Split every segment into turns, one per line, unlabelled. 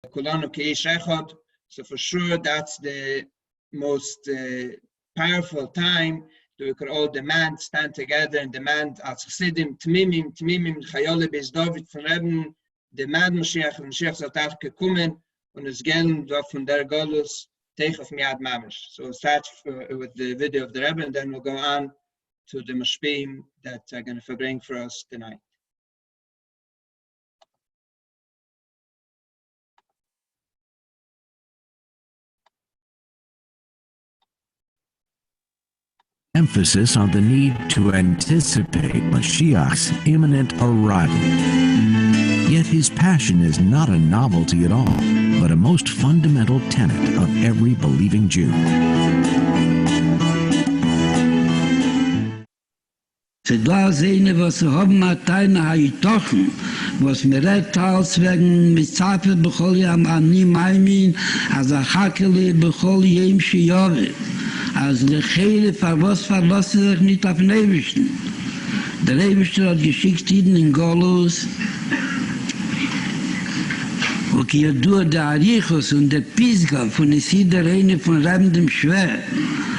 Kulanu keish echad. So for sure, that's the most powerful time that we could all demand, stand together and demand as Chassidim, Tmimim, Chayole Beis David von Reben, demand Mashiach, und Mashiach soll auch gekommen und es gehen von der Golus Teich auf Miad Mamish. So we'll start with the video of the Rebbe and then we'll go on to the Mashpim that are going to bring for us tonight.
Emphasis on the need to anticipate Mashiach's imminent arrival. Yet his passion is not a novelty at all, but a most fundamental tenet of every believing Jew.
Da sehen, was sie haben, Mateine Haitochen, was mir redet als wegen mit Zafel bechol yam ani maimin, als a Hakele bechol yem shiyove. Als der Chere verlassen sich nicht auf den Ewigsten. Der Ewigste hat geschickt ihn in Golus. Und hier durch der Arichos und der Pisga von der Siederreine von Rebendem Schwer,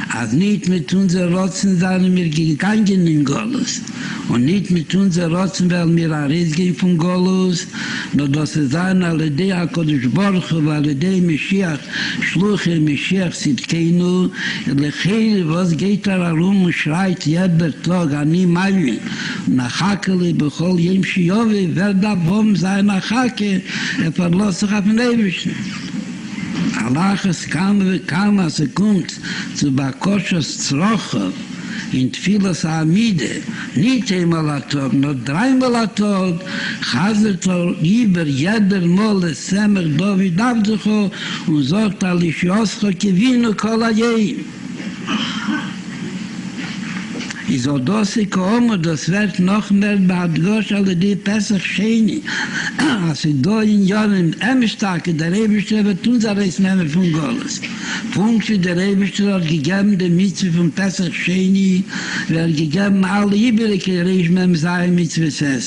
als nicht mit unseren Rotzen sind wir gegangen in Golus. Und nicht mit unseren Rotzen, weil wir rausgehen von Golus, nur dass es sein, alle die HaKadosh Baruch Hu, alle die Mashiach, Schluche Mashiach Sidkeinu, Lechere, was geht herum und schreit jeder Tag, Ani Maimin, nach Hakele, Bechol Yem Shiyove, wer darf haben sein nach Hake, verlässt sich auf den Ewigsten. Allachas kam, als kommt zu Bakoshas Zrocha, in Tfilas Amide, nicht einmal a Tag, nur dreimal a Tag, chazert über jeder Mal des Semer David Abducho und sagt, Alishoscho kevinu kol hayim. Ich soll das kommen, das wird noch mehr beadgosh alle die Pesach Sheni. Als ich da in Jahren Emstake, der Ewigste wird unser Reisnehmer von Goles. Funke der Ewigste hat gegeben, die Mitzvah von Pesach Sheni, wird gegeben, alle übrige Reisnehmer sein Mitzvah.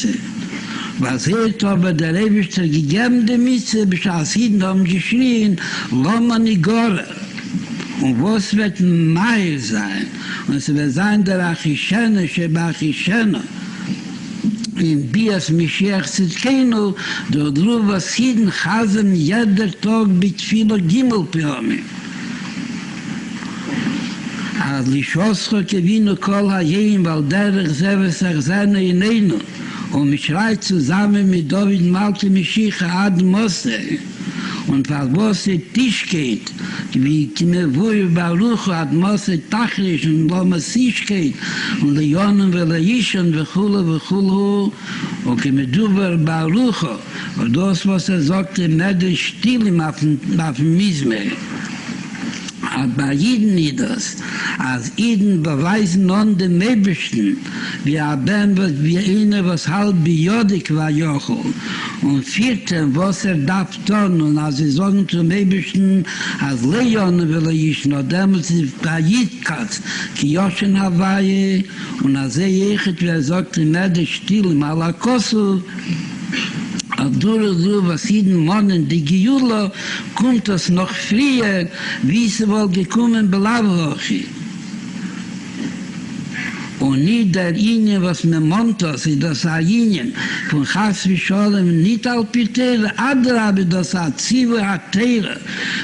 Was hat aber der Ewigste gegeben, die Mitzvah, bis Chassidim haben geschrien, Loma Nigora. Und was wird Meil sein? Und es wird sein der Achishene, Shebachishene. In Bias Mashiach Sidkeinu, dort Ruva Siden chasen jeder Tag mit vieler Gimmelpyome. Als Lishoscho kevinu kol hayim, weil derich Zeves Achzene ineinu. Und mich schreit zusammen mit David Malki Mashiach Ad Mose. Und was Tisch geht, wie Kimevui Baruch hat Mose Tachrisch und Lama Sisch geht, und Leonen Velayishan Vechulu, und Kimeduver Baruch, und das, was sagte, Mede Stillim auf dem Mizmeh. Aber Jeden ist das, als Jeden beweisen an dem Ebersten, wie einer, was halb biodik war, Jochel. Und vierten, was darf tun, und als sie sagen zum Ebersten, als Leon will ich noch damals bei Jidkatz, ki Yoshen Hawaii, und als echet, wie sagt, Mede Stillim, ala Kosu, durch was jeden Monaten die Gejulo kommt es noch früher, wie sie wohl gekommen Belavochi. Und nicht der Ingen, was mir Montos, das Ingen von Chas wie Sholem, nicht Alpitere, aber das Zivu Hatere,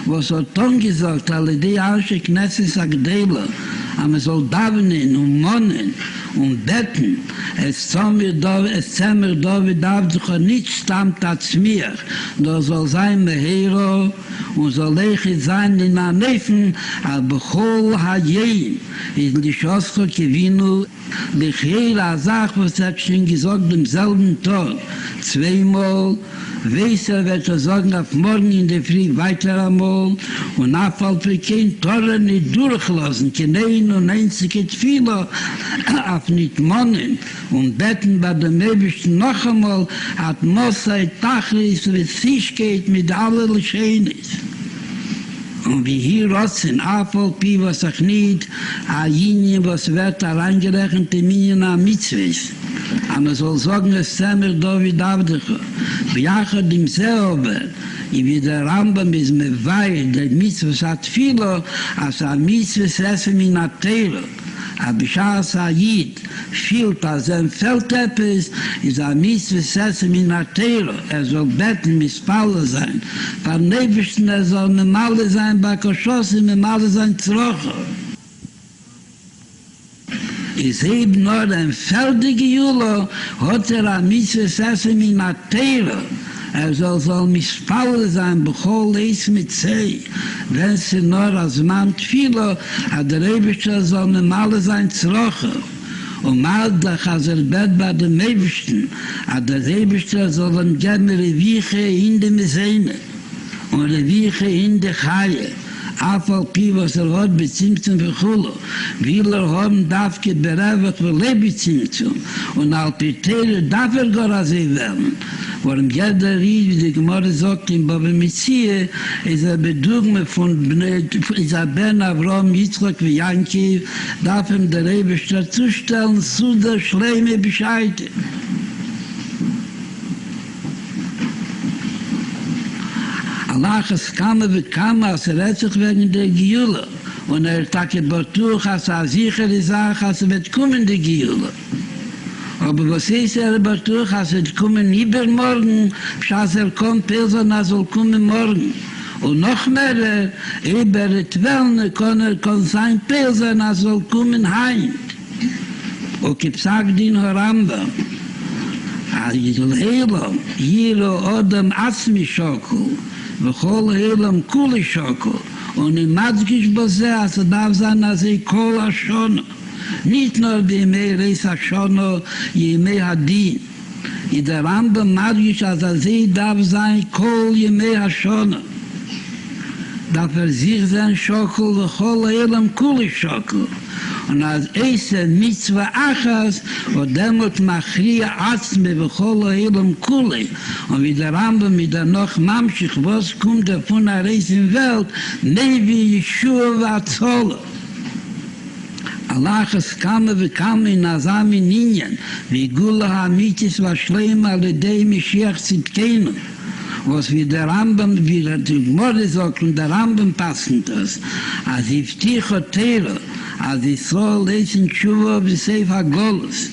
was hat dann gesagt, alle die Ansche Knesses Agdela, aber soll davenen und monnen und betten, es zämmer David Abducha nicht stammt als mir, da soll sein Mehero und soll lechet sein in der Neffen, aber Chol Hayim, in die Schoscho Kevinu, die Chere Azach, was hat schon gesagt, im selben Tag, zweimal, Weißer wird sagen, auf morgen in der Früh weiter einmal und nachfällt für kein Tore nicht durchlassen, kein ein und einzige Tfila auf nicht Monnen und betten bei dem Ewigsten noch einmal, hat Mosai Tachlis, wie es sich geht mit aller Schönes. Und wie hier rotzen, Afalpi, was auch nicht, Ajinien, was wird hereingerechnet, die Minina Mitzvahs. Aber man soll sagen, es Semer David Abdecha, Biachad im Seober, wie der Rambam ist mit Weil, der Mitzvahs hat viele, als ein Mitzvahs essen in der Teile. Aber Bishas Ayid fühlt, als fällt etwas, ist ein Mitzvahs essen in der Teile. Soll beten, Mispalle sein. Beim Nebelsten, soll Memale sein, bei Koschossen, Memale sein, Zroche. Ist eben nur ein feldige Jula, hat ein Mitzvahs essen in der Teile. Soll Mispalle sein, bechol es mit Zeh. Wenn sie nur als Mann viele, hat der Eibischter soll Memale sein, Zroche. Und mal doch, als bet bei dem Eibischten, hat der Eibischter soll ihm geben Reviche in der Mesene und Reviche in der Chaie. Afal Pi, was hat bezimtzen verchullo. Will haben darf geberevet für Lebizimtzum. Und Alpitere darf gar sie werden. Warum jeder Ried, wie die Gemorre sagt, in Baba Metzie, ist Bedürfnis von Ben, Abraham, Yitzchak und Yankiv, darf ihm der Rebester zustellen, zu der Schleme Bescheid. Allah es kam als sich wegen der Giule. Und hat betuch, als sichere Sache, als wird kommen die Giule. Aber was ist betuch, als kommen übermorgen, als kommt Person, als kommen morgen. Und noch mehr, über Twelne kann sein Person, als kommen heim. Und ich sage den Rambam, Jilo Odem Asmi Shokul, וכל העולם כולי שוקל, ואני מדגיש בזה, אז דאב זן הזה כל השונו, nicht nur בימי ריס השונו, ימי הדין. der Rambam מדגיש, אז זה דאב זן כל ימי השונו. darf sich sein שוקל, וכל העולם כולי שוקל. Und als erste Mitzvah Achas, und damit machria Atzme bechol Elam Kuli. Und wie der Rambam mit der noch Mamschich, was kommt von der riesigen Welt, Nevi Yeshua Vatzole. Allah es kam in Azami Ninyan, wie Gula Hamitis was Schlema Ledei Mashiach Zidkenu. Was wie der Rambam, wie der Gmorre sagt, und der Rambam passend ist, als Ifticho Teiro, als Israel lesen Tshuva b'Seif HaGolus.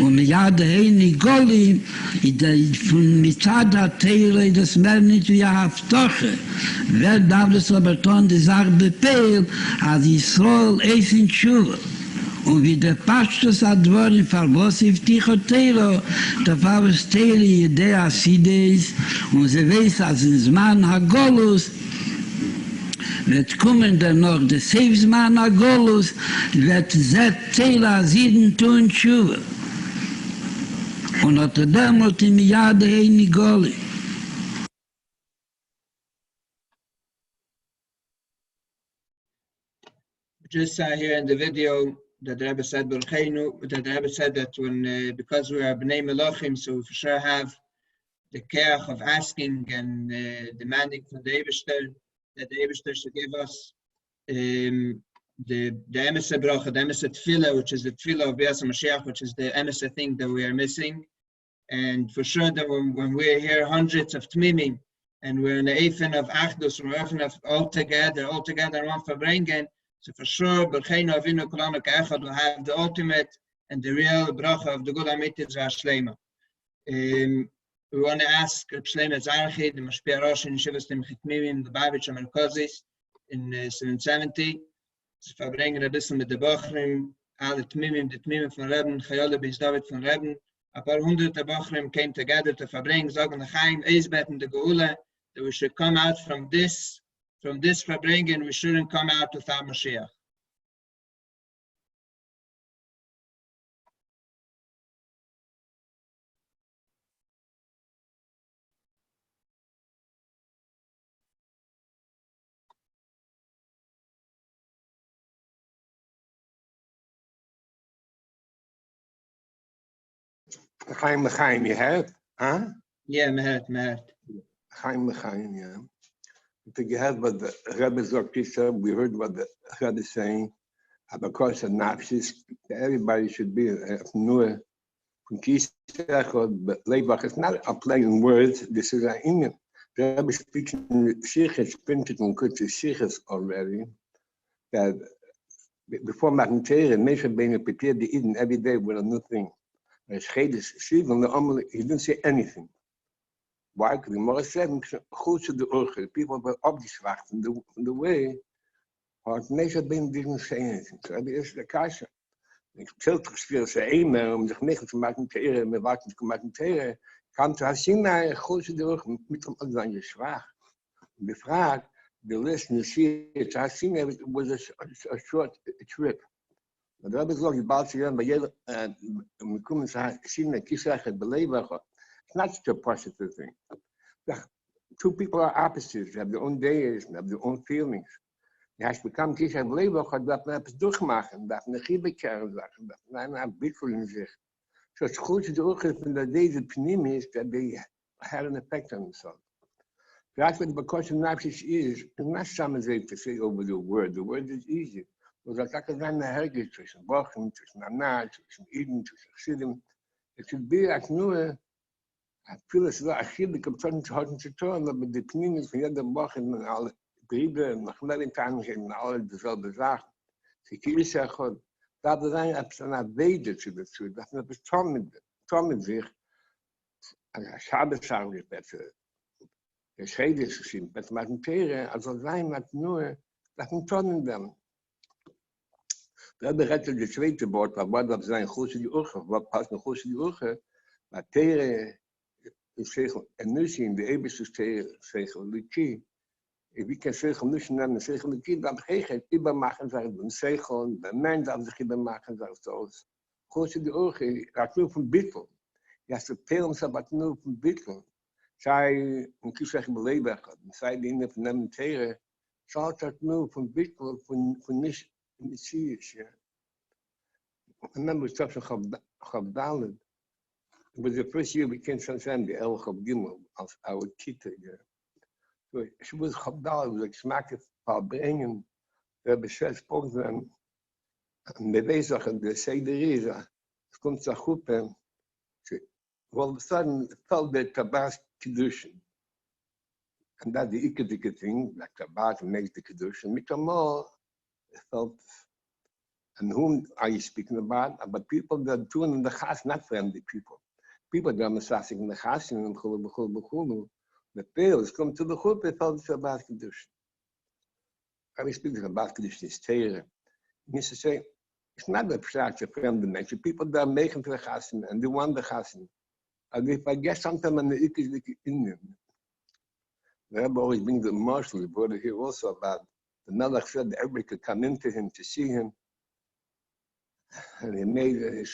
Und mit Yad Heini Golim, von Mitzad HaTeire, das mehr nicht wie Haftoche. Wer darf das aber tun, die Sache befehlt, als Israel lesen Tshuva. Und wie der Pastus hat worden, was Ifticho Teiro, der Pfarrers Teire, Judea Asides, und sie weiß, als in Zman HaGolus, wird kommen dann noch der Seifsmann Agolus, wird seit Teila 7 tun Tshuva. Und hat damals im Jahr der Heini Goli.
Just saw here in the video that the Rebbe said, that the Rebbe said that when, because we are Bnei Melachim, so we for sure have the care of asking and demanding from the Eibishter, that the Eibishter should give us the Emesa Bracha, the Emesa Tefillah, which is the Tefillah of Bias Mashiach, which is the Emesa thing that we are missing. And for sure that when we're here, hundreds of Tmimim, and we're in the Eifen of Achdus, we're often all together, one verbringen, so for sure, Bercheinu Avinu Kulanu Ka'echad will have the ultimate and the real Bracha of the good Amitis V'Shlema. We want to ask Slema Zrachhi, the Mashpia Rosh in Yeshivat Timchitmimim, the Babich Amerikozis in 770. So verbringen ein bisschen mit den Bochrim, alle Tmimim, die Tmimim von Reben, Chayole bis David von Reben. Ein paar hunderte Bochrim came together to verbringen, sagen Chaim, Eisbeten, the Geula, that we should come out from this verbringen, we shouldn't come out without Mashiach.
Chaim, you heard? Huh?
Yeah, Mehet.
Chaim, yeah. I think you heard what the Rebbe Zrachhi said. We heard what the Rebbe is saying. Because of nafshis, everybody should be nur from Kisach or Leibach. It's not a play in words. This is an Indian. The Rebbe speaks in Shichas, printed in Kutcher Shichas already, that before Matan Torah, Moshe Rabbeinu prepared the Eden every day with a new thing. Chassidus, he didn't say anything. Why? Because the Gemara said, the people were abgeschwacht in the way, but Moshe Rabbeinu didn't say anything. So Rebbe is the kasha. Ik veel te gespelen ze eenmaal om zich niet te maken teren, met wat te maken teren, kan te zien naar grote deur met een andere vraag. De vraag, the listener see it, it was a short trip. Maar dat is ook je baas hier, maar je komen ze zien dat kies het beleven. It's not such a positive thing. Two people are opposites, they have their own days, they have their own feelings. Ja, als je bekend kies het beleven, gaat dat naar het doormaken, dat naar giebekern zeggen, dat naar bitcoin in zich. Zo het grootste doorgeven van dat deze pnim is, dat they had an effect on themselves. That's what the Bakosha Nafshish is. It's not something to say over the word. The word is easy. But it's like a man hergit, tussen Bochum, tussen Anna, tussen Eden, tussen Chassidim. It should be like Noah. I feel it's not a chid, ik heb het houden te tonen, maar de pnim is van jede Bochum en alle brieven en nog meer in tanden en alle dezelfde zaken. Ze kiezen zich gewoon. Dat is een weder te doen. Dat is een betonnen zich. En Shabbos sagen we het. Chassidus gezien, met matenteren, als dat wij met nur, dat moet tonen dan. We hebben recht op de tweede woord, maar wat zijn goede die ogen, wat past een goede die ogen, maar teren, en nu zien de eeuwige zegel, Lucie. Wie kan zegel nu zien en zegel Lucie, dan geen übermachen, zeggen een zegel, de mens dat zich übermachen, zeggen zoals. Goede die ogen, raakt nu van bittel. Ja, ze pelen ze wat nu van bittel. Zij een kiesweg beleven gehad. Zij die in de vernemen teren, zal dat nu van bittel, van niet zie je. En dan was dat zo'n Chabdalet. It was the first year we came to understand the El Chabdimel als our teacher. So she was Chabdalet, was like smaakte van brengen. We hebben 6 punten en bewezen de Sederisa. Het komt zo goed en all of a sudden it felt that Tabas Kedushin. And that's the ikadika thing, that Tabas makes the Kedushin. Mitamal, it felt, and whom are you speaking about? About people that are doing in the chas, not friendly people. People that are massaging in the chas, and the pales come to the chut, they felt the Tabas Kedushin. I was speaking about Kedushin, it's Teire. He used to say, it's not a abstract friendly nature. People that are making to the chas, and they want the chas. And if I get something on the Ikis in them, the Rebbe always brings the marshal, we brought it here also about the Melech said that everybody could come into him to see him. And he made a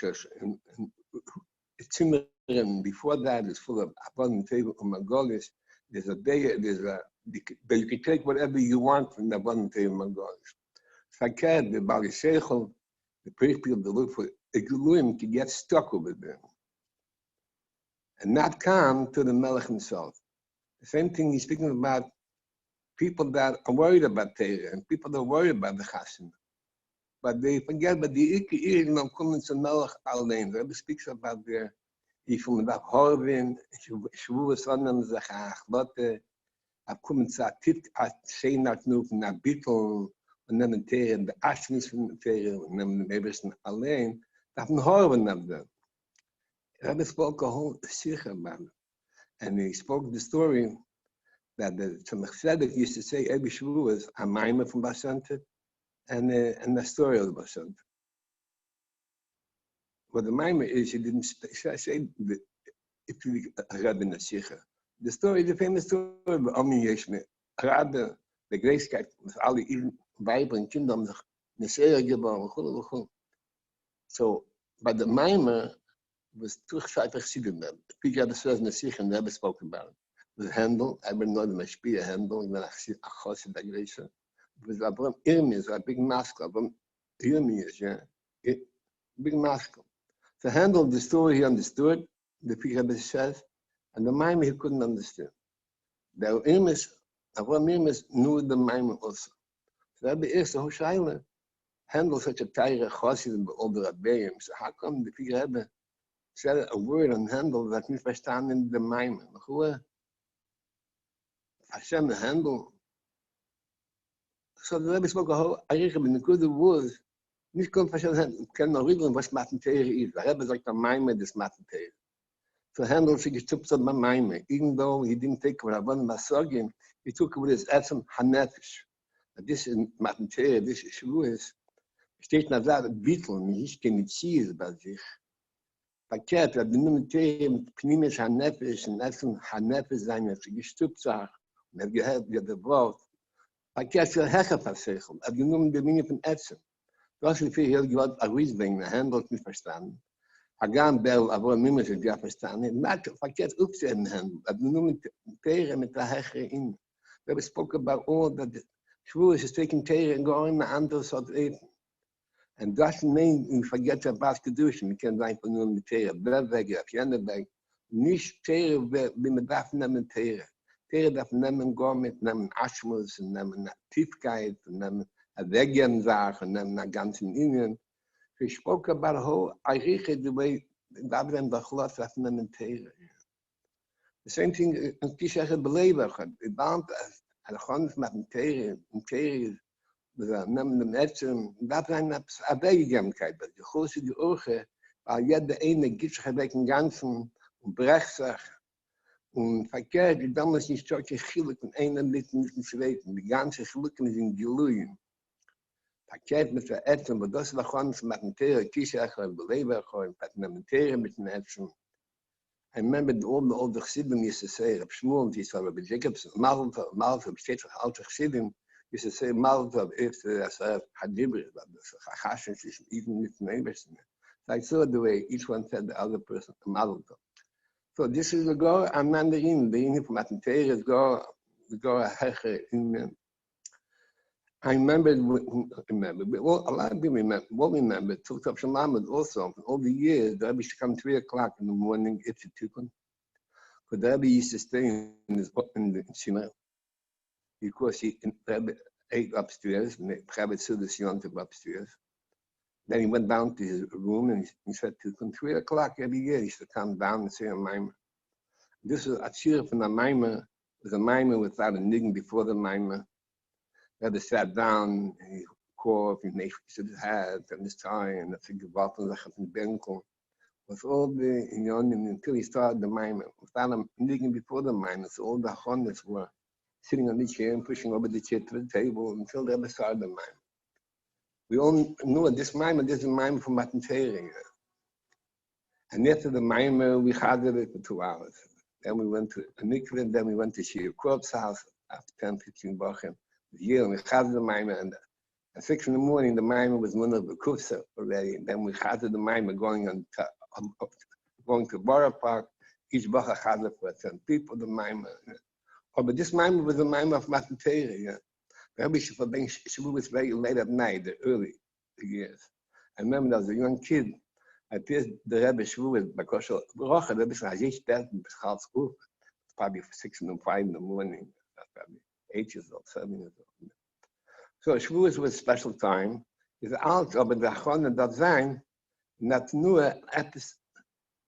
timber, and before that is full of abundant table of Mongolis. There's a day, but you can take whatever you want from the abundant table of Mongolis. Fakad, the Bali Seichel, the people that look for Igluim can get stuck over them. And not come to the Melech himself. The same thing he's speaking about people that are worried about Torah and people that are worried about the Chassid. But they forget about the Ikke and coming to Melech alleen. The Rebbe speaks about the from the Horvin, Shavuos Onam Zach Achlote, coming to Atit at Sheinat Nuk na Bittel, and then the Torah and the Ashnis from the Torah, and then the Meberson alleen. That from Horvin of them. Rebbe spoke a whole sikh about it. And he spoke the story that the Tzemach used to say every Shavuos a Maimah from Basanta and the story of the Basanta. What the Maimah is, he didn't say if you Rebbe Nasicha. The story, the famous story of Ami Yeshme, Rebbe, the Grace with all the Bible and Kingdom, Nesera Geba, so, but the Maimah was terugcijfig Chassidim. Piet had says in the Sikh and never spoken about it. With Handel, I been not my spear Handel, and then I see a Chassid that grace. It was Abraham Irmias, a big mask of him. Irmias, yeah. Big mask. So Handel, the story he understood, the Piet says, and the Maimah he couldn't understand. The Irmias, Abraham Irmias knew the Maimah also. So that the first Hoshaila, Handel such a tire Chassid and all the Rabbeim. So how come the Piet said a word on Handel that niet verstaan in de Maimah. Hashem handle. So the Rebbe spoke a whole Aricha, but the good was, nicht kommt Hashem handle, kann noch regeln, was Mattentere ist. The Rebbe sagt, Maime des Mattentere. So handle sich gestupst on Maime, even though he didn't take what Rabban Masogin, he took it with his Etzem Hanefesh. This is Mattentere, this is Shavuos. Steht nach da Bittel, nicht keine Ziel bei sich. Verkehrt, wir benutzen Tere mit Pnimisch Hanefesh und Etzem Hanefesh sein, das gestupst sagt. Und er gehört, wie der Wort. Verkehrt für Hecherversechung, er genommen die Menge von Ätzen. Das ist für hier gewollt, ein Riesling, er handelt nicht verstanden. Agam Bell, aber niemand hat ja verstanden. Verkehrt aufzuhören, er genommen Tere mit der Hecher in. We have spoken about all that the Shavuos is taking Tere and going to andere sort of Eden. And that's the name, we forget about Kedushin, we can't write for the Tere, Berwege, auf jene Weg. Nicht Tere, wie man darf nehmen Tere. Tere darf nehmen Gormit, nehmen Aschmus, nehmen Tiefkeit, nehmen Weggen-Sachen, nehmen einen ganzen Indien. We spoke about how I read the way Abraham Bachlot darf nehmen Tere. The same thing in Kishach Beleber, we bound at the Chons met Tere, and Tere is nehmen dem Ätzen, dat zijn a Wegegemkeit, but the große die Urge, weil jeder eine gibt sich weg im Ganzen und brecht sich. Und verkehrt, die damals nicht solche Chiluk und einer mit dem Zweiten. Die ganze Chilukten sind geluhen. Verkehrt mit der Ätzen, aber das war ganz mit dem Tere, Kishach, Beleber, mit dem Tere, mit dem Ätzen. I remember all the older Chassidim used to say, Reb Shmuel, and he said, Rabbi Jacobs, Mazel Tov, steht für alte Chassidim, used to say, Mazel Tov, if the Hadibri, the Chassidus is even with neighbors. So I saw the way each one said the other person, Mazel Tov. So this is the go and Mandarin, the union from Atlanteres go Hecher in. I remember, well, a lot of people remember, took up Shalom also, for all the years, the Rebbe used to come 3 o'clock in the morning, it's a tikkun. But the Rebbe used to stay in the Shema, because the Rebbe ate upstairs, and the Rebbe stood the Siontiv upstairs. Then he went down to his room and he said, 3 o'clock every year, he used to come down and say a Maimah. This was a shir from the Maimah, was a Maimah without a niggin before the Maimah. The Rebbe sat down, and he coughed, he made his hat and his tie, and I think about the Benkel. With all the Inyonim until he started the Maimah. Without a niggin before the Maimah, so all the Chonis were sitting on the chair and pushing over the chair to the table until the Rebbe started the Maimah. We all knew this is a Maimah from Matan Torah. And after the Maimah, we had it for 2 hours. Then we went to a mikveh, then we went to Shir Korp's house after 10, 15 Bachim. The we had the Maimah, and at 6 in the morning, the Maimah was one of the Kufsa already. And then we had the Maimah going to Borough Park. Each Bacha had it for 10 people, the Maimah. Oh, but this Maimah was the Maimah of Matan Torah, yeah. The Rebbe was very late at night, the early years. I remember as a young kid, I passed the Rebbe Shavuos, because the Rebbe said, probably 6 and 5 in the morning, probably 8 years old, 7 years old. So Shavuos was a special time. It's out, aber the Achone dat sein, not nur etwas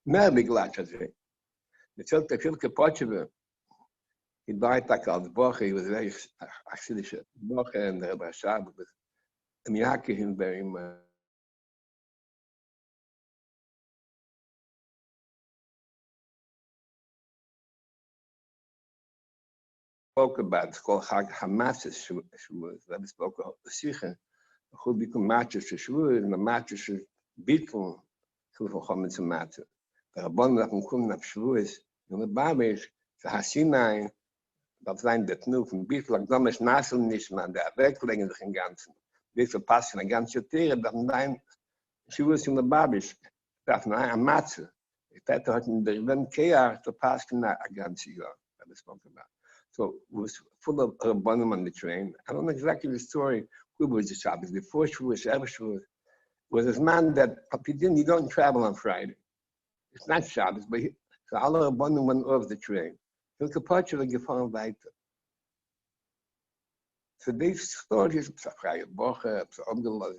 mehr begleitet als wir. Mit solcher Filke Potschewe, he died like al Zrachhi, he was very Chassidish Zrachhi, and the Rebbe Hashab was Miyaki him very much. Spoke about, it's called Chag Hamatzis Shavuos. Rebbe spoke about the Sicha, who become matches to Shavuos, and the matches to Bitcoin, who for Chometz and Matzah. The Rabban Rachum Kum Naf Shavuos, in the Babish, the Hasinai, dat zijn de knoop van Biflak, dan is Nasel niet, maar de werkelijkheid zich in ganzen. Deze passen een ganse teren, dat zijn, Shavuos in de Babish, dat een matze. Dat had een ben keer te passen naar een ganse jaar. Dat is spoken about. So it was full of Rabbanim on the train. I don't know exactly the story. Who was the Shabbos? Before Shavuos, ever Shavuos, was this man that you don't travel on Friday. It's not Shabbos, but so all the Rabbanim went off the train. So these stories, Zrachhi Bocher, Abdullah,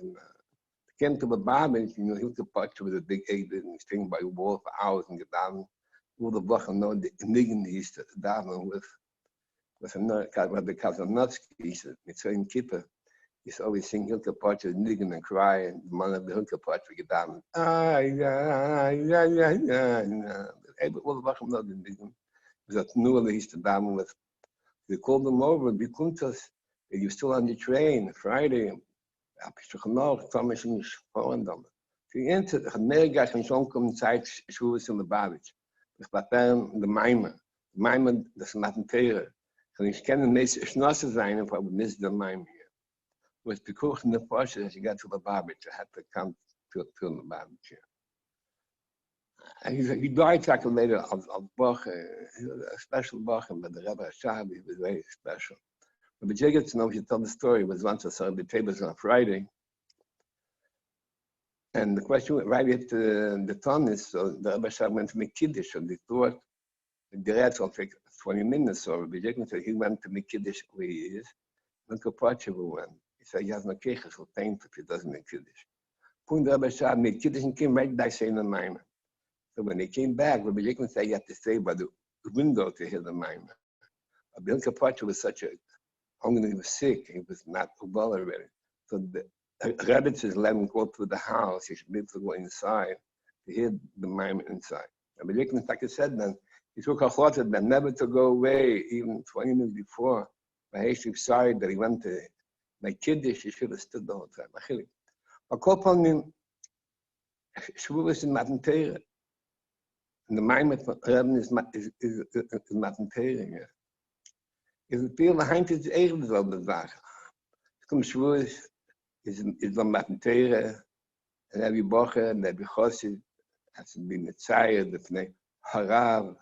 came to the Babel, you know, he was a Potter with a big egg and he's staying by a wall for hours and get down. All the Bocher know the niggin he used to daven with. was Rabbi Kazanovsky, it's in Kippur. He's always sing Hilke Potter, nigging and cry, and the man of the Hilke Potter get down. All the Wacham not in Nigging. That Noah used to down with. We called them over, we couldn't us. You're still on the train, Friday. Thomas and die entered the America and some come inside Shavuos in the Babich. The pattern, the Mimer, das Mattentere. Und ich kenne nicht Schnosse sein, aber nicht der Mimer hier. Was die Kuchen der Porsche, as you got to the Babich, I had to come to the Babich here. He died like later of Bach, a special Bach, but the Rebbe Shabi was very special. But the Jacob to know if you tell the story was once I saw the tables on a Friday. And the question went right at the Thomas, so the Rebbe Shab went to make Kiddush, and they thought the rest will take 20 minutes, or the Jacob said he went to make Kiddush where he is. Look at Portugal went. He said he has no keches, he'll paint if he doesn't make Kiddush. When the Rebbe Shab made Kiddush and came right back saying the Mimer. So when they came back, Rabbi Jacob said you had to stay by the window to hear the Mimer. Rabbi Portugal was such a, only he was sick, he was not well already. So the Rebbe says, let him go to the house. He should be able to go inside to hear the Mimer inside. Rabbi Jacob, like I said, then he took a thought that never to go away, even 20 minutes before. But he was sorry that he went to make Kiddush. He should have stood the whole time. I call upon him, Shavuos in Mattentere. And the Mimer Rebbe is Mattentere. If the people behind his eigen zal bezagen. Come Shavuos is van Mattentere, and every bocher, and every chassid has to be Mitzayah, the Pnei Harav,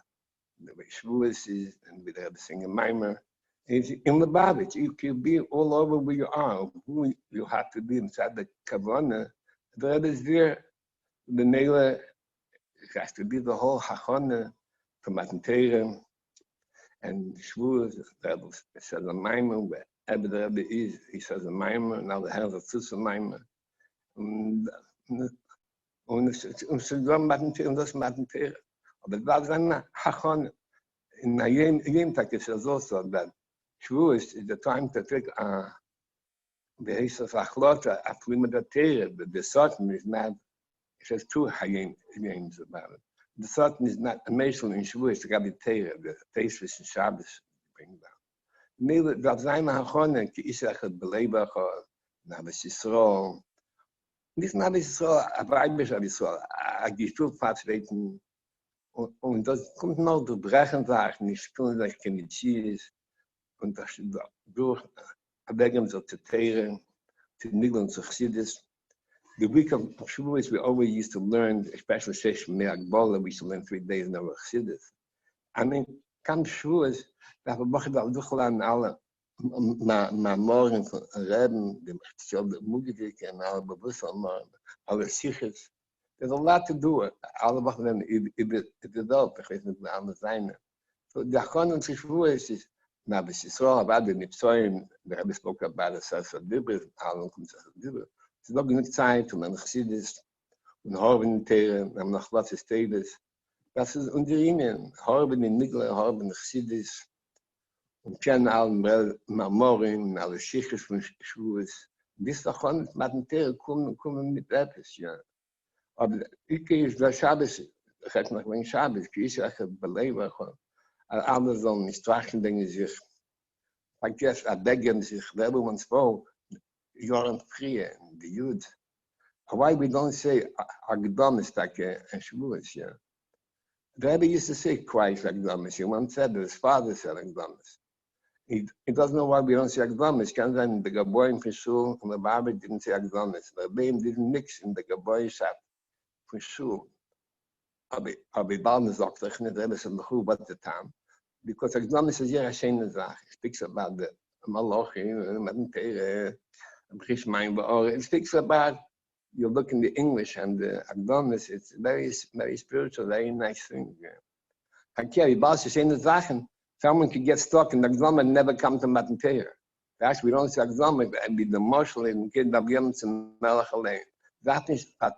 the Shavuos is, and we have to sing a Mimer. It's in the Babich. You can be all over where you are. Who you have to be inside the Kavanah. The Rebbe is there. The Nela, it has to be the whole Hachana from Mattentere. And Shavuos, the Rebbe says a Mimer, wherever the Rebbe is, he says a Mimer, now the hell of a Mimer. Und zusammen Mattentere, und das Mattentere. Aber das war seine Hachana. In jedem Tag ist so, that Shavuos is the time to take the Yosef Achlot, a primidatere, but the Satan is not, it has two names about it. The Satan is not a Meshul in Shavuos, the Gabitere, the Teisvis and Shabbos bring down. Maybe that seine Hachone, ki Isachet Belebach, Nabes Yisrael. Nicht Nabes Yisrael, a Weibisch Yisrael, a Gefühlfahrtsweten. Und das kommt noch durch Brechensachen, ich spiele das Chemizies, und das durch Abwägen so zu Tehren, zu Niggeln, zu Chassidus. The week of Shavuos, we always used to learn, especially Shesh Me'agbola, we used to learn 3 days in our Chassidus. I mean, come Shavuos, we have a Bachad al-Dukhlan, alle Morgen von Reben, dem Chassidus, der Mugidik, and alle Bewusstsein, alle Sichers. There's a lot to do. Alle Bachad, it developed, ich weiß nicht, wie andere sein. So, the Achon and Shavuos is, Nabes Yisrael, about the Nipsoim, the Rebbe spoke about the Sasa Dibber, alle kommt Sasa Dibber. Es ist noch genug Zeit, und dann Chassidus, und Horben Tere, und noch was ist Teles. Das ist unsere Linien. Horben in Nigla, Horben Chassidus, und kennen alle Marmorim, und alle Schichers von Shavuos. Bis davon, mit dem Tere, kommen mit etwas, ja. Aber ich gehe, das Shabbos, ich hätte noch ein Shabbos, ich sage, Belebach, alle sollen nicht trachten, denken sich, vergesst, abwägen sich, wer uns vor, Jorn Frie, the Yud. Why we don't say Agdamis like and Shavuos, yeah. The Rebbe used to say Christ Agdamis. He once said that his father said Agdamis. He doesn't know why we don't say Agdamis. Can then the Gaboy in Shul and the Bible didn't say Agdamis. The name didn't mix in the Gaboy shop for Shul. Abi Balnes doctor, the Rebbe said the who at the time. Because Agdamis is here a shame Zach. He speaks about the Malachi, it speaks about, you look in the English and the Agdamis, it's very, very spiritual, very nice thing. Someone could get stuck in the Agdamis and never come to Mattentere. Actually, we don't say Agdamis, and be the marshal in Kid Abgems and Melach Allein. That is, but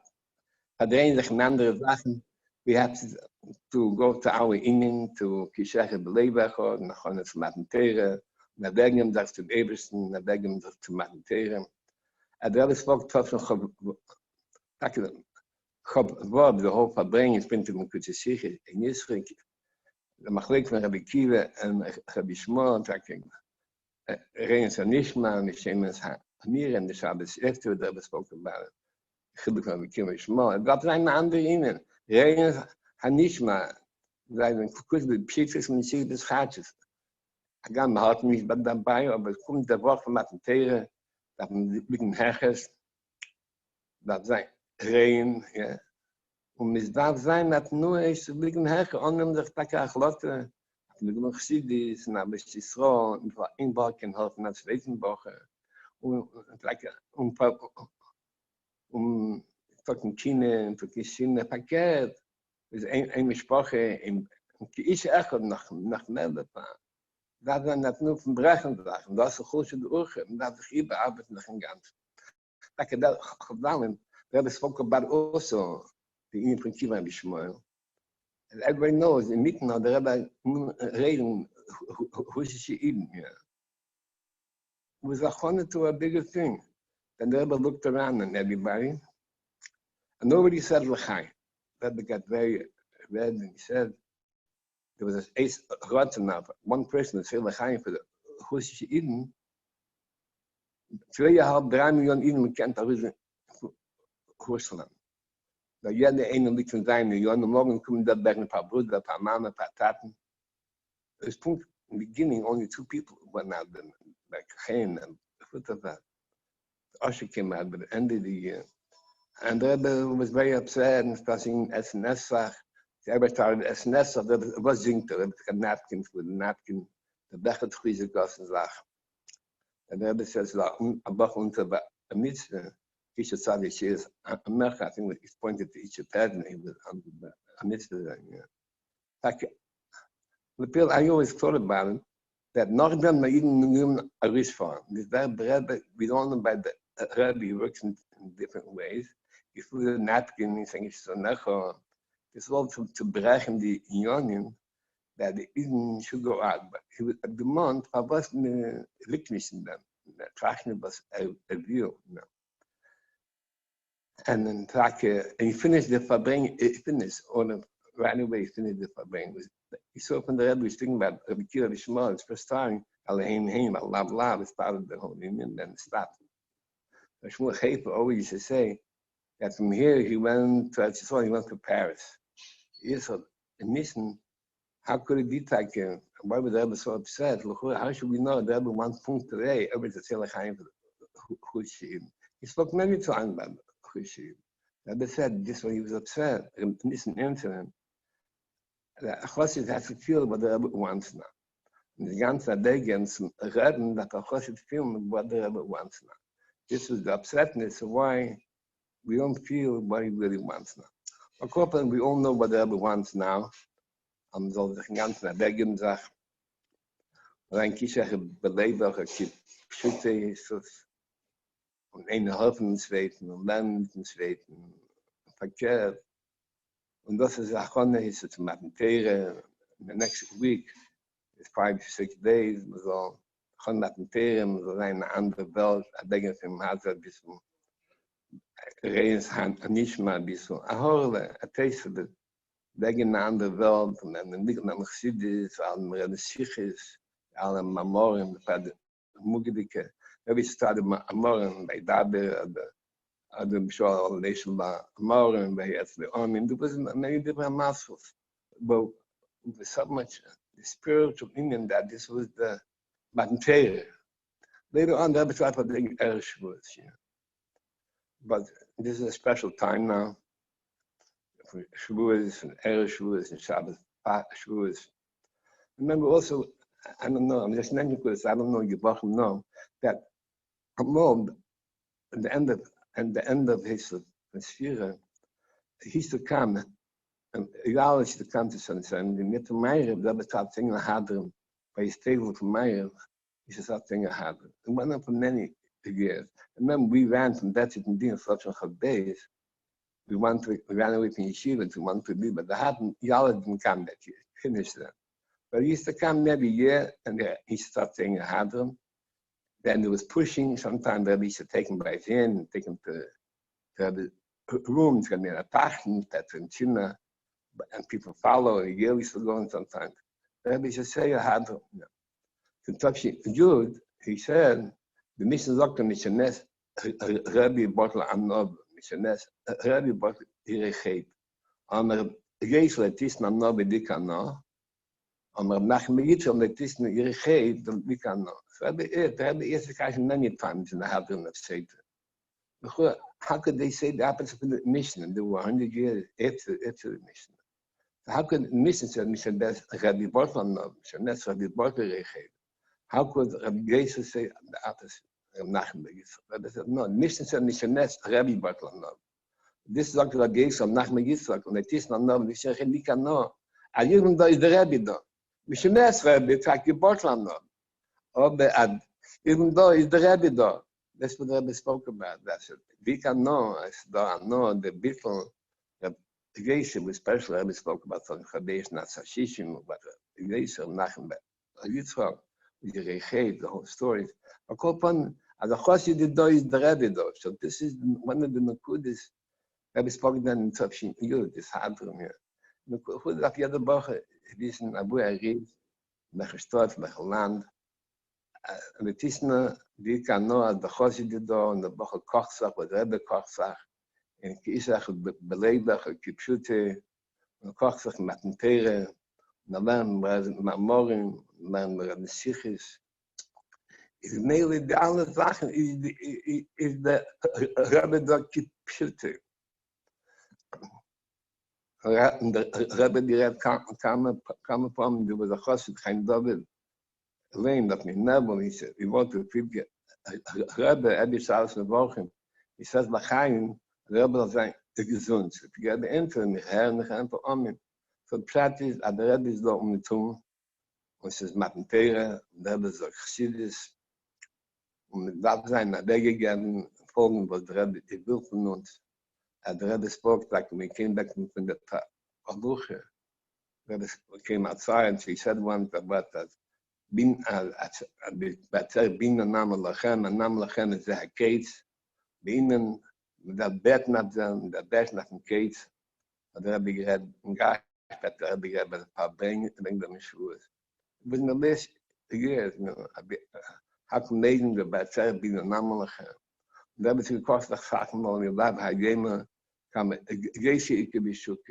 the andere Sachen, we have to go to our Indian to Kishach Belebecho, Nachonas Matentere, Navegim das to Ebersten, Navegim das to Matentere. And the other spoke tough of Bob, the whole Fabring is printed in Kutsich in Yisrik. The Machlik from Rabbi Kiva and Rabbi Shmuel talking Reins and Nishma and the Shemus Hamir and the Shabbos after the spoke about it. Chiluk Rabbi Kiva Shmuel. And that's an under in Reins Hanishma. That could be pictures when you see this hatches. Again, my heart means but that by or but come the work from Matentere, that we can hechers. That's like Rein, yeah. Es darf sein, dass nur ich liegen Hecher, ohne sich Takachlotte, liegen Chassidus, na bis Yisro, und war in Balken helfen als Wesenwoche, und fucking Chine, und Kishine Paket, ist eine Sprache im Kiish Echad nach Meldepa. Das war nicht nur von Brechen Sachen, das ist ein große Urche, und das ist überarbeitet nach dem Ganzen. Das Gedallen, wir spoke about also the Indian from Kiva and Shmuel. And everybody knows in Mittenau, the Rebbe reading who is she eating here. It was a honor to a bigger thing. Then the Rebbe looked around and everybody, and nobody said Zrachi. The Rebbe got very red and he said, there was a rotten now, one person that said Zrachi for the who is she eating. 2,5 million Eden can't have Jerusalem. Da jede eine liegt von seinen Jahren, morgen kommen da ein paar Brüder, ein paar Mama, ein paar Taten. It's in the beginning, only 2 people went out there, like Kaliyn and foot of that. Usher came out by the end of the year. And the Rebbe was very upset and starting SNS. The Rebbe started SNS, that was zingt, the Rebbe got napkins with a napkin, the Bechet Chlize Gossen Zach. And the Rebbe says, a Bach unter a mitzvah. Each of Sadi says, I think he's pointed to each of Padme with a mitzvah. I always thought about it, that not them even a risk for him. We don't know by the Rebbe, he works in different ways. He threw the napkin, he saying, it's all to brechen the union that the Eden should go out. But he was at the month, I wasn't licknishing them. The attraction was a view. And then he finished the Fabring, he finished, or right away he finished the Fabring. He saw from the Rebbe, he was thinking about Rabbi Kiva Shmuel, his first time, Alav, it started the whole union, then it stopped. Shmuel Hafer always used to say that from here he went to Paris. He said, listen, how could it be like, why was the Rebbe so upset? How should we know the Rebbe one point today, everybody say L'chaim for Chushim. He spoke many times about Chushim. The Rebbe said this when he was upset, listen to him. The Chassidus has to feel what the Rebbe wants now. And the ganze day against Rebbe, that the Chassidus feel what the Rebbe wants now. This was the upsetness of why we don't feel what he really wants now. Of course, we all know what the Rebbe wants now. So the ganze Begim sagt, rein Kishach Belebecho, Kip Schütte Jesus, und eine Hoffnungsweten, und Lernensweten, verkehrt. Und das ist Achone, ist es Matentere. In the next week, it's 5 to 6 days, man soll Achone Matentere, man soll eine andere Welt, a Begim vom Hazer, ein bisschen, Reins Hanishma, ein bisschen, a Horle, a Taste of it. Begin in eine andere Welt, und dann nicht mehr Chassidus, alle Redesiches, alle Mamorim, the Mugdike. We started Mamorim by Daber, the Bishol Nation Mamorim, by the army. There was many different muscles, but with so much spiritual meaning that this was the Matentere. Later on, the started for the Ereshvus. But this is a special time now. For Shavuos and Erev Shavuos and Shabbos Shavuos. Remember also, I don't know, I'm just mentioning this, I don't know, you both know, that Mob, at the end of his sphere, he used to come, and Yal used to come to Sunset, and in the Meir, that was start singing a Hadrim, by his table for Meir, he should start singing a Hadrim. It went on for many years. Remember, we ran from that to Din such a days. we ran away from yeshivas, we wanted to leave, but y'all didn't come that year, finished them. But he used to come every year, and he started saying a hadron. Then there was pushing. Sometimes they used to take him by his hand and take him to the rooms, and there are tachans that's in China, and people follow, and he used to go in sometimes. Rabbi used to say a hadron. Kentucky Jude, he said, the mission doctor missiones, Rabbi Bottle Anob, missiones, Rabbi Bottle Irichet. On the Geis Letis Nanob Dikano, on the Nachmegit on the Tisna Irichet, the Dikano. So Rabbi is many times in the hadron of Satan. How could they say the opposite of the mission? There were 100 years after the mission. So how could the mission say missiones, Rabbi Bottle Anob, missiones, Rabbi Bottle Irichet? How could Rabbi Jesus say the opposite? Rabbi said, no, mission said missiones, Rabbi Bottle Anob. This is Dr. Rabbi Jesus, Nachman Yitzchak, and it is not no, Missiones Nikano. And even though is the Rabbi though. Missiones Rabbi, it's like the Bottle Anob. Or even though is the Rabbi though. That's what the Rabbi spoke about. That's it. We can know, I know the Bittel, the Jesus, especially Rabbi spoke about some Chadesh, not Sashishim, but the Jesus of Nachman Yitzchak. The whole story. I call upon as a Chassidus is the Rebbe though. So this is one of the Nakudis. Rebbe spoke then in Topshin Yud, this Hadron here. Nakud of the other Boche, this in Abu Arid, Mechestot, Mecheland, and the Tisna, die can know as the Chassidus and the Boche Kochsach, with Rebbe Kochsach, and Kisach, Beleibach, Kipshute, and Kochsach, Matentere, Nalan, Mamorim, man the Sikhis is mainly the other Sachen is the Rabbi Dr. Kipshute. The Rabbi direct come from there was a Chassid kind of lane that me never he said we want to prepare Rabbi Eidish Salas Nevochim. He says Lachaim Rabbi sein gesund. To get the enter in the hair and the hand for Amen. So practice at the Rabbi is the tun. Es ist Matentere, der ist Chassidus, und darf sein, nach der gegeben, folgen, was der Rebbe will von uns. Der Rebbe spoke, like, when we came back from the Abuche, the Rebbe came outside, and she said once about that, bin Name Lachem is the Gates, binnen, that bet not them, that bet not in Gates, der Rebbe gered, und gar, der Rebbe gered, bei ein paar bringen them Schuhe. But in the last years, how can they do the better be the normal? That was because the Sachen on your lab, how Yema come a Gacy, it could be shook.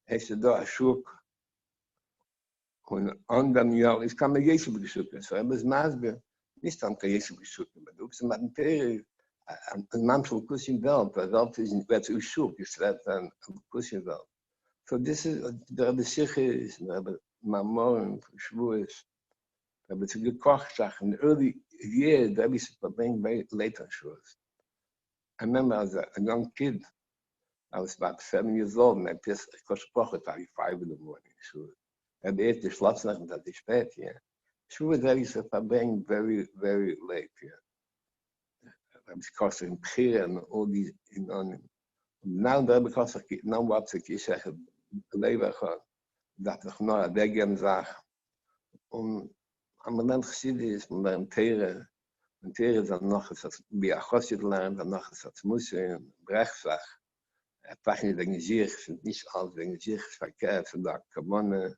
He said, do a shook when on them yell is come a Gacy with the shook. So I was Masber, this time Gacy with shook, but oops, and Materi, a mantle cushion belt, but that is that's who shook, is that a cushion belt. So this is the Zrachhi is Mamorim, Shavuos, but it's a good kochsach. In the early years, that was being very late on Shavuos. I remember as a young kid, I was about 7 years old, and I pissed a koshpoch at 5 in the morning. Shavuos. And they ate the schlafsnach and the spät, yeah. Shavuos, that was being very, very late, yeah. I was kosting Pchir and all these, you know. Now, because now what's a kishach, Leibach, dat ich nur a Degen sag. Und am Land Chassidus, man lernt Tere. Und Tere ist dann noch, wie a Chassid lernt, dann noch als Musse, Brechsach. Pachni wegen sich, sind nicht alles wegen sich, verkehrt, für die Kabone,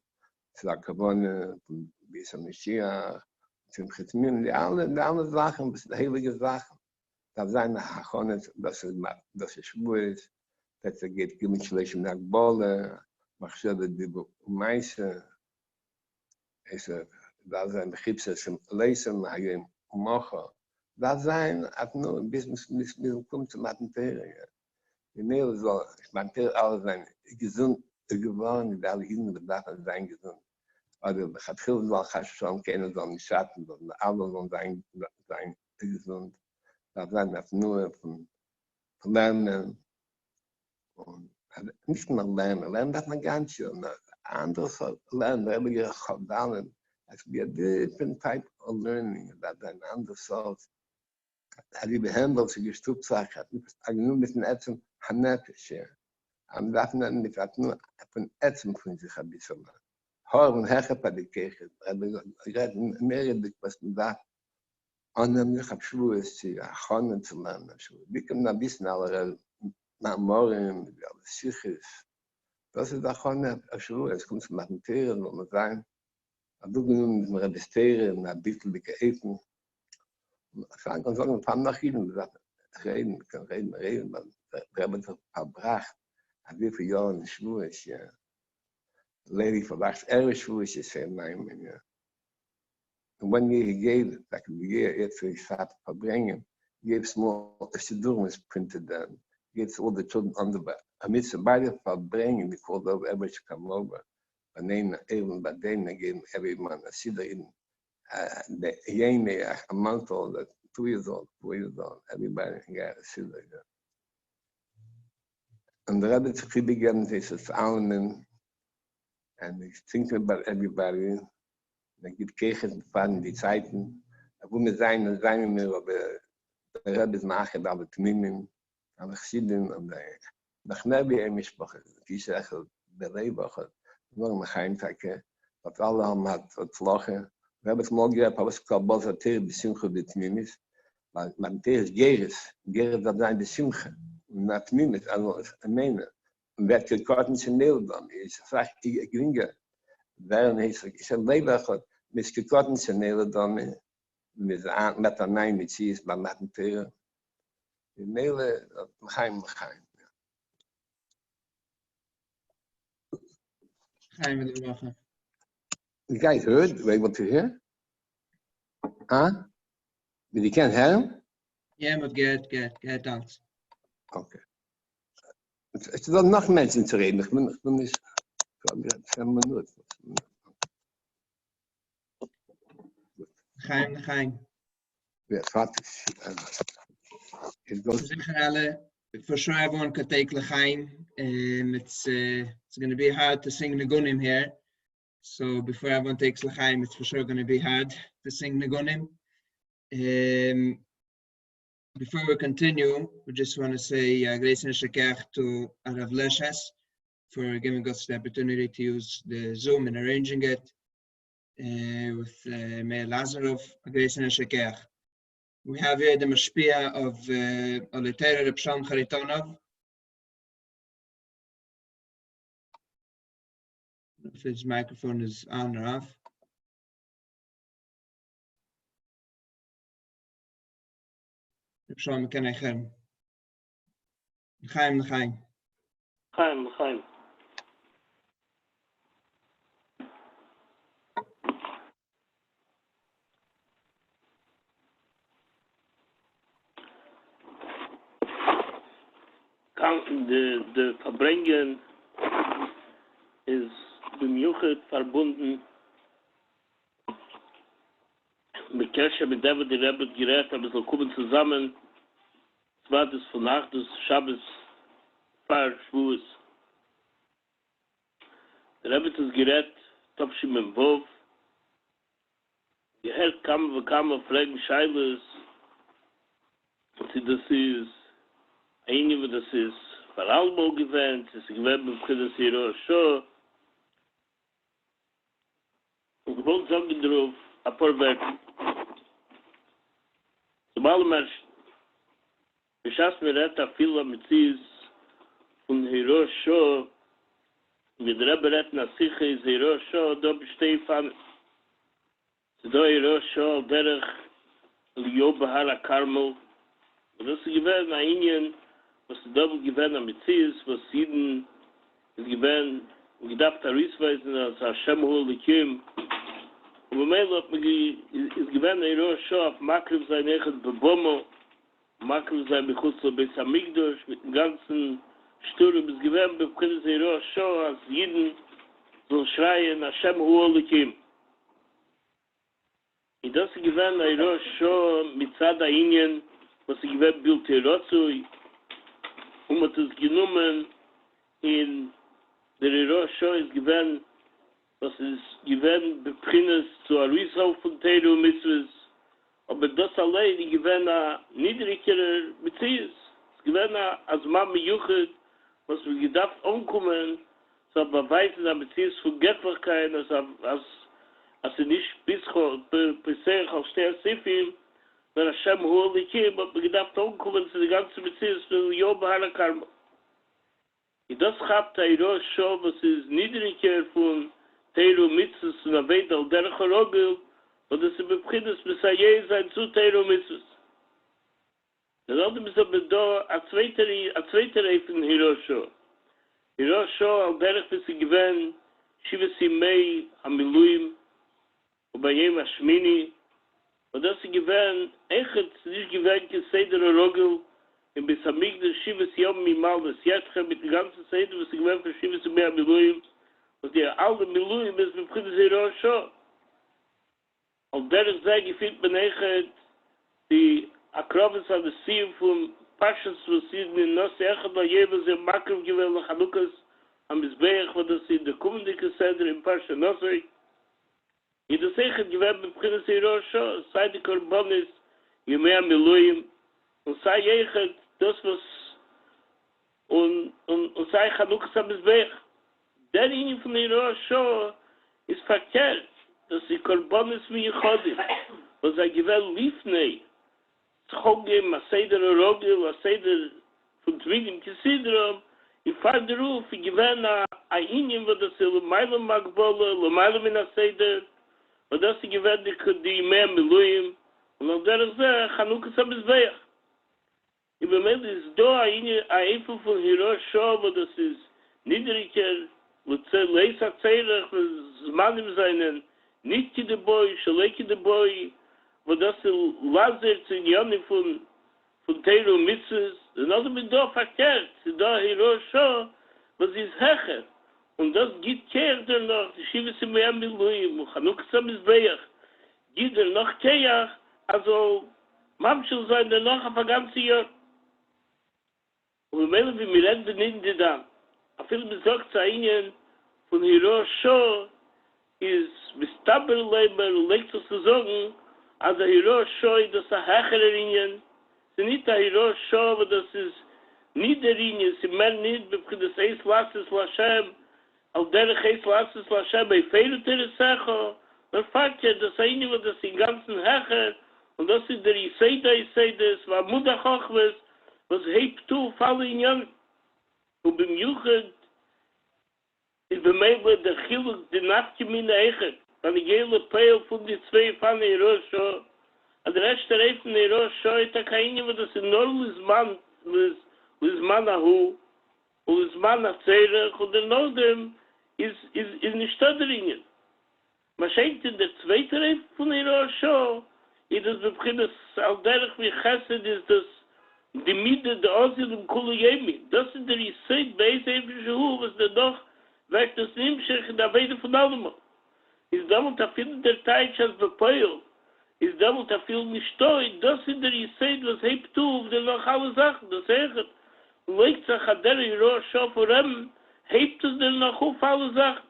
wie es am Mashiach, zum Chetmin, die alle Sachen, die heilige Sachen. Da sein Hachonet, das ist Schwuß, dass geht, gibt schlecht nach Bolle, מחשב דיבור ומייסה, da sein Betriebs im Lesen, im Mocha, da sein, hat nur ein bisschen kommt zum Attentäre. Die Nähe soll, ich meine, alle sein gesund geworden, alle ihnen bedarf sein gesund. Also, ich habe viel soll, ich schon kennen, soll nicht schatten, sondern alle sollen sein gesund. Da sein, hat nur von Lernen und nicht nur lernen das man ganz schön. Anders lernen, da habe ich gelernt, es wird a different type of learning, that an anders sort. had die behandeld, ze gestopt zag, had nur mit dem Ätzen Hanefisch, ja. Am Daphne mit hat nur von Ätzen von sich ein bisschen. Horn hergepa die Kirche, gerade mehr dik was da. Annem ich hab Schluss, ja, Achana zu lernen. Wir können ein bisschen alle nach morgen, ja, sicher ist. Das ist Achana, Schluss, es kommt zu meditieren und sein. Du genommen mit Registrieren, ein bisschen begreifen. Ich kann sagen, ein paar Nachhinein reden, man wir haben es verbracht, wie viele Jahre Schluss, ja. Lady verwacht Schluss ist für mein, ja. Und wenn je gave, that can be jetzt für ich Vater verbringen, gave small Chassidus printed then, gets all the children on the back. Amidst beide verbringen, before the average come over. But then even but then again every man I see the in the young a month old, 2 years old, 4 years old, everybody got a see that. And the rabbit to begin this allen and he's thinking about everybody. Dann gibt Kirchen fahren die Zeiten, wo wir sein wir aber der Rabbi machen da mit Tmimen, aber Chassidus und nach Nabi ein Mischpache, die sagen der Reibach, nur mal kein Tag, was alle haben hat lachen. Wir haben es morgen gehabt, aber es gab was der Besimche mit Tmimis, weil man der Geres da sein Besimche und nach Tmimis also ich meine, und wer gekarten schnell dann ist sag ich gringe. Daarom is een leefbaar met gekochten zijn dan met de naam met zie maar met een teren. De hele dat geheim.
Geheim willen wachten.
You guys heard? Wait, what to hear? Huh? But you can't hear him?
Yeah, but get out.
Okay. Het is wel nog mensen te reden. Ik ben niet.
Geheim.
Ja, fertig.
For sure everyone could take L'chaim. It's going to be hard to sing Nigunim here. So before everyone takes L'chaim, it's for sure going to be hard to sing Nigunim. Before we continue, we just want to say Grace and Shekach to Arav Leshes for giving us the opportunity to use the Zoom and arranging it with Meir Lazarov, Grace and Shekach. We have here the Mashpia of Alitera Reb Shalom Chaaritאנאוו. If his microphone is on or off. Reb Shalom, can I hear him? L'chaim.
Chaim. De Verbringen ist bemüht verbunden mit Kirche, mit der wir die Rebbe gerät haben, so kommen zusammen. Zweites von Achdot, Shabbos, Schwuos. Der Rebbe ist gerät, Topshim im Wov. Gehört kamen fragen Scheiles, das ist einige, das ist Veralmo gewähnt, das ist gewähnt, das ist so. Und ich wollte sagen drauf, ein paar Wörter. Sobald man mir redet, viel mit sich von Hirosho, mit Rebbe redet nach sich, ist Hirosho, da besteht von da Hirosho, derich Liobahara Karmel. Und das ist gewähnt, ein Ingen, was da gewähnt am Metzies, was Jeden ist gewähnt, gedacht, Arisweisen, als Hashem Holikim. Und bei mir ist gewähnt, Hirosho, auf Makriv sein Echet Bebomo, Makriv sein Bechutzo Beis Hamikdash, mit dem ganzen Sturm ist gewähnt, bekommt Hirosho, als Jeden soll schreien, Hashem Holikim. Und das ist gewähnt, Hirosho, mit Zada Ingen, was ich gewähnt, Bild Hirozui, und hat es genommen, in der Hirosho ist gewähnt, was ist gewähnt, beprinnes zu Arisau von Teiro Mitzvahs, aber das allein, die gewähne niedrigere Beziehung. Es gewähne als Mann mit Juchat, was wir gedacht umkommen, so beweisen an Beziehung von Göttlichkeit, als sie nicht bis Pesach auf der Sifim, wenn Hashem holig hier, aber wir gedacht umkommen, zu der ganzen Beziehung von Job Hala Karma. Und das gab Teiro schon, was ist niedriger von Teiro Mitzvus und Aved al Derech Rogel, und das ist befriedet, bis er sein zu Teiro Mitzvus. Das andere ist aber da, a zweiter Reifen Hirosho. Hirosho, al Derech, bis sie gewähnt, Shivasi Mei, Amiluim, und bei ihm Ashmini, und das sie gewähnt, echt nicht gewähnt, Seder Rogel, in bis amig der Shivas Yom Mimal, das jetzt mit der ganzen Zeit, was sie gewähnt für Shivas Mei Miluim, und die alle Miluim ist befriedet Hirosho. Und der ist sehr gefühlt, man echt die Akrovis an der Sieg von Pashas, was sie in den Nossi Echad la Jeba, sie Makrow gewähnt, nach Hanukas, am Isbeach, wo das in der Kommendike Seder, in Pasha Nossi. Und das echt gewähnt, befriedet Hirosho, sei die Korbonis, je mehr Miluim, und sei echt das, was und sei Hanukas am Isbeach. Der Linie von Hirosho ist verkehrt, dass die Korbonis wie Chodim, was er gewähnt liefnei, Zchogim, a Seder Rogel, a Seder von Twigim Kisidrom, in Fall der Ruf, ich gewähnt a Ingen, wo das Lomailem Magbole, Lomailem in a Seder, wo das ich gewähnt die mehr Miluim, und auf der Sache, Chanukas am Isbeach. Ich bemerke, ist da a Eifel von Hirosho, wo das ist niedriger, wo Leisa Zerach, wo Zmanim seinen, nicht die Boy, Schaleki de Boy, wo das Lazer zu Jahren von Teiro Mitzvus, und also mit da verkehrt, da Hirosho, was ist Hecher. Und das geht kehrt noch, die Shivas Mei Miluim, und Chanukas am Isbeach, geht noch Keach, also Mamschel sein noch auf ein ganzes Jahr. Und wir meinen, wie wir reden nicht die dann. A viel besorgt zu ihnen von Hirosho, ist Mistabel-Leiber, legt uns zu sagen, als der Hirosho ist das ein Hechere Linien, es ist nicht der Hirosho, aber das ist nicht der Linien, sie meinen nicht, das Eis Lasses Lashem, auf der Eis Lasses Lashem, bei Feiru Teresecho, man fragt ja, das eine, das ist im ganzen Hecher, und das ist der Iseida, war Mudachochwes, was hebt du, falle in Jan, und beim Juchend, ist bei mir der Chiluk, die Nachtjemine Echet, van die gele Peil von die zwei von Hirosho, und der Rest der Reifen Hirosho, ist da keine, wo das enorm Lisman Ahu, und Lisman Azerach, und der Nordem ist nicht da dringen. Man schenkt in der zweite Reifen von Hirosho, ist das beginnt, als derich wie Chesed ist das, die Miete der Osil und Kuluyemi. Das ist der Iseid, bei Eisefische Hu, was der doch weg das Nimschech in der Weide von allem. Ist damit a viel der Teich als Bepeil. Ist damit a viel nicht stoi. Das ist der Iseid, was hebt du, der noch alle Sachen. Das heißt, legt sich an der Hirosho vor ihm, hebt es der noch auf alle Sachen.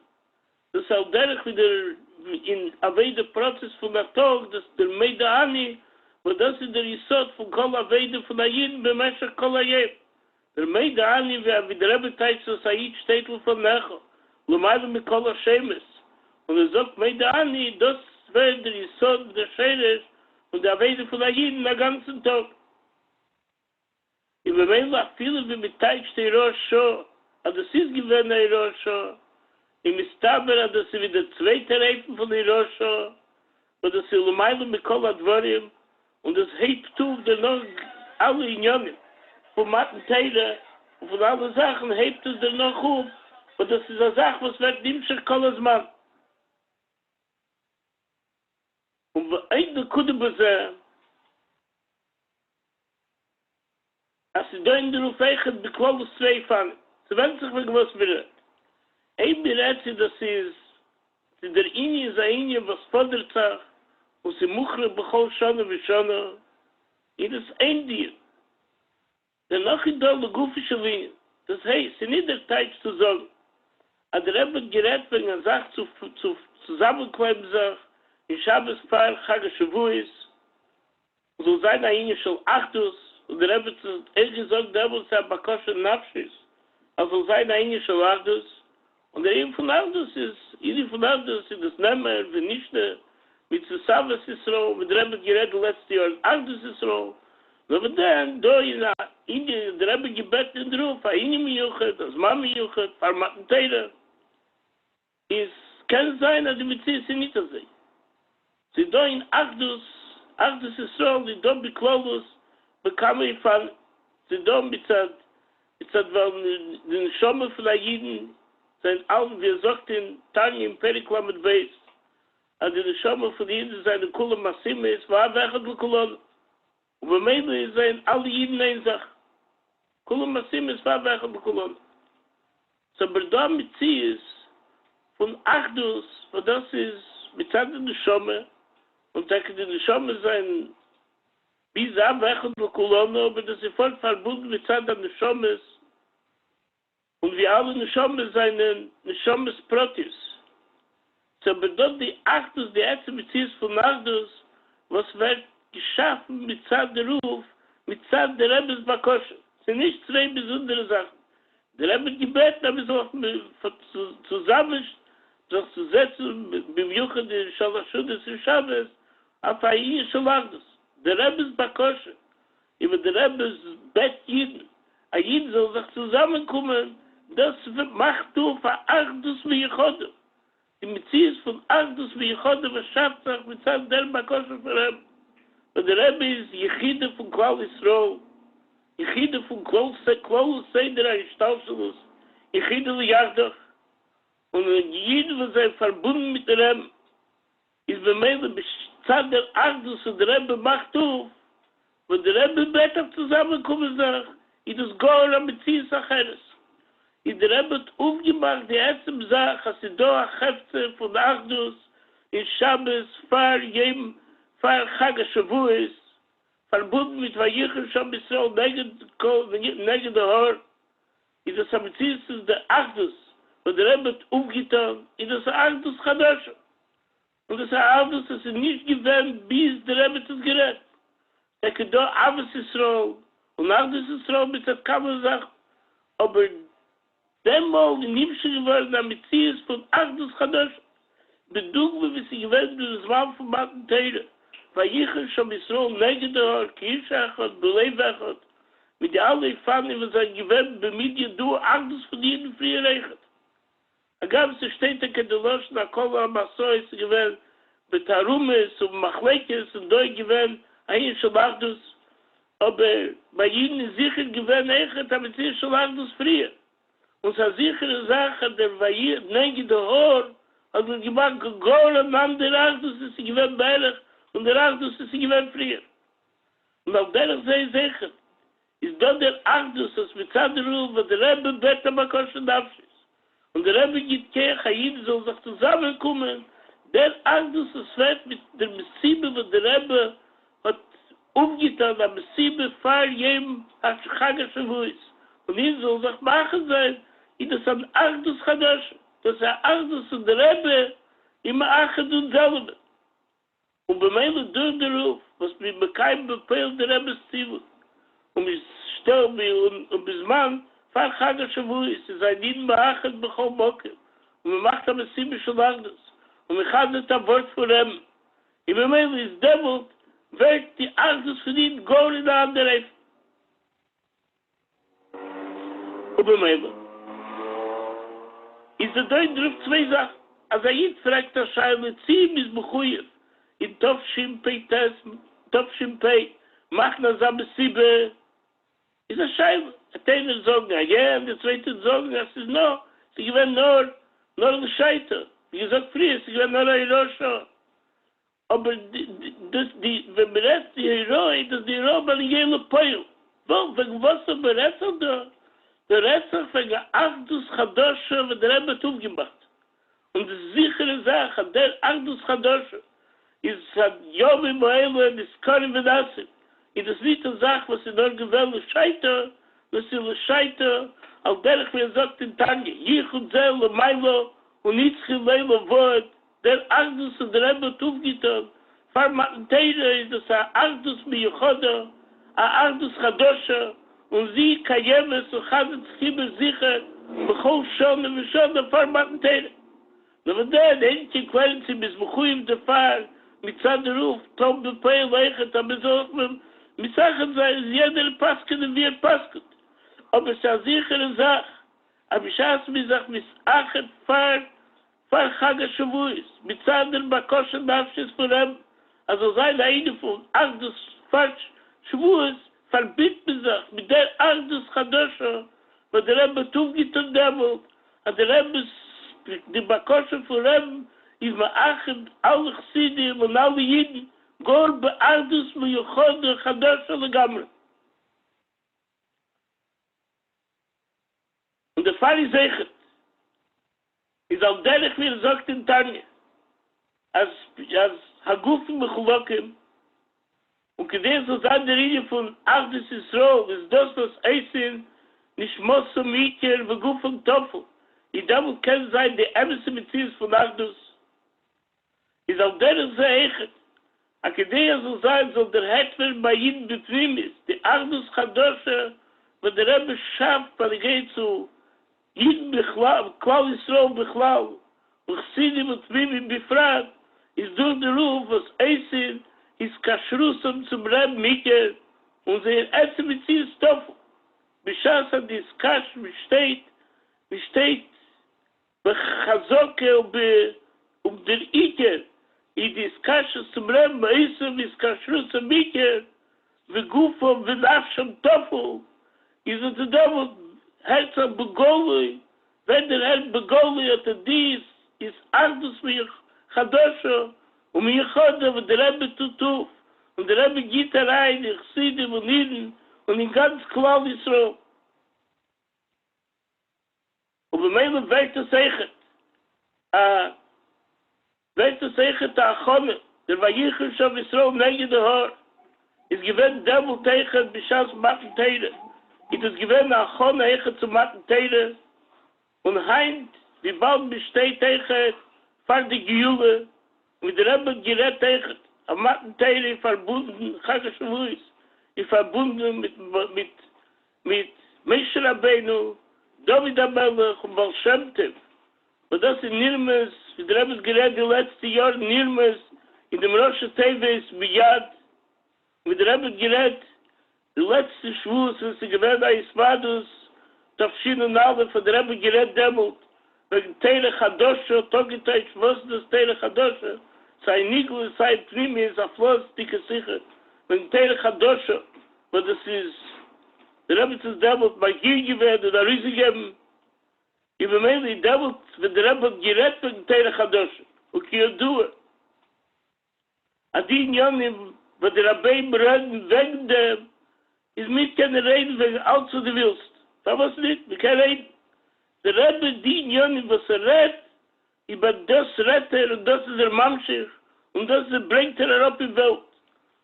Das ist auch derich wieder in a Weide Prozess von der Tag, dass der Meide Ani, wo das ist der Isot von Kol Aveide von Ayin bemeshach Kol Ayem. Der Meide Ani, wie der Rebbe Teich so Said steht von Necho. Lomaile mit Kol Hashemes. Und sagt, Meide Ani, das wäre der Isot der Sheresh und der Aveide von Ayin den ganzen Tag. Ich bemeile auch viele, wie mit Teich der Hirosho, aber das ist gewähnt der Hirosho. Im Istaber, das ist wieder der zweite Reifen von Hirosho, und das ist Lomaile mit Kol Advarim, und das hebt du, der noch alle Inyonim, von Mattenteile und von allen Sachen hebt es der noch auf, und das ist eine Sache, was wird Nimschach Kolas Mann. Und bei einem Kudebese, als sie da in der Rufeichen beklolles zwei fangen, sie werden sich was berät. Ein berät sie, das ist der Inje, was fordert sich, und sie muchre bechol Shana v'Shana, in das ein Dir. Der noch in der Gufische Linie, das heißt, sie nicht der Teich zu sagen, aber der Rebbe gerät, wenn er sagt, zusammenkleiben sagt, in Shabbos Feil, Chag HaShavuos, so sein eine schon Achdus, und der Rebbe hat gesagt, der muss ja Bakosche Nafschis, also sein eine schon Achdus, und der Eben von Achdus ist, das Nemmer, wenn nicht, mit Zusavas Yisro, mit der Rebbe geredet letztes Jahr, Achdus Yisro, aber dann, da in der Rebbe gebet in der Ruf, Aini Miyuchet, das Mami Yuchet, Farmaten Teire, ist, kann sein, dass die Beziehung sie nicht sehen. Sie da in Achdus Yisro, die da beklolus, bekam ich von, sie da mit den Schomme von der Jiden, sein Augen, wie er sagt in Tanya im Perikla mit Beis, also die Schomme von Jiden, seine Kula Massime ist, war wechert mit Kulon. Und bei mir sind alle Jiden eine Sache. Kula Massime ist, war wechert mit Kulon. So, aber da mit sie ist, von Achdus, und das ist mit der Schomme, und da kann die Schomme sein, wie sie abwechselt mit Kulon, aber das ist voll verbunden mit der Schomme, und wie alle Neshomes seinen Neshomes Protis. So bedeutet die Achdus, die erste Beziehung von Achdus, was wird geschaffen mit Zad der Ruf, mit Zad der Rebbes Bakosche. Es sind nicht zwei besondere Sachen. Der Rebbe gebeten, aber so zusammen sich zu setzen, beim Juchen der Shalashudis im Shabbos, auf ein Achdus. Der Rebbes Bakosche, über der Rebbes Bet Jiden. Ein Jiden soll sich zusammenkommen, das macht du für Achdus wie Yechodo. Die Metzies von Achdus wie Yechodo, was schafft sich mit seinem der Bakosche für Rebbe. Und der Rebbe ist Yechide von Klal Yisroel, Yechide von Klal Seder Aristalschulus, Yechide Liachdoch. Und jeder, was er verbunden mit der Rebbe, ist bei mir bezahlt der Achdus und der Rebbe macht du, wo der Rebbe besser zusammenkommen sagt, in das Gora Metzies Acheres. In der Rebbe hat aufgemacht die erste Sache, dass sie da Hefze von Achdus in Shabbos fahr Chag HaShavua, verbunden mit Vayichel Sham Yisrael negen der Hor, in das Ametzies ist der Achdus, und der Rebbe hat aufgetan, in das Achdus Chadash. Und das Achdus ist nicht gewähnt, bis der Rebbe das gerät. Er kann da Avos Yisrael, und Achdus Yisrael mit der Kammer sagt, aber demmal die Nimmsche geworden am Metzies von Achdus Chadash, bedugme, wie sie gewähnt, das Mann von Matten Teire. Vayichel Sham Yisrael negen der Hor, Kish Echad, Belev Echad, mit der alle Fanen, was er gewähnt, bemidje du Achdus von jedem Frier Echad. Agam se steht in der Losch, na Kola Masoi, sie gewähnt, Betarumes und Machlekes, und doi gewähnt, ein Shal Achdus, aber bei ihnen ist sicher gewähnt, Echad, aber sie ist Shal Achdus Frier. Und so sichere Sache, der Vayir, negi der Hor, hat man gemacht, gegoren an der Achdus, ist sie gewähnt Beirach, und der Achdus ist sie gewähnt Frier. Und auf der sei sicher, ist da der Achdus, das mit Zaderul, wo der Rebbe Beta Bakoshe Nafshis. Und der Rebbe gibt Kech, Hayid soll sich zusammenkommen, der Achdus, das wird mit der Messibe, wo der Rebbe hat umgetan, der Messibe, fahr jem, Chag HaShavua. Und ihn soll sich machen sein, das an Achdus Chadash, das Achdus und der Rebbe immer Achadut selber. Und bei mir durch den Ruf, was mir kein Befehl der Rebbe Zivut, und ich sterbe und bis man, fahr Chag HaShavua, es ist ein Jeden beachtet bechol Boker, und man macht am Sieben schon Achdus, und man hat nicht ein Wort vor ihm. Und bei mir ist Devil, wird die Achdus von ihnen gar in der andere. Und bei mir ist der Deut drauf zwei Sachen. Als jetzt fragt der Scheile, zieh bis Bechuyev, in Tovshim Pei, machen das am Sibbe, ist der Scheile. Der eine sagen, ja, und der zweite sagen, das ist noch, sie gewinnen nur ein Scheiter. Wie gesagt, früher, sie gewinnen nur ein Hirosho. Aber wenn man redet, die Hero, das ist die Hero, weil ich jene Peil. Wegen was er berechnet da? Der Rechner wegen Achdus Chadash, was der Rebbe hat aufgemacht. Und die sichere Sache, der Achdus Chadash, ist Yom im Oele, ist Korim Venasim. Und das ist nicht eine Sache, was in der Gewelle scheitert, was in scheitert, auf der ich mir sagt in Tanja, Yichud Zel, Mailo, und Nitzchi Leilo Wort, der Achdus und der Rebbe hat aufgetan, Matan Teire ist das Achdus Miyochoda, Achdus Chadosha, und sie kayemes und Chadet Chibbe sicher, bechol Shone und Shone vor Matan Teire. Na wenn der einzige Quellen sie bis Mechuim der Fahr, mit Zaderuf, Tom Bepeil Leichet, aber so mit Sachen sei, jeder Pasket und wir Pasket. Aber es ist eine sichere Sache, aber ich habe mir gesagt, mit Achet Fahr Chag HaShavuos, mit Zader Bakoshe Nafshis von ihm, also sei eine von Achdus Fahr Shavuos, verbindet man sich mit der Achdus Chadosha, wo der Rebbe Tuvgit und Demut, und der Rebbe die Bakoshe von ihm, ist man Achet, alle Chassidim und alle Jiden, Gor Be'achdus Miyochod Chadosha Legamre. Und der Fall ist sicher, ist auch derlich, wie sagt in Tanja, als Hagufen Mechulokim, und gedehnt so sein der Linie von Achdus Yisroel, ist das, was Eisin, nicht Mosso Mikel, Hagufen Toffel. Ich damit kann sein, die Ämste Metzies von Achdus, ist auch derlich sehr eichert. A gedehnt so sein, soll der Hetwer bei Jeden betrieben ist, die Achdus Chadosha, wo der Rebbe schafft, weil geht zu Jeden Bechlau, Klal Yisroel Bechlau, und Chassidim und Tmimim befragt, ist durch den Ruf, was Eisin, ist Kashrusam zum Reb Miker, und sie Ämste Metzies Toffel. Beschaß an die Skash besteht Bechazoke und der Iker, in die Skash zum Reb Meisem, ist Kashrusam Miker, Begufo, Benafsham Toffel, ist es da, Herzog Begolui, wenn der Herr Begolui hat dies, ist Achdus mir Chadosha, und mir Choda, und der Rebbe Tutuf, und der Rebbe geht rein, ich sehe dem und Iden, und in ganz Klal Yisroel. Und bei mir wird es sichert, der Achone, der Vayichel Shav Yisroel nege der Haar, ist gewähnt Dämmel tegen Bishas Matan Teire. Ist es gewähnt Achone eiche zu Matan Teire, und heint, wie bald besteht tegen, fang die Gehüle, mit der Rebbe gerät tegen, am Matan Teire verbunden, Chag HaShavuos, verbunden mit Moshe Rabbeinu, David HaMelech und Baal Shem Tov. Und das in Nirmes, wie der Rebbe gerät die letzte Jahre Nirmes, in dem Rosh Teves Biyad, mit der Rebbe gerät die letzte Schwuss, wenn sie gewähnt an Ismadus, Tafshin und Alef, von der Rebbe gerät Demut, wegen Teile Chadosha, Togitay, was das Teile Chadosha, sei Nigel, sei Primi, ist auf Los, dicke Sicher, wegen Teile Chadosha, wo das ist, der Rebbe ist Demut, bei hier gewähnt und Arisi geben, ich bemeile, die Demut, wenn der Rebbe gerät wegen Teile Chadosha, und Kiyodua. Adin Yonim, wo der Rabbeim reden wegen dem, ist mit keine Reden wegen alles, was du willst. Was nicht? Wir können reden. Der Rebbe, die Yonim, was redet, über das redet und das ist der Mamschich, und das bringt auf die Welt.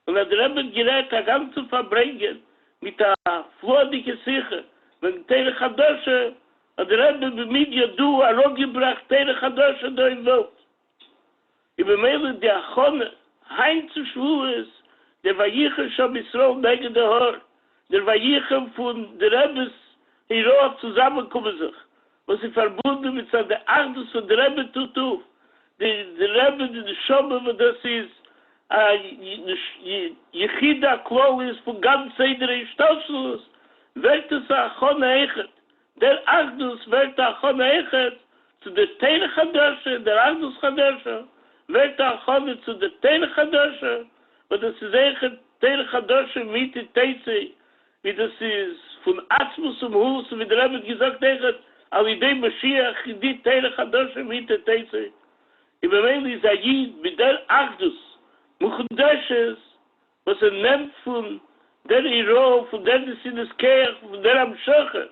Und der Rebbe gerät, das Ganze zu verbringen, mit der flordige Sicher, wegen Teile Chadosha, hat der Rebbe bemit Yadu, gebracht, Teile Chadosha da in Welt. Ich bemeile, die Achone, Hein zu Schwues, der Vayichel Shav Yisroel nege der Haar, der Vayichel von der Rebbes Hero zusammenkommen sich, was sie verbunden mit der Achdus von der Rebbe Tutuf, der Rebbe, der Shomme, wo das ist, Yechida Klol ist von ganz Seidere Stolzlos, wird es Achone Eichet, der Achdus wird Achone Eichet, zu der Teile Chadosha, der Achdus Chadosha, wird Achone zu der Teile Chadosha, und das ist eigentlich Teile Chadosha mit der Teitze, wie das ist von Atzmus zum Hus, wie der Rebbe gesagt hat, al idei Mashiach, die Teile Chadosha mit der Teitze. Ich bemeile, ist Ayid, mit der Achdus, Muchadoshes, was nimmt von der Iro, von der Sinneskeach, von der Amshocher,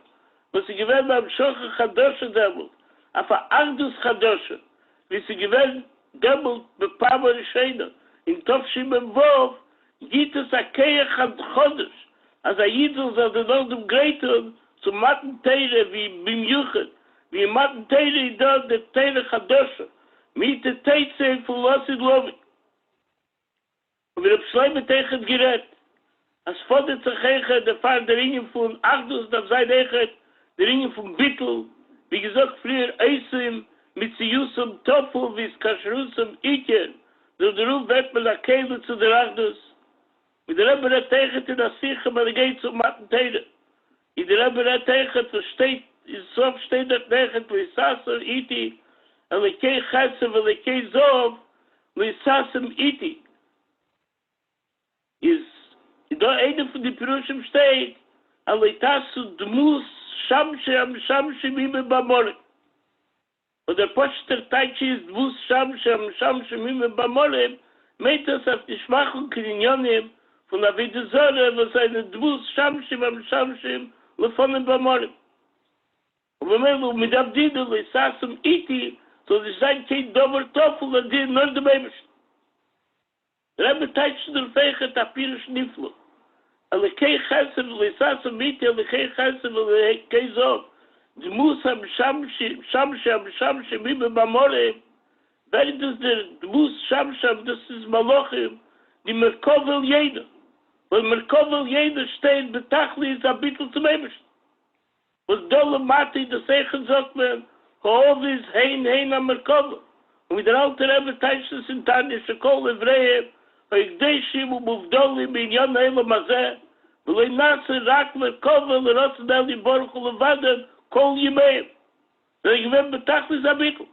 was sie gewähnt Amshocher Chadosha damit, auf der Achdus Chadosha, wie sie gewähnt Demut bepama Rishena. In Tofshim im Wov gibt es a Keach an Chodesh. Als a Yidl soll den Ordnung greiten zum Matan Teire wie Bim Yuchat, wie Matan Teire dort der Teire Chadosha, mit der Teitze von Losid Lovi. Und wir haben mit Echet gerät. Als fordert sich Echet, der Fall der Ringen von Achdus, darf sein Echet, der Ringen von Bittel, wie gesagt, früher Eisim, mit Ziyusum Tofu, wie es Kashrusum Iker, der Ruf wird mit der Kehle zu der Achdus. Mit der Rebbe der Echet in der Siche, aber er geht zum Mattenteile. In der Rebbe der Echet, so steht, in Sof steht der Echet, wo Isasser Iti, und Lekei Chesem, und Lekei Zov, wo Isasem Iti. Da eine von den Pirushim steht, Aleitasu Dmus Shamshem Shamshem Ime Bamore. Und der Poster Taichi ist Dmus Shamshem Shamshem Ime Bamore, meint das auf die schwachen Klinionim von der Vedesore, was eine Dmus Shamshem Shamshem Lefonen Bamore. Und wenn man mit Abdidel Isasum Iti, so die sein kein Dover Toffel und die nur dem Eberst. Der Rebbe Taichi der Feiche Tapirisch Niflo. Lekei Chesem, Lisasam Miti, Lekei Chesem, Lekei Zov, Dmusam Shamshem, Ibe Bamore, während es der Dmus Shamsham, das ist Malochim, die Merkovel jeder. Weil Merkovel jeder steht, Betachli ist ein Bittel zum Eberst. Und Dolle Mati, das Eichen sagt man, Hoov ist hein am Merkovel. Und mit der alte Rebbe Taichi sind Tanja, Shekol Evreim, Deishim Muvdolim in Yon Elam Azeh, ולא נעשה רק מרכובה לרוצן אל יבורך ולבדן כל ימיהם. זה גוון בתכלס הביטל.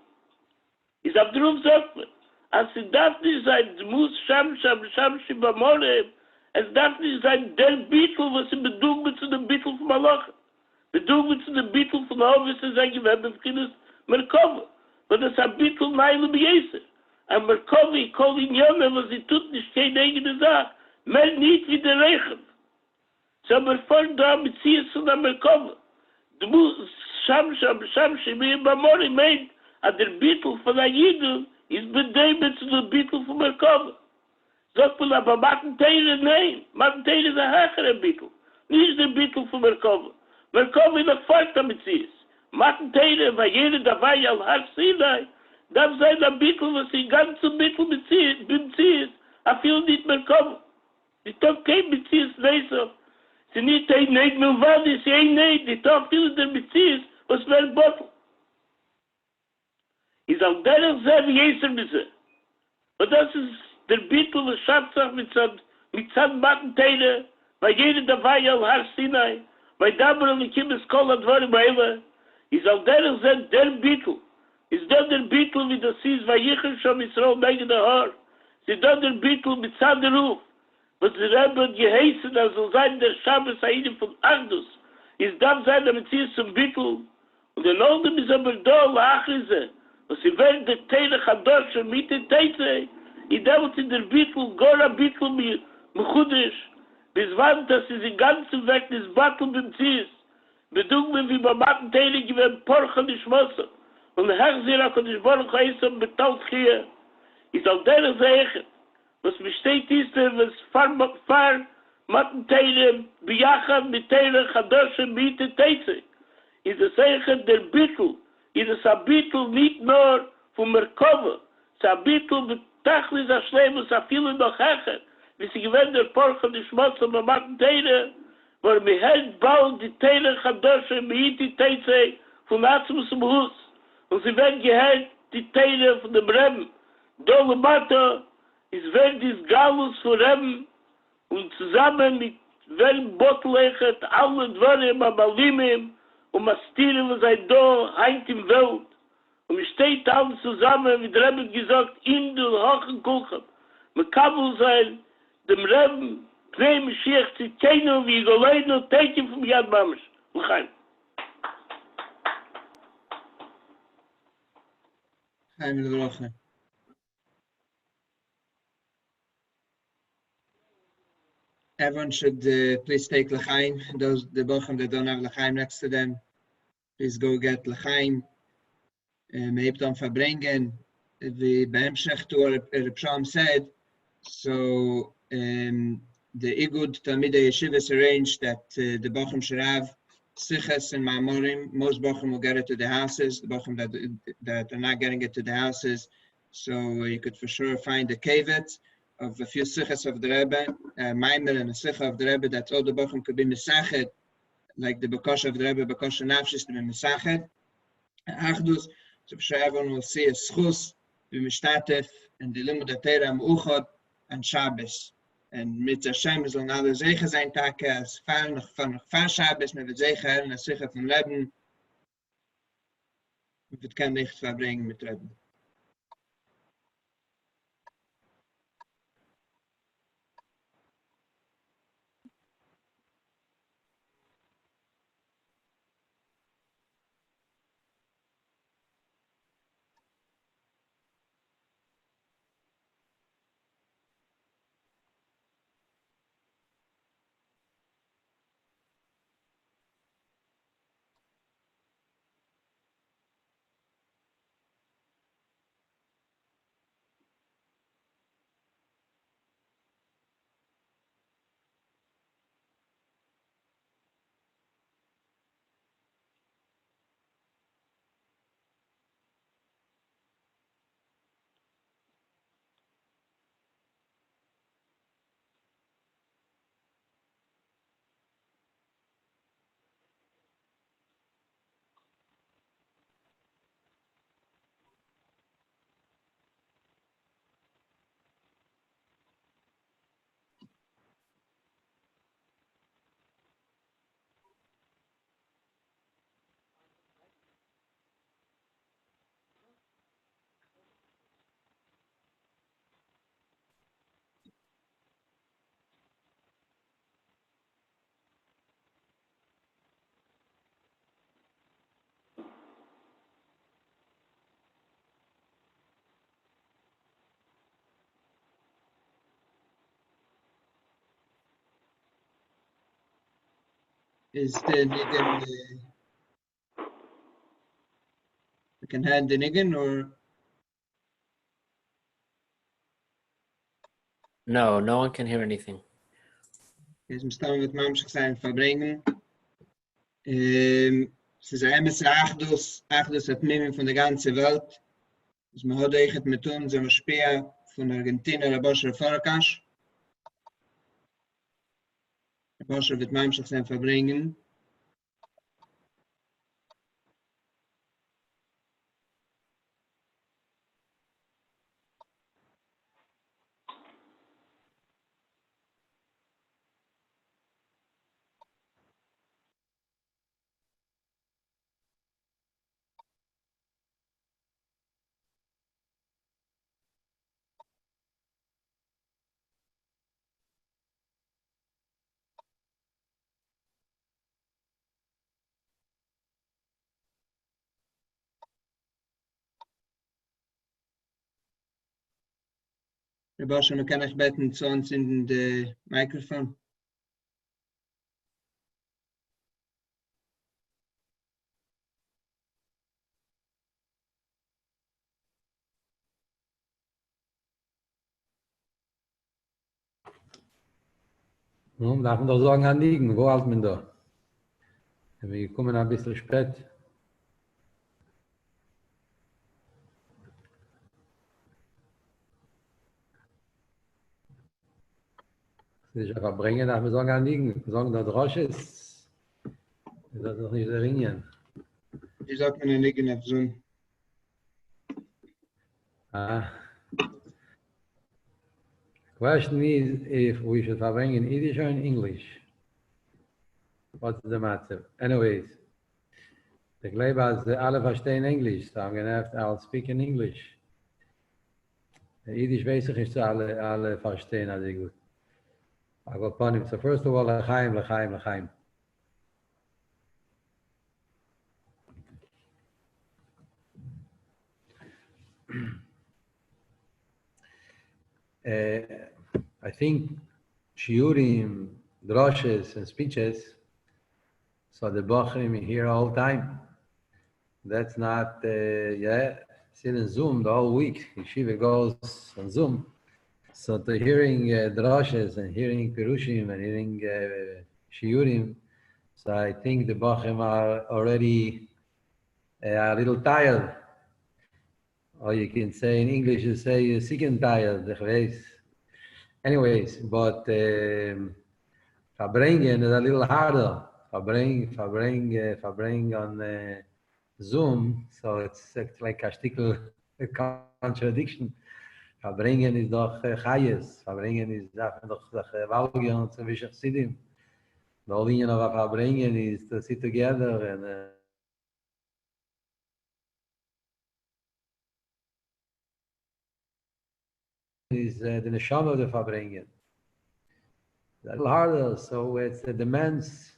אז אבדרום זאת me. אז דף nicht sein דמוס שם שבמורם, es darf nicht sein der Bitel, was sie bedungen zu dem Bitel von Malach. Bedungen zu dem Bitel von Hovis, es ein Gewinn, befkindes Merkova. Weil das ein Bitel Meile bejese. Ein Merkova, ich kol in Jone, was sie tut nicht keine eigene Sache. Mehr nicht wie der Rechen. So wir folgen da mit Zies von der Merkova. Dmus Sham Shemi Bamori meint, an der Bitel von der Jidl ist bedeutet zu der Bitel von Merkova. Sagt man aber, Mattenteile, nein. Mattenteile ist ein höherer Bitel. Nicht der Bitel von Merkova. Merkova ist noch fort damit Zies. Mattenteile, weil jeder dabei al Har Sinai, darf sein ein Bitel, was die ganze Bitel mit Zies, a viel nicht Merkova. Die Tag kein mit Zies, weißer. Sie nicht ein Neid Milvadi, sie ein Neid, die Tag viele der Beziehs, was wäre ein Bottle. Ist auch der sehr wie Jeser Bisse. Und das ist der Bittel, der Schatzach mit seinen Mattenteile, weil jeder dabei al Har Sinai, weil Dabra und Kibbes Kol Advar im Eile, ist auch der sehr der Bittel. Ist der Bittel, wie das ist, weil Jichel schon Israel megen der Haar. Ist der Bittel mit seinem Ruf. Was der Rebbe geheißen, also sein der Shabbos Haidem von Achdus, ist dann sein, damit sie es zum Bittel. Und der Norden ist aber da, Lachrise, was sie werden der Teile Chadosh und mit den Teile, ich denke, in der Bittel, Gora Bittel mit Chudisch, bis wann, dass sie den ganzen Weg des Battel beim Zies, bedungen wie bei Matten Teile gewinnt Porchen die Schmosse, und der Herr sie auch nicht Borch heißen, betalt hier, ist auch der Seichen. Was besteht ist, was fahr Mattenteile bejachan mit Teile Chadoshe mit den Teile. Ist es eigentlich der Bittel. Ist es ein Bittel nicht nur von Merkova. Es ist ein Bittel mit Tachlis Ashlemus, a viele noch hecher. Wie sie gewinnt der Porchen die Schmutz und Mattenteile, wo mir hält bald die Teile Chadoshe mit den Teile von Atzmus im Hus. Und sie werden gehält die Teile von dem Reben. Dole Mata, is wenn dies Galus vorheben und zusammen mit welchem Botlechet alle Dwarim Amalimim und Mastirim was ein da heint im Welt und wir steht alle zusammen mit Rebbe gesagt in den hohen Kuchen mit Kabul sein dem Rebbe Pnei Mashiach Tzidkeinu wie Goleinu Teikim vom Yad Mamash L'chaim
Chaim L'Brocha. Everyone should please take l'chaim. Those the bochum that don't have l'chaim next to them, please go get l'chaim. Meibton verbringen. The be'emshech to what Psalm said. So the Igud Talmidei Yeshivas arranged that the bochum should have siches and ma'amorim. Most bochum will get it to the houses. The bochum that are not getting it to the houses, so you could for sure find the kavet of a few sichas of the Rebbe, Maimer and a sicha of the Rebbe, that all the Bochum could be Mesachet, like the Bekosh of the Rebbe, Bekosh Nafshis to be Mesachet. Achdus, so everyone will see a schus, be Mishtatef, and the Limud Atera Muchot, and Shabbos. And mit Hashem is on alle Zegen zijn taken, als van Shabbos, met het Zegen, en als Sicha van Leben, met het kan licht verbrengen met Rebbe. Is the niggin, we can hand the niggin, or?
No, no one can hear anything.
Is bestaan met mamschig zijn verbrengen. Ze zijn met Achdus, Achdus Atmiמים von der ganzen Welt. Dus we hadden echt met toen zo'n speer van Argentina, de Boscher Pharkas. De Boscher met mamschig zijn verbrengen. De Boscher, nu kan ik beten zu uns in de microphone.
Nun darf man doch sagen, anliegen, wo halt man da? Wir kommen ein bisschen spät. Sich einfach bringen, darf man sagen, anliegen. Wir sagen, das Rosh ist das doch nicht der Ringen.
Die sagt man in Niggin auf Zoom.
Question is if we should bring in Iddish or in English. What's the matter? Anyways, the Glebas, alle verstehen English, so I'll speak in English. Iddish basic is alle verstehen, also good. I'll go upon him. So first of all, L'chaim, L'chaim, L'chaim. I think shiurim, droshes, and speeches, so the Bochrim here all the time. That's not, still in Zoom the whole week. Yeshiva goes on Zoom. So to hearing droshes and hearing pirushim and hearing shiurim, so I think the Bochrim are already a little tired. Or you can say in English, you say you're sick and tired, ich weiß. anyways, but verbringen is a little harder. Verbring on Zoom, so it's like a stickle contradiction. Verbringen is doch Chayes. Verbringen is doch Valgion zwischen Chassidim. The whole union of verbringen is to sit together and is the neshama of the verbringen. It's a little harder, so it's demands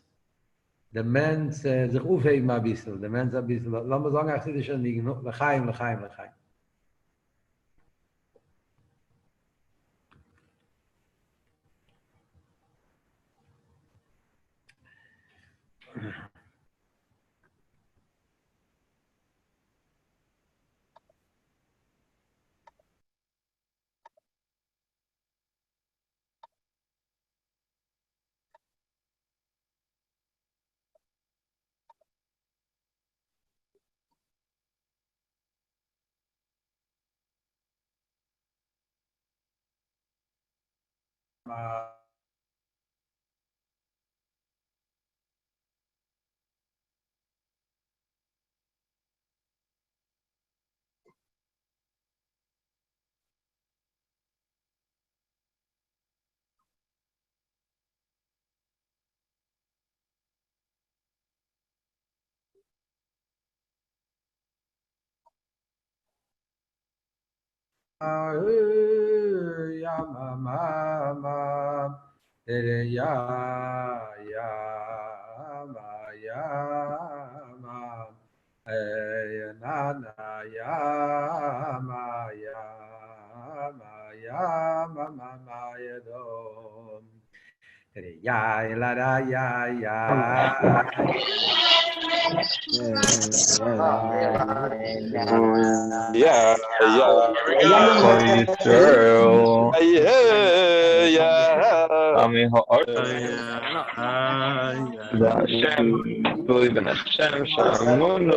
sich aufheben ein bisschen. Demands ein bisschen. Lass mal sagen, chassidische Nigen, l'chaim. Ya mama, ya nana ya mama ya dom. Ya la da ya
believe in Hashem, Shalom.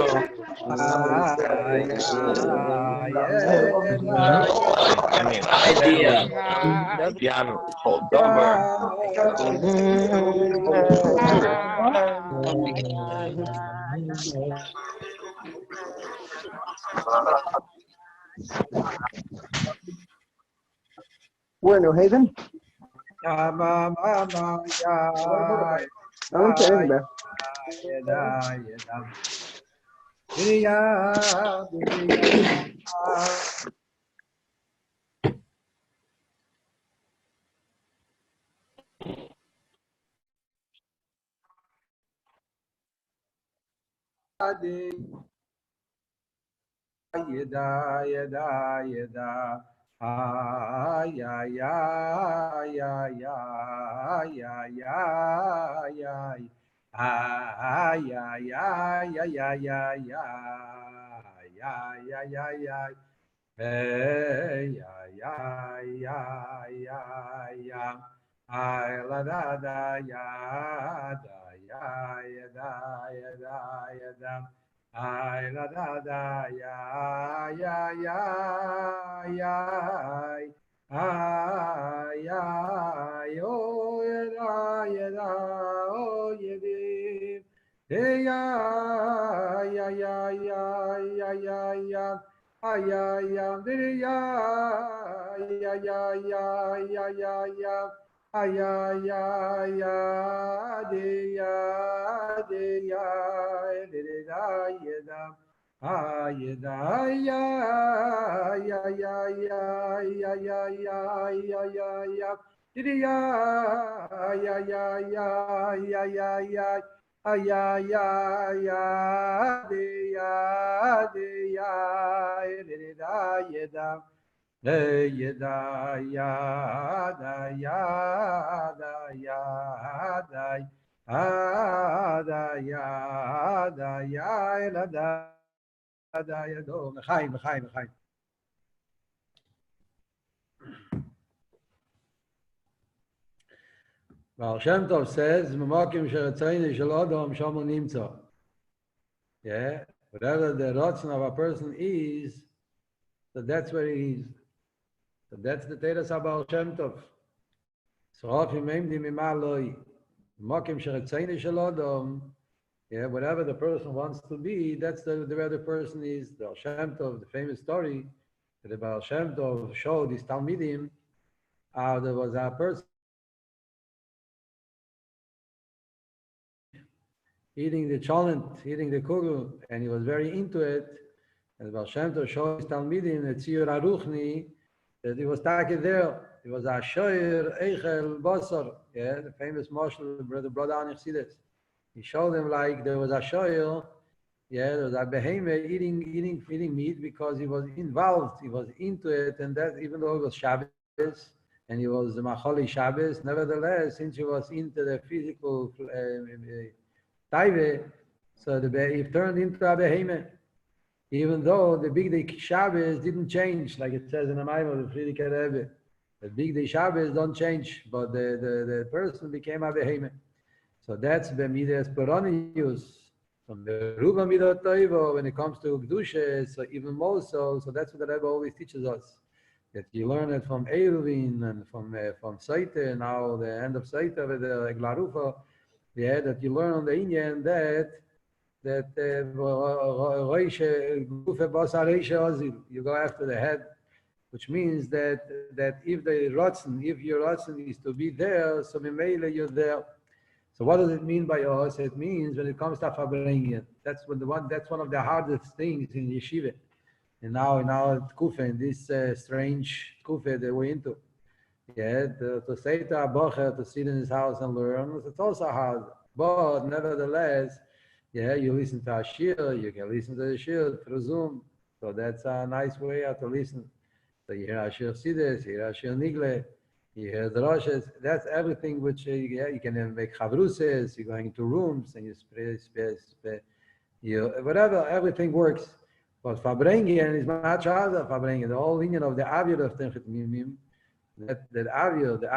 Piano, hold
Bueno, Hayden. Baal Shem Tov says, "Mamakim sheretzayin shel Adam shamo nimtza." Yeah, whatever the rotzen of a person is, so that's where he is. So that's the Teres Baal Shem Tov. Zrachim memdi mimaloi. Mokim sheretzayne shel Adam. Yeah, whatever the person wants to be, that's the where the person is. The Baal Shem Tov, the famous story that the Baal Shem Tov showed his talmidim how there was a person eating the cholent, eating the kugel, and he was very into it. And the Baal Shem Tov showed his talmidim, the Tziyur Aruchni, that he was taken there. He was a shoyer eichel basar, yeah, the famous marshal, the brother on Chassidus. He showed them like there was a shoyer, yeah, there was a behemoth eating meat because he was involved, he was into it, and that even though it was Shabbos and he was Machali Shabbos, nevertheless, since he was into the physical taive, so he turned into a behemoth. Even though the big day Shabbos didn't change, like it says in the Bible, the Friedrich Rebbe. The big day Shabbos don't change, but the person became a behemoth. So that's Bemidas Peronius. From the Ruba Midot Toivo, when it comes to Gdusha, so even more so. So that's what the Rebbe always teaches us. That you learn it from Eruvin and from Saita, now the end of Saita with the Eglarufa. Yeah, that you learn on the Indian that you go after the head, which means that if your Ratzon is to be there, so Mimele you're there. So what does it mean by us? It means when it comes to Fabrengen, that's one of the hardest things in yeshiva. And now in our Kufa, in this strange Kufa that we're into. Yeah, to say to a bocher to sit in his house and learn, it's also hard. But nevertheless, yeah, you listen to a shir, you can listen to the shir through Zoom. So that's a nice way to listen. So you hear a shir Chassidus, you hear a shir Nigle, you hear the Roshes. That's everything which you can make chavruses, you're going into rooms and you whatever, everything works. But Fabrengen is much harder. Fabrengen, the whole union of the Avir of the Mimim, that the Avir of the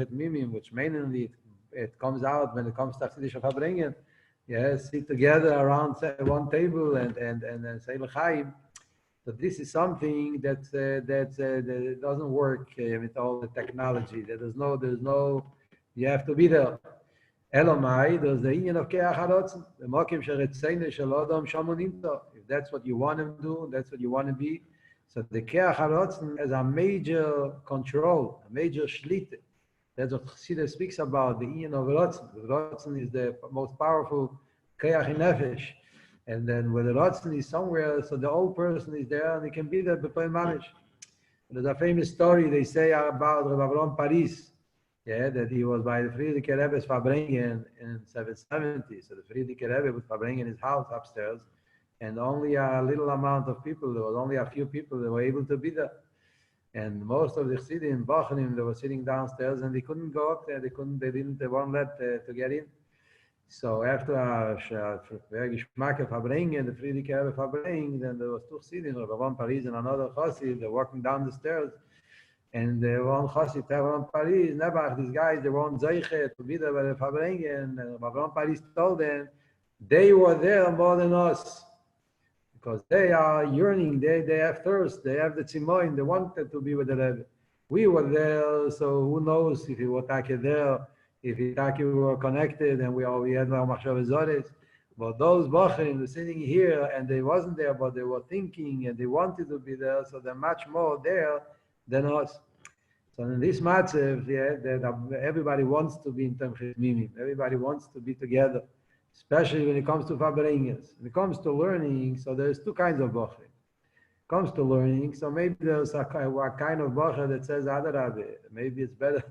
Mimim, which mainly it comes out when it comes to Chassidus of Fabrengen. Yes, sit together around one table and say l'chaim. So this is something that doesn't work with all the technology. There's no. You have to be there. Elomai, there's the union of keach harotzen. The mokim sheretzayne shel Adam shamu nimtza. If that's what you want to do, that's what you want to be. So the keach harotzen has a major control, a major shlite. That's what Chassidus speaks about, the union of Ratzon. The Ratzon is the most powerful Kayach in Nefesh. And then when the Ratzon is somewhere, so the old person is there and he can be there before Mamish. There's a famous story they say about Rabbi Avraham Paris, yeah, that he was by the Friedrich Rebbe's Fabrengen in 770. So the Friedrich Rebbe would Fabrengen his house upstairs, and only a little amount of people, there was only a few people that were able to be there. And most of the Chassidim, Bachanim, they were sitting downstairs and they couldn't go up there. They weren't let to get in. So after very geschmack Fabrengen, the Friedrich Rebbe Fabrengen, then there was two Chassidim, one Paris and another Chassid. They're walking down the stairs, and one Chassid, one Paris, never these guys, they weren't Zrachhi to be there by the Fabrengen. And one Paris told them they were there more than us. Because they are yearning, they have thirst, they have the tzimoin, they wanted to be with the Rebbe. We were there, so who knows if we were there, if we were connected and we had no machshavas zores. But those bachrim were sitting here and they wasn't there, but they were thinking and they wanted to be there, so they're much more there than us. So in this matzav, yeah, that everybody wants to be in Tamimim, everybody wants to be together. Especially when it comes to Fabrengens. When it comes to learning, so there's two kinds of Bachrim. Comes to learning, so maybe there's a kind of Bachar that says Adarabe. Maybe it's better.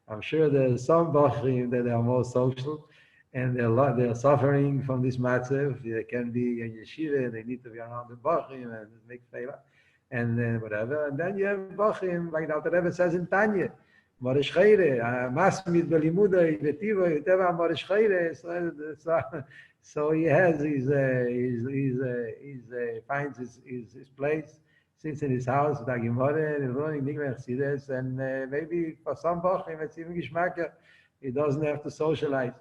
I'm sure there's some Bachrim that are more social and they're suffering from this matzav. They can be in yeshiva, they need to be around the Bachrim and make feilah and then whatever. And then you have Bachrim, like the Alter Rebbe says in Tanya. Morish Chayre, Masmid Belimuda, Betiva, Teva Morish Chayre. So he has finds his place, sits in his house with Agimore, and learning Nigler Chassidus, and maybe for some Bachrim it's even Geschmacker. He doesn't have to socialize.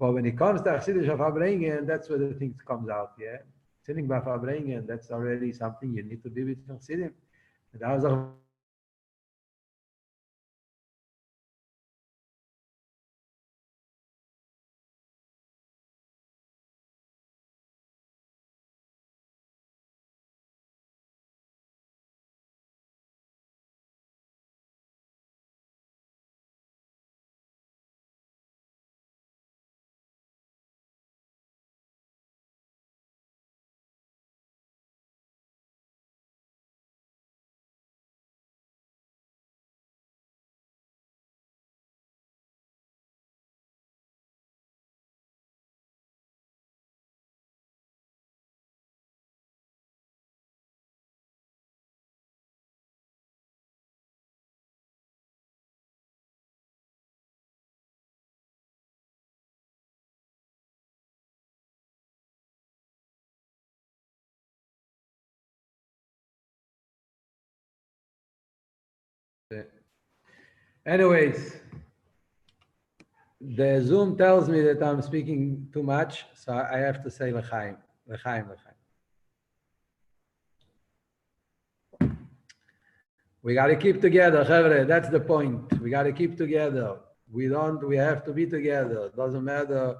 But when it comes to Chassidus of Fabrengen, that's where the thing comes out. Yeah, sitting by Fabrengen, that's already something you need to be with Chassidim. Anyways, the Zoom tells me that I'm speaking too much, so I have to say l'chaim, l'chaim, l'chaim. We got to keep together, chavre. That's the point. We got to keep together. We have to be together. It doesn't matter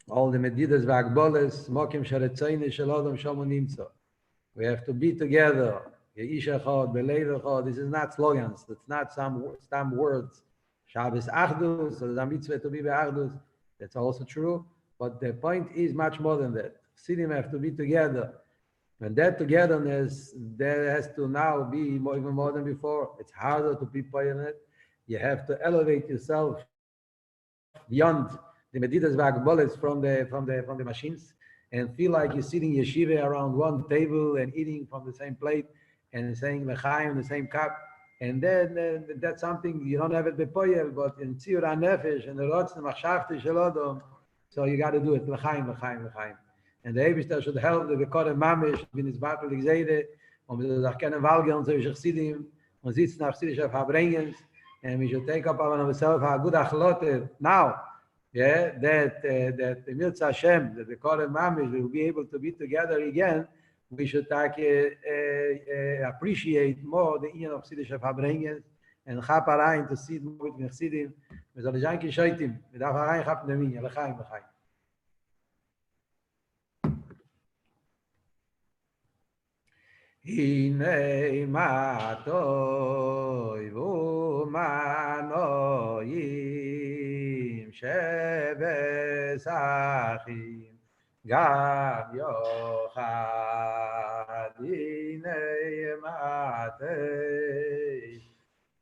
all the medidas v'agboles, mokim sheretzoyne shel adam shomu nimtzo. We have to be together. Ye'ish echad, belev echad. This is not slogans. It's not some words. Shabbos achdus, so there's a mitzvah to be be'achdus. That's also true. But the point is much more than that. Chassidim have to be together. And that togetherness, there has to now be even more than before. It's harder to be pioneered. You have to elevate yourself beyond the medidas v'agboles from the machines, and feel like you're sitting yeshiva around one table and eating from the same plate and saying l'chaim in the same cup. And then that's something you don't have it bepoyel, but in tziyur hanefesh and the rotzen machshavte shel adam, so you got to do it l'chaim, l'chaim, l'chaim. And the Eibishter should help the Bekorem Mamish, bin es Bartel Gzeide, und wir sollen kennen Walgen, so wie Chassidim, und sitzen auf Chassidisch Verbringens, and we should take up on ourselves a good achlote now, yeah, that the Mirza Hashem, that the Bekorem Mamish will be able to be together again. We should appreciate more the Inyan of Chassidisch Verbringens, and chap rein to see more with Chassidim, wir sollen janken Scheitim, wir darf rein chappen dem Inyan, l'chaim, l'chaim. Hine matoi v'manoim shebesachim gam yochad. Hine matoi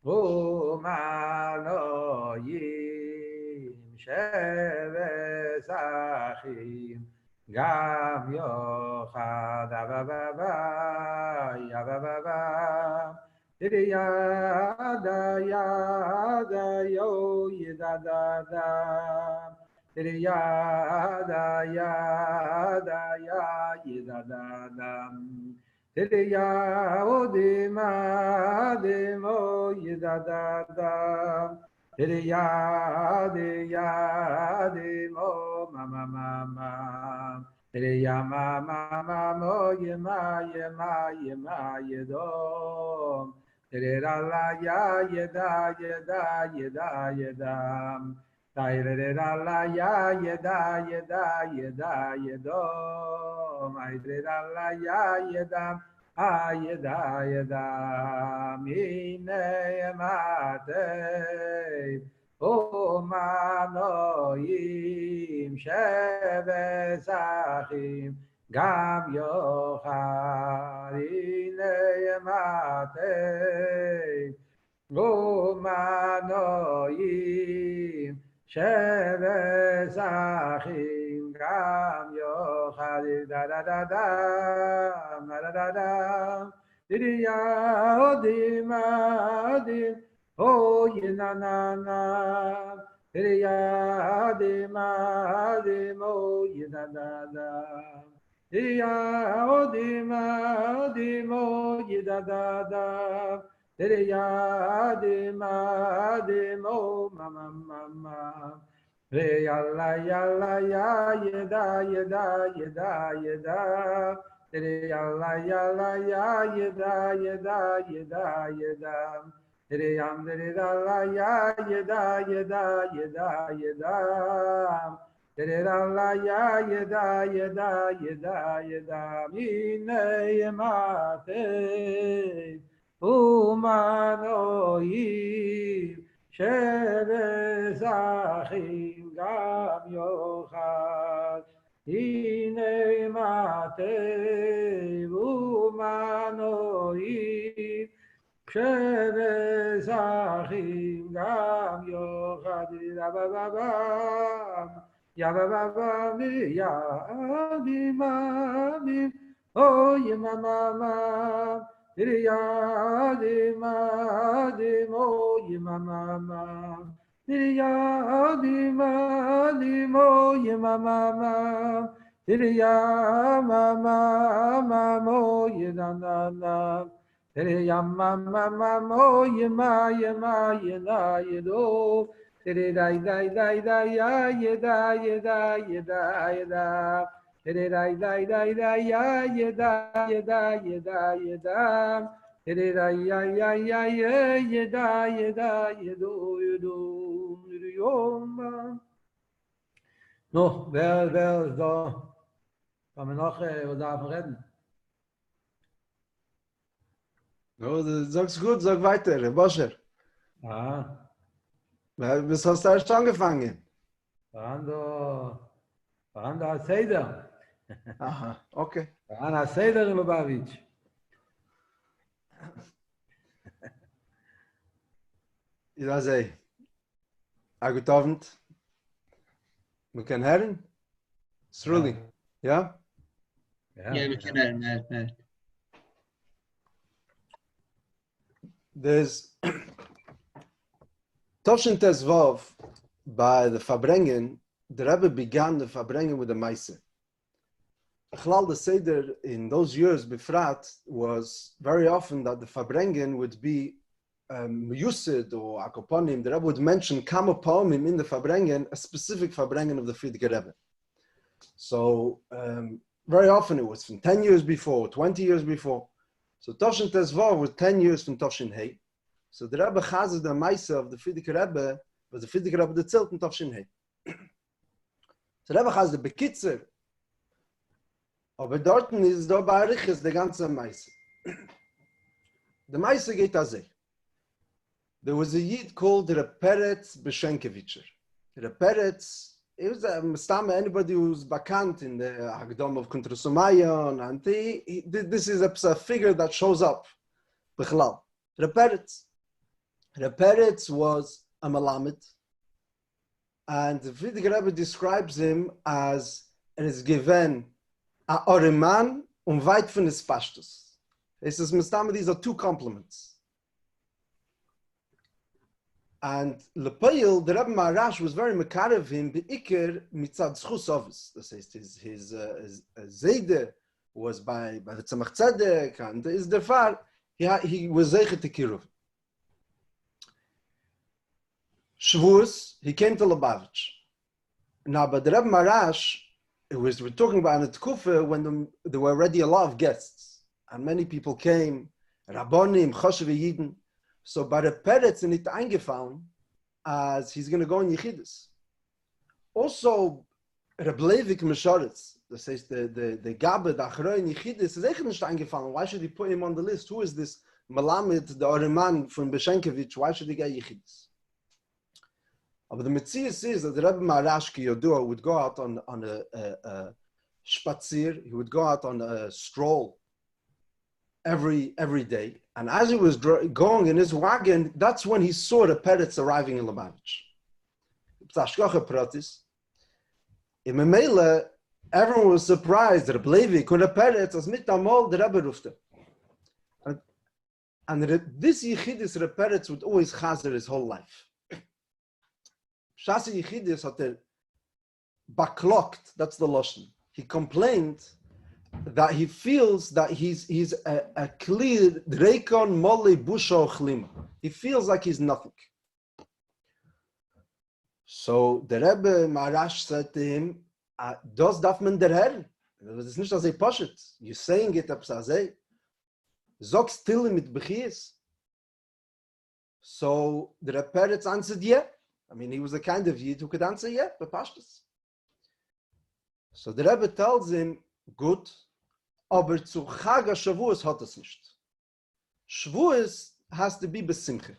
v'manoim shebesachim gam yochad. Ababa yada yada yo yada yada yada ya yada ya odima demo yada ya demo mama Yama mo yema yedom. La ya yeda yedam. La ya yeda yedom. La ya yedam yedam. Ine mate. O manoim shebesachim gam yochad. Ine matei. O manoim shebesachim gam yochad. Da da da da da da. Didiya odim adim. Oh, na na na, ya de ma de mo, na na na, ya o de ma de mo, da da da, ya de ma de mo, mama, ya la ya yeda, ya la yeda. Yam la ya yeda la ya yeda mine mate umanoim shebesachim gam yochad. Ine mate umanoim shebesachim gam yochad. Yababam yadim oh yamama yadim oh yamama yadim oh yamama yamama oh yadana Yama mama mo yema yema yeda yedo. Dai dai dai dai ya yeda yeda yeda yeda. Dai dai dai dai ya yeda yeda yeda yeda. Dai dai ya yeda yeda yedo yedo yoma. No, wer ist da? Kann man noch was davon reden?
No, sag's gut, sag weiter, Boscher.
Ah,
Bis hast du erst angefangen?
waren da Seder.
Aha, okay.
Waren Seder in Liubavitch.
Ja, sei. Guten Abend. Wir können hören? Sruli, ja?
Yeah, we can learn.
There's Toshin Tezvav by the Farbrengen. The Rebbe began the Farbrengen with the Meise. Chlal the Seder in those years, Befrat, was very often that the Farbrengen would be Yusid or Akoponim. The Rebbe would mention Kama Paomim in the Farbrengen, a specific Farbrengen of the Friedrich Rebbe. So very often it was from 10 years before, 20 years before. So Toshin Tezvav was 10 years from Toshin Hei. So the Rebbe Chazes the Meise of the Friedrich Rebbe was the Friedrich Rebbe that zählt in Toshin Hei. So Rebbe Chazes the Bekitzer. Aber dorten ist da bei Ariches der ganze Meise. The Meise geht as there was a Yid called Reb Peretz Beshenkevitscher. Reb Peretz, he was anybody who's bekannt in the Hagdom of Kuntrasumayon, and this is a figure that shows up. Bechlal. Reb Peretz. Reb Peretz was a Melamed, and the Friedrich Rebbe describes him as given a Oriman weit von des Pashtus. He says, these are two compliments. And Lepoil, the Rebbe Maharash was very mekar of him, be'ikir mitzad zchus ovis. That is, his Zayde was by the Tzemach Tzedek, and is the far, he was zeichet tekiruv. Shavuos, he came to Liubavitch. Now, but the Rebbe Maharash, we're talking about in the Tkufa when there were already a lot of guests, and many people came, Rabbonim, Choshev Yidden. So by the Peretz in it eingefallen as he's going to go in Yeshidus. Also, Reb Leivik Meshoretz, that says the Gabe, the Achroi in Yeshidus, is echt nicht eingefallen. Why should he put him on the list? Who is this Melamed, the Oriman from Beshenkevich? Why should he get Yeshidus? But the Metzius is that the Rebbe Maharash Ki Yodua would go out on a spazier, he would go out on a stroll every day. And as he was going in his wagon, that's when he saw the Peretz arriving in Liubavitch. In Memele, everyone was surprised that Levi could have Peretz as mit amol the Rebbe rufte. And this Yechidus the Peretz would always chazer his whole life. Shasi Yechidus had baklokt, that's the Lashon. He complained that he feels that he's a clear Drekon Mole Busho Chlima. He feels like he's nothing. So the Rebbe Maharash said to him, "Das darf man der Herr. Das ist nicht as Poshet. You're saying it as Zog still mit Bechies." So the Rebbe Peretz answered, "Yeah." I mean, he was the kind of Yid who could answer, "Yeah, but Pashtus." So the Rebbe tells him, "Good, aber zu Chag HaShavuos hat es nicht. Shavuos has to be besimche."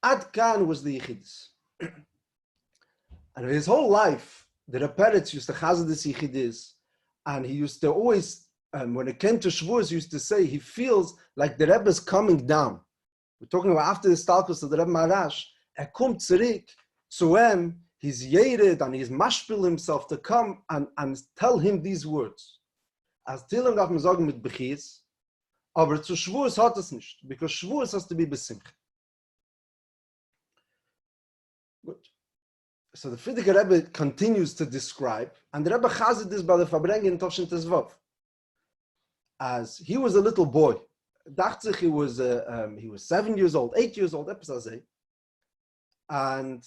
Ad Kan was the Yechidus. And his whole life, the Rebbe Peretz used to chazed this Yechidus, and he used to always, when it came to Shavuos, he used to say he feels like the Rebbe is coming down. We're talking about after the Stalkus of the Rebbe Maharash, kommt zurück zu ihm, he's yered and he's mashpil himself to come and tell him these words. As Tilling darf man sagen mit Bechies, aber zu Shavuos hat es nicht, because Shavuos has to be besimche. Good. So the Friedrich Rebbe continues to describe, and the Rebbe chazed this by the Farbrengen in Toshin Tezvav. As he was a little boy, dacht sich he was 7 years old, 8 years old, and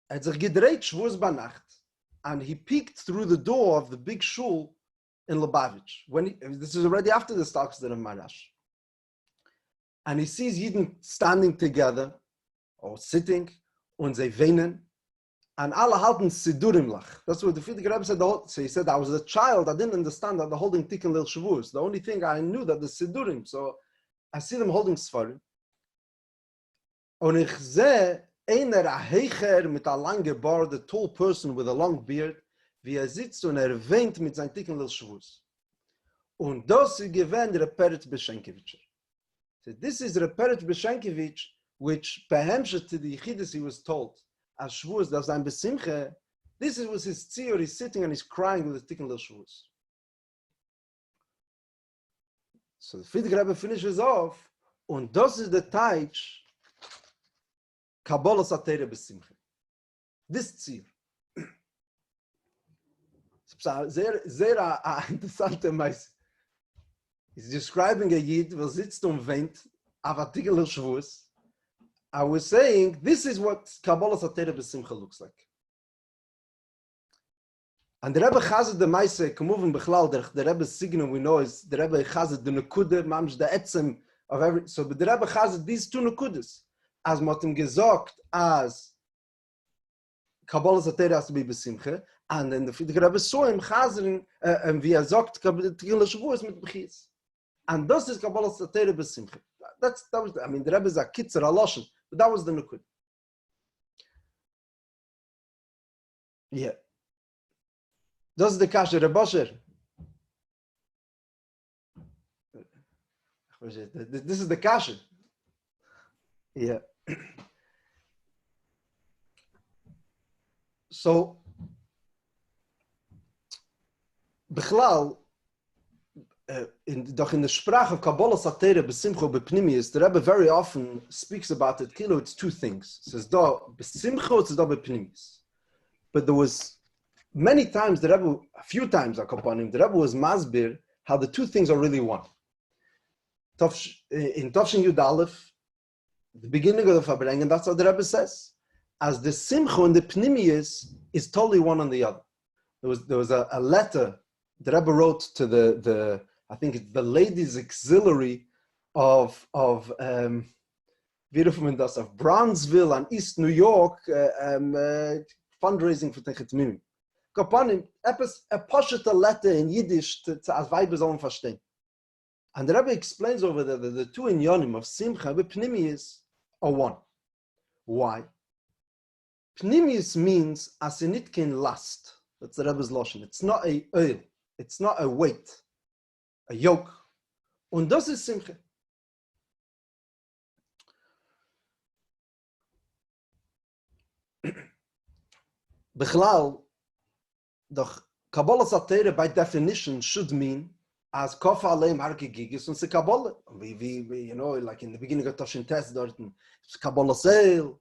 at sich gedreht Shavuos Banacht, and he peeked through the door of the big shul in Liubavitch. This is already after the stocks that of Marash. And he sees Yidden standing together, or sitting, und sie weinen, and alle halten Sidurim lach. That's what the Frierdiker Rebbe said. So he said, I was a child, I didn't understand that they're holding Tikkun Leil Shavuos. The only thing I knew that the Sidurim, so I see them holding Sfarim. Und ich sehe einer Heicher mit a lange Bart, a tall person with a long beard, wie sitzt und weint mit seinem Tikkun Leil Shavuos. Und das ist gewähnt Reperetz Beshenkevich. So this is Reperetz Beshenkevich, which perhaps to the Yechidus he was told, as Shavuos, das ein Besimche, this was his tzir, he's sitting and he's crying with his Tikkun Leil Shavuos. So the Frierdiker Rebbe finishes off, und das ist der Teich, Kabbalah Satere Besimche. This tzir. Sehr interessante Meise. He's describing a Yid, who sitzt und weint, auf Tikkun Leil Shavuos. I was saying, this is what Kabbalah Satere Besimcha looks like. And the Rebbe Chazed the Meise, Kemuven Bechlal, the Rebbe's signal we know is, the Rebbe Chazed the Nekude, Mamsh the Etzem of every, so but the Rebbe Chazed these two Nekudes, as Motim gesagt, as Kabbalah Satere has to be Besimcha, and then the Rebbe saw him Chazed, and wie sagt, Tikkun Leil Shavuos mit Bechis. And this is Kabbalah Satere Besimcha. That was, I mean, the Rebbe is a kitzer, a loshen, but that was the Nukud. Yeah. Das ist der Kasher, der Bosher. This is the Kasher. Yeah. So, Bechlal, doch in the Sprach of Kabbalah Satere Besimcha Bepnimius, the Rebbe very often speaks about it. Kilo, it's two things. It says da Besimcha, it's da Bepnimius. But there was many times the Rebbe, a few times upon him, the Rebbe was masbir how the two things are really one. In Tovshin Yud Aleph, the beginning of the Fabrengen, that's what the Rebbe says. As the Simcha and the Pnimius is totally one on the other. There was a letter the Rebbe wrote to the I think it's the ladies' auxiliary of Bronzeville and East New York, fundraising for the Timim. Upon him, a posheta letter in Yiddish to as Weibers sollen verstehen. And the Rebbe explains over there that the two inyonim of Simcha and Pnimius are one. Why? Pnimius means as in it can last. That's the Rebbe's lotion. It's not a oil. It's not a weight. A yoke. Und das ist Simcha. Bechlal, doch Kabbalah Satere by definition should mean as Kofa Aleim Harke Gigis und Kabbalah. We, you know, like in the beginning of Toshin Test, dorten Kabbalah Seil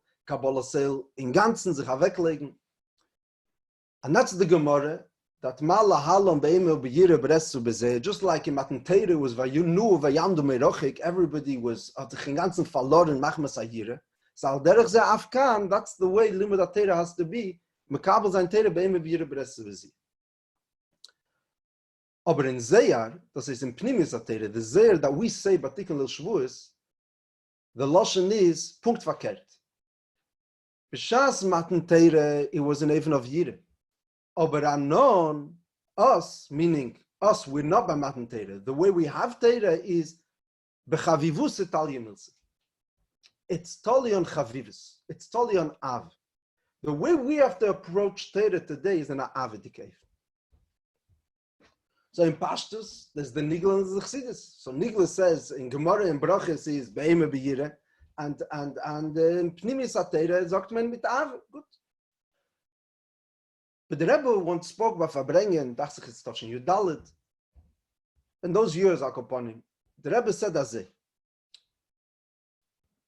in Ganzen sich weglegen. And that's the Gemara. That Mala Halom Beimel Beyire Bresu Bezeh, just like in Matan Teire was Vayunu Vayandu Merochik, everybody was at the ganzen verloren Machmas Ayire. So derech ze Afkan, that's the way Limud Teire has to be. Mekabel sein Teire Beimel Beyire Bresu Bezeh. Aber in Zeyar, das ist in Pnimis Teire, the Zeyar that we say Batikan Leil Shavuos, the Loshen is Punkt verkehrt. B'shas Matan Teire, it was an even of Yire. Aber anon, us, meaning us, we're not by Matan Teire. The way we have Teire is bechavivus etaliyimilse. It's totally on chavivus. It's totally on av. The way we have to approach Teire today is an avidik. So in Pashtus, there's the Nigla and the Chassidus. So Nigla says in Gemara and Brachas is be'ema b'yire, and in Pnimis Teire sagt man mit av. Good. But the Rebbe once spoke about Fabrengen, dachte ich, it's touching you Dalit. In those years, upon him, the Rebbe said as it.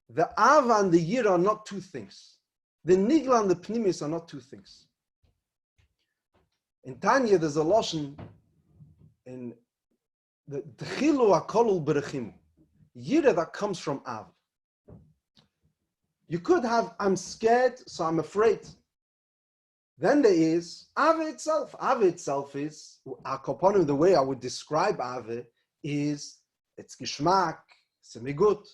The Ava and the Yira are not two things. The Nigla and the Pnimis are not two things. In Tanya, there's a Loshen in the Chilu HaKolul Berechimu. yira that comes from Av. You could have, I'm scared, so I'm afraid. Then there is Ave itself. Ave itself is, the way I would describe Ave is, it's Geschmack, it's Migut.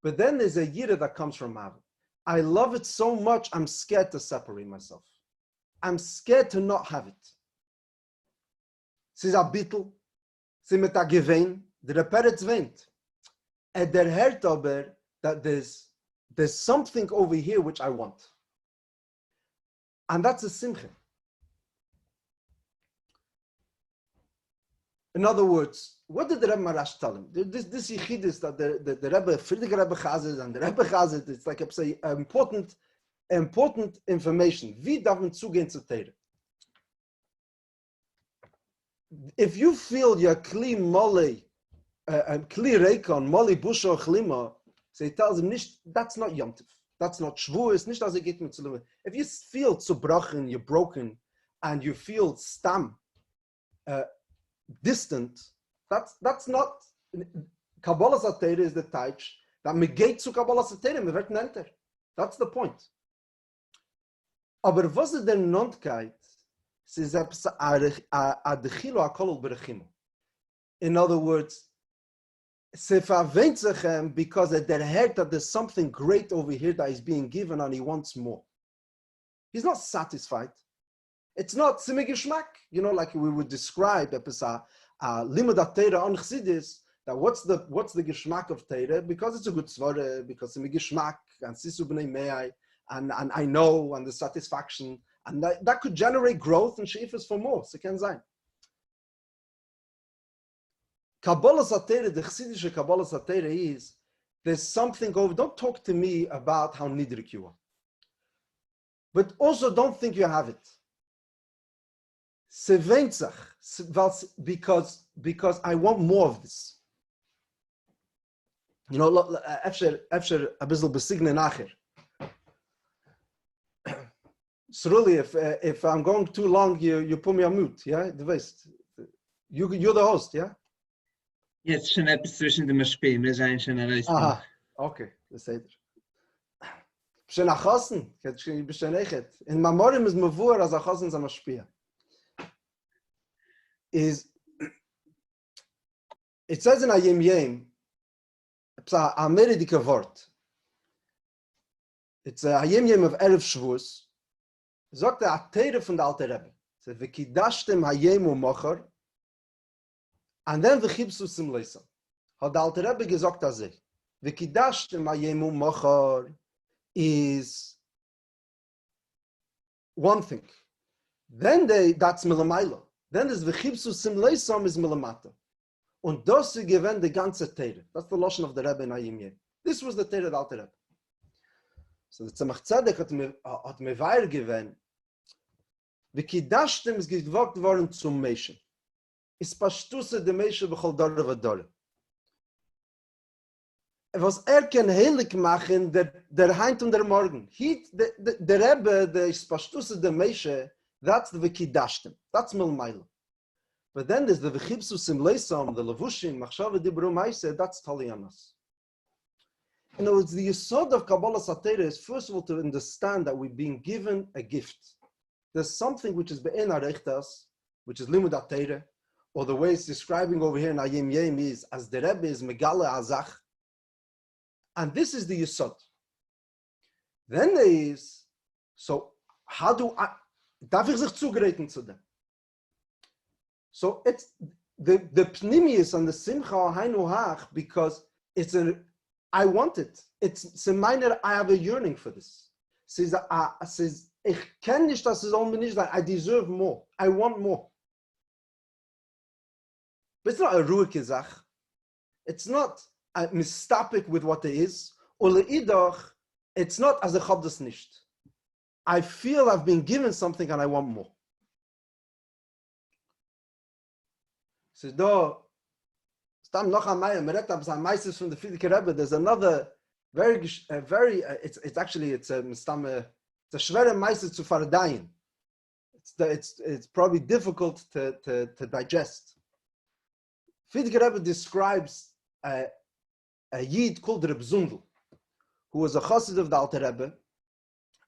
But then there's a yira that comes from Ave. I love it so much, I'm scared to separate myself. I'm scared to not have it. Es ist ein Bittel, es ist mit der Gewinn, der Reperetz weint. And der hört aber, that there's something over here which I want. And that's a simcha. In other words, what did the Rebbe Marash tell him? This Yeshidus that the Rebbe, Friedrich Rebbe Chazes and the Rebbe Chazes, it's like important information. Wie darf man zugehen zu Teire? If you feel your kli mole, kli reikon, mole busho chlima, so he tells him, that's not yomtiv. That's not shvuos, nicht as geht mit Zulima. If you feel zerbrochen, you're broken, and you feel stam, distant, that's not, Kabbalah Satire is the taich, that me geht zu Kabbalah Satire, me wird enter. That's the point. Aber was ist der Nondkeit? In other words, because der heard that there's something great over here that is being given and he wants more. He's not satisfied. It's not simigishmak, like we would describe limud Torah on Chassidus, that what's the geschmack of Torah? Because it's a good svara, because simigishmak and sisu b'nei me'ai, and I know, and the satisfaction, and that could generate growth and sheifas for more. So can sein. Kabbalah Satire, the Chassidische Kabbalah Satire is, there's something over, don't talk to me about how nidrik you are. But also don't think you have it. Because I want more of this. Efsher a bissel besignen nachher. Sruli, if I'm going too long, you put me on mute, yeah? The best. You're the host, yeah?
Jetzt schon etwas zwischen dem Spiel, wir sind schon erreicht.
Aha, okay, das seht ihr. Schon nach Chossen, ich bin schon echt. In Mamorim ist Mavur, als Chossen ist am Spiel. It says in Ayim Yem, it's a Ameridike Wort. It's a Ayim Yem of Erev Shavuos. Sagt der Teire von der Alte Rebbe. So, v'kidashtem hayem u'mocher, and then v'chibsu sim leisam. Hat der Alte Rebbe gesagt das sei. V'kidashtem hayem u'mocher is one thing. Then that's milamaila. Then there's v'chibsu sim leisam is milamata. Und das ist gewähnt die ganze Teire. That's the lotion of the Rebbe in Ayim Yem. This was the Teire of the Alte Rebbe. So the Tzemach Tzedek hat mir weir gewähnt. V'kidashtem ist gewagt worden zum Menschen. Ist pashtusse de Menschen b'chol dore v'dore. Was kann heilig machen, der Heint und der Morgen. Der Rebbe, der ist pashtusse de Menschen, that's the v'kidashtem. That's milmaila. But then there's the v'chibsus im leisam, the levushim, machshava dibru maise, that's talianas. In other words, the yesod of Kabbalah Satire is first of all to understand that we're being given a gift. There's something which is be'en arechtas, which is limud Torah, or the way it's describing over here in Ayim Yem is, as the Rebbe is megala azach, and this is the yesod. Then there is, so how do I, darf ich sich zugereiten zu dem? So it's the pnimius and the simcha hainu hach, because it's I want it. It's a minor, I have a yearning for this. Says, ich kenne nicht, dass es unbedingt sein. I deserve more. I want more. But it's not a ruhige Sache. It's not a mistapik with what there is. Or leidach, it's not as a hab das nicht. I feel I've been given something and I want more. So there's another it's actually a schwere Meise zu verdayen. It's probably difficult to digest. Friedrich Rebbe describes a Yid called Reb Zundel, who was a Chassid of the Alter Rebbe.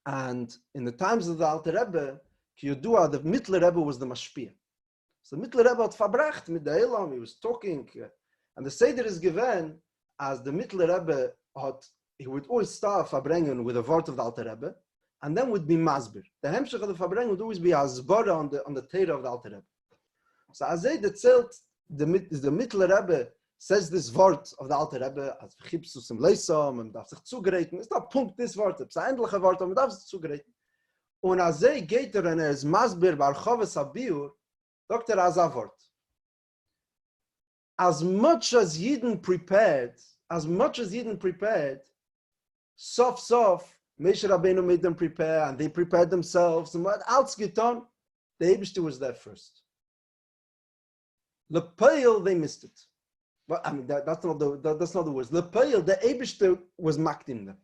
And in the times of the Alter Rebbe, Kiyodua, the Mittler Rebbe was the Mashpia. So Mittler Rebbe had verbracht mit der Elam, he was talking, and the Seder is given as the Mittler Rebbe he would always start verbringen with a word of the Alter Rebbe, and then would be Masber. The Hemshech of the verbringen would always be Hasbara on the Torah of the Alter Rebbe. So as they erzählt, the Mittler Rebbe says this word of the Alter Rebbe, as Chipsus im Leisam, man darf sich zugereiten, ist da Punkt, this word, es ist ein endlicher Wort, man darf sich zugereiten. Und als geht und ist Masber, Barchoves Abiur, Dr. Azavort. As much as Yidden prepared, Sof, Moshe Rabbeinu made them prepare, and they prepared themselves, and what else getan? The Eibishter was there first. Lepeil, they missed it. But I mean, that's not the words. Lepeil, the Eibishter was makdim them.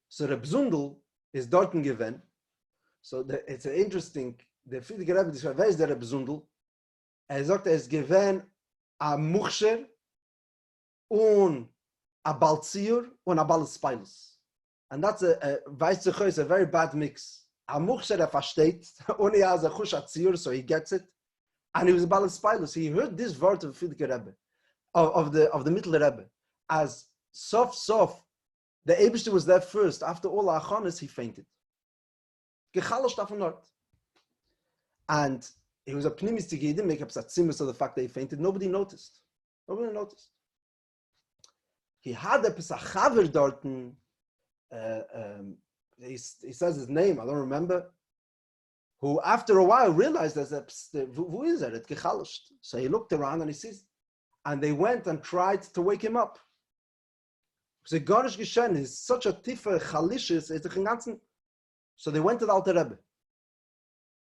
So Reb Zundel is dorten given. So it's an interesting. The Friedrich Rebbe describes, wer ist der Reb Zundel? Sagt, ist given a Muchsher und a Balziur und a Balspilus. And that's a very bad mix. A Muchsher versteht, und has a Chush Atziur, so he gets it. And he was a Balspilus. He heard this word of Friedrich Rebbe, of the Mittler Rebbe, as Sof. The Eibishter was there first. After all the Achanas, he fainted. Gechalosht auf Nord. And he was a pnimistic, he didn't make up satzimus of the fact that he fainted. Nobody noticed. He had a Pesachaver dorten. He says his name, I don't remember. Who after a while realized that who is it? So he looked around and he sees, and they went and tried to wake him up. So Garish Geshen is such a tife chalishis. So they went to the Alter Rebbe.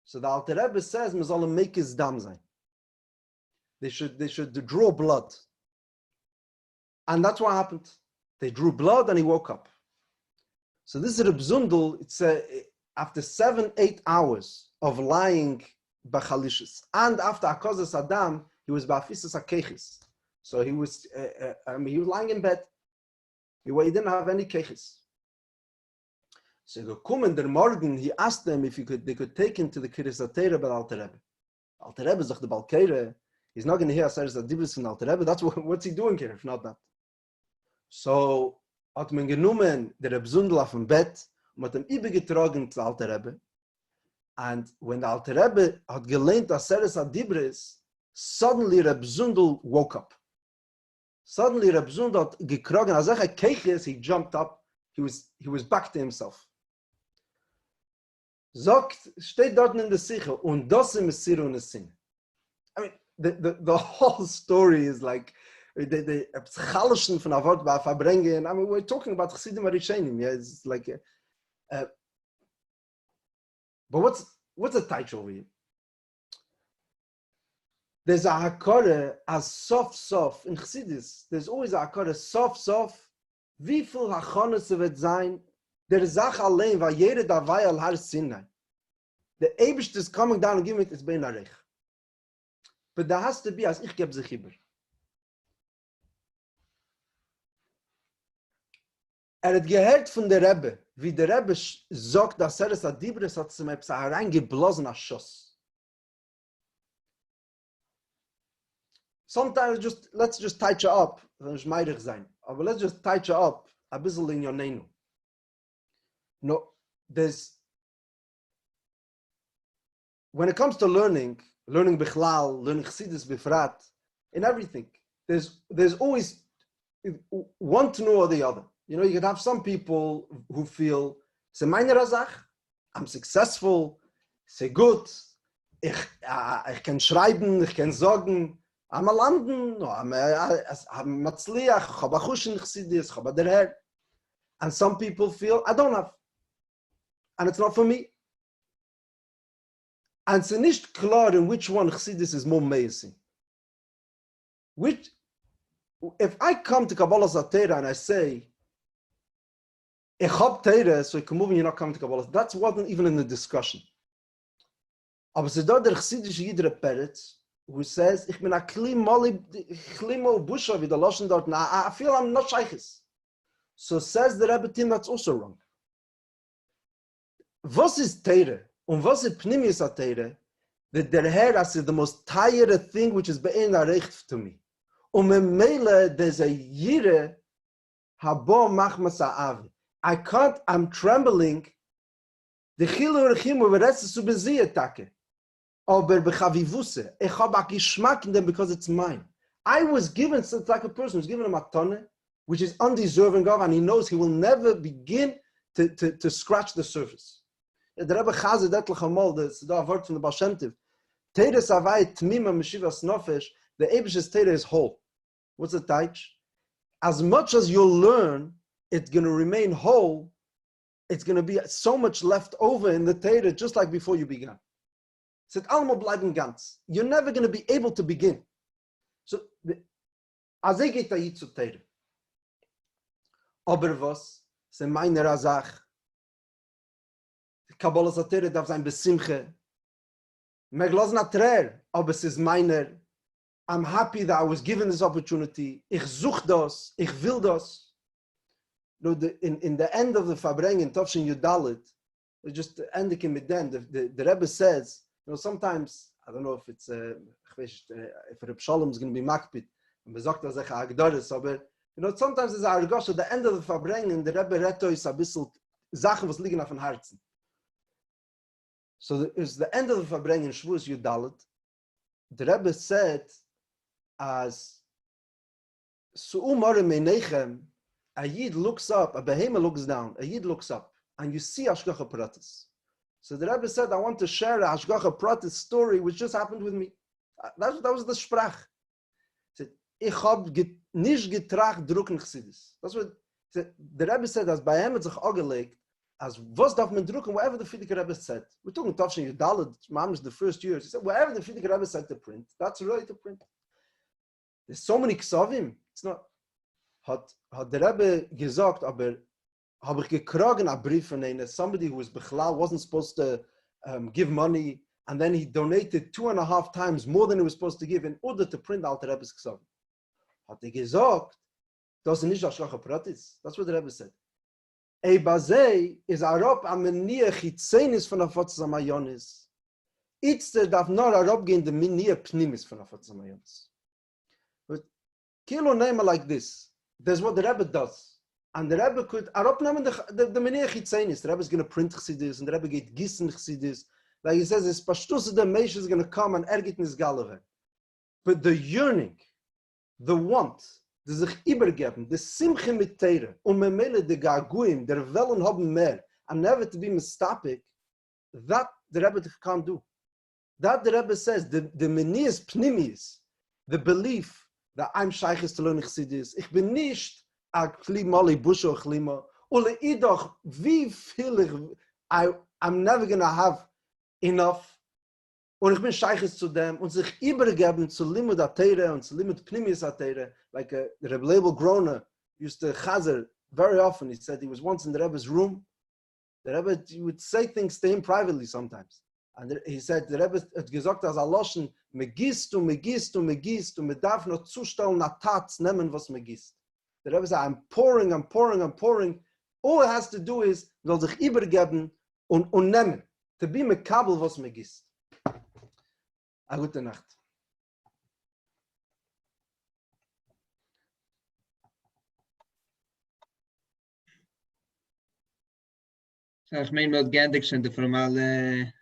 So the Alter Rebbe says, "Man soll make his dam sein." They should draw blood, and that's what happened. They drew blood, and he woke up. So this is Reb Zundel. It's after 7-8 hours of lying b'chalishis, and after Akozes Adam, he was ba'afisas hakechis. So he was lying in bed. He didn't have any kechis. So gekommen der Morgen, he asked them if they could take him to the Kiris Atera by Alter Rebbe. Alter Rebbe sagt the Balkere, he's not going to hear Aseres Adibus from Alter Rebbe. That's what's he doing here, if not that. So hat man genommen der Reb Zundel auf dem Bett und hat ihm übergetragen zu Alter Rebbe. And when the Alter Rebbe had gelehnt Aseres Adibris, suddenly Reb Zundel woke up. Suddenly Reb Zundel hat gekrogen, als Keiches, he jumped up, he was back to himself. Steht dort in der Sicher, und das im Messiru und Sin. I mean, the whole story is like, the Chalischen von der Wort bei Verbringen, I mean, we're talking about Chassidim Arishenim, yeah, it's like, but what's the title over here? There's a Hakore as sof, in Chassidus, there's always a Hakore sof, wie viel Hachones wird sein, der Sache allein, weil jeder dabei al Har Sinai. The Eidish is coming down and giving it is bein arech. But there has to be, as ich gebe sich über. Hat gehört von der Rebbe, wie der Rebbe sagt, dass es Adibris hat zum Epsa hereingeblasen als Schoss. Sometimes let's just touch it up, let's just touch it up a bisschen in your name. No, when it comes to learning Bichlal, learning Chassidus Bifrat, in everything, there's always one to know or the other. You know, you could have some people who feel, "Se meine Razach, I'm successful, sehr gut, ich kann schreiben, ich kann sagen, I'm a landen, I'm matzliach, ich habe Achush in Chassidus, ich habe der Herr." And some people feel, "I don't have, and it's not for me." And it's nicht klar in which one Chassidus is more amazing. If I come to Kabbalah Zatera and I say, "Ich hab Teire, so I can move and you're not coming to Kabbalah," that wasn't even in the discussion. Aber so da der Chassidische Yidre Peretz, who says, ich bin a klimo busha, wie der Loschen dort, I feel I'm not sheiches. So says the Rebbe Tim, that's also wrong. Was is Teire? Und was ist Pnimis a Teire? That der Herr is the most tired thing which is bein a recht to me. Und Mele, there's a Yire, habo machmas ave. I'm trembling. The Chilu Rechimu, veretz zu bezieh take. Aber bechavivuse, ich habe a Geschmack in them because it's mine. I was given, so it's like a person who's given a matone, which is undeserving of, and he knows he will never begin to scratch the surface. The Rebbe Chazed etlich amol, that's a word from the Baal Shem Tov. Teire savai tmima meshivas nofesh, the Eibish's Teire is whole. What's the taich? As much as you'll learn, it's going to remain whole. It's going to be so much left over in the Teire, just like before you began. Said allemaal bleiben ganz. You're never going to be able to begin. So, as I get to zu Teire. Aber was? Se meine Razach. Kabbalah Teire darf sein besimche. Meglos na trer, aber es ist meiner. I'm happy that I was given this opportunity. Ich such das. Ich will das. No, in the end of the Fabrengen, Tovshin Yudalit, just ending with them, the Rebbe says, you know, sometimes, I don't know if it's, if Reb Shalom is going to be makpid, and besagt er sich Agdoris, aber, you know, sometimes it's Argosh, at the end of the Fabrengen, the Rebbe Reto is a bissel Sachen, was liegen auf dem Herzen. So it's the end of the Fabrengen, Shavuos Yudalit, the Rebbe said, as Su'umare Meinechem, a Yid looks up, a Behema looks down, a Yid looks up, and you see Hashgacha Pratis. So the Rebbe said, I want to share a Hashgacha Pratis story which just happened with me. That was the Sprach. He said, ich hab nicht getracht drucken Chassidus. That's what the Rebbe said, as bei ihm hat sich angelegt, as was darf man drucken, whatever the Frierdiker Rebbe said. We're talking Tavshin Yudalit, Mamish the first years. He said, whatever the Frierdiker Rebbe said to print, that's really to print. There's so many Ksavim. It's not. Hat der Rebbe gesagt, aber habe ich gekrogen a brief von einer, somebody who was bechlal, wasn't supposed to give money, and then he donated 2.5 times more than he was supposed to give in order to print Alter Rebbe's Ksavim. Hat gesagt, das ist nicht Hashgacha Pratis. That's what the Rebbe said. Ei bazei is arop am meniach hitzenis von Afotzes Amayonis. Itzter darf nur arop gehen the meniach pnimis von Afotzes Amayonis. But kilo name like this. There's what the Rebbe does. And the Rebbe could aropnemen the meniach hitzenis. The Rebbe is going to print Chassidus, and the Rebbe geht gissen Chassidus. Like he says, it's pashtus the Meish is going to come and ergit nis galave. But the yearning, the want, the sich übergeben, the simche mit Teire, memele de gaguim, der Wellen haben mehr, and never to be mistapik, that the Rebbe can't do. That the Rebbe says, the menias pnimis, the belief that I'm sheiches to learn Chassidus. Ich bin nicht a klimali busho chlima, ule idoch, wie viel I'm never going to have enough. Und ich bin sheiches zu dem, und sich übergeben zu limud ateire und zu limud pnimis ateire. Like the Rebbe Leibel Groner used to chazer very often. He said he was once in the Rebbe's room. The Rebbe would say things to him privately sometimes. And he said, the Rebbe hat gesagt, as a loschen, megist, me darf noch zustellen, na tats, nehmen, was megist. The Rebbe said, I'm pouring. All it has to do is, soll sich übergeben und nehmen. To be mekabel, was megist. A gute Nacht.
Ich meine, was gendig sind die formale,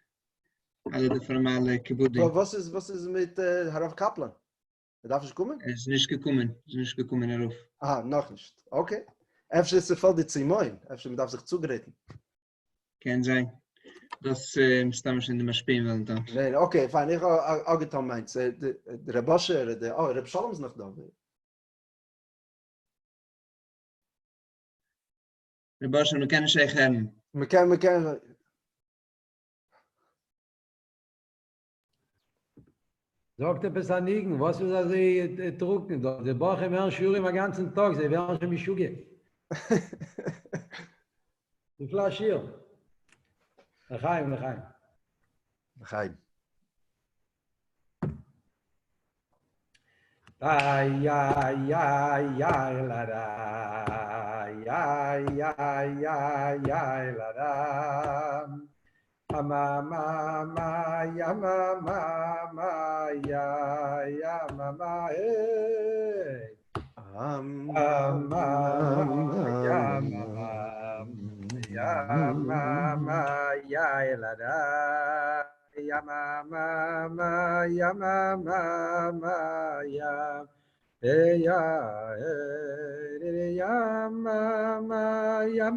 alle die formale Kibbudi.
Was ist mit Harav Kaplan? Darf ich kommen?
Ist nicht gekommen, Harav.
Ah, noch nicht. Okay. Efter ist es voll die Zimoin. Efter man darf sich zugereden.
Kann sein. Das stammt in dem Spiel dann.
Nein, okay, fein. Ich habe auch getan meins. Der Rebosche, Reb Shalom ist noch da.
Rebosche, wir können sagen.
Wir können.
Sagt er bis an Igen, was ist das drucken? Die Bache werden Schuhe den ganzen Tag, sie werden schon mit Schuhe. Die Flasche hier. L'chaim. Ay, ay, ay, ay, la da. Ay, ay, ay, ay, la da. Ma, ma, ma, ya, ma, ya, ma, hey. Ma, ma, ya, ya, la da. Ya, ma, ya, ya. Hey, ya, hey, ya, ya,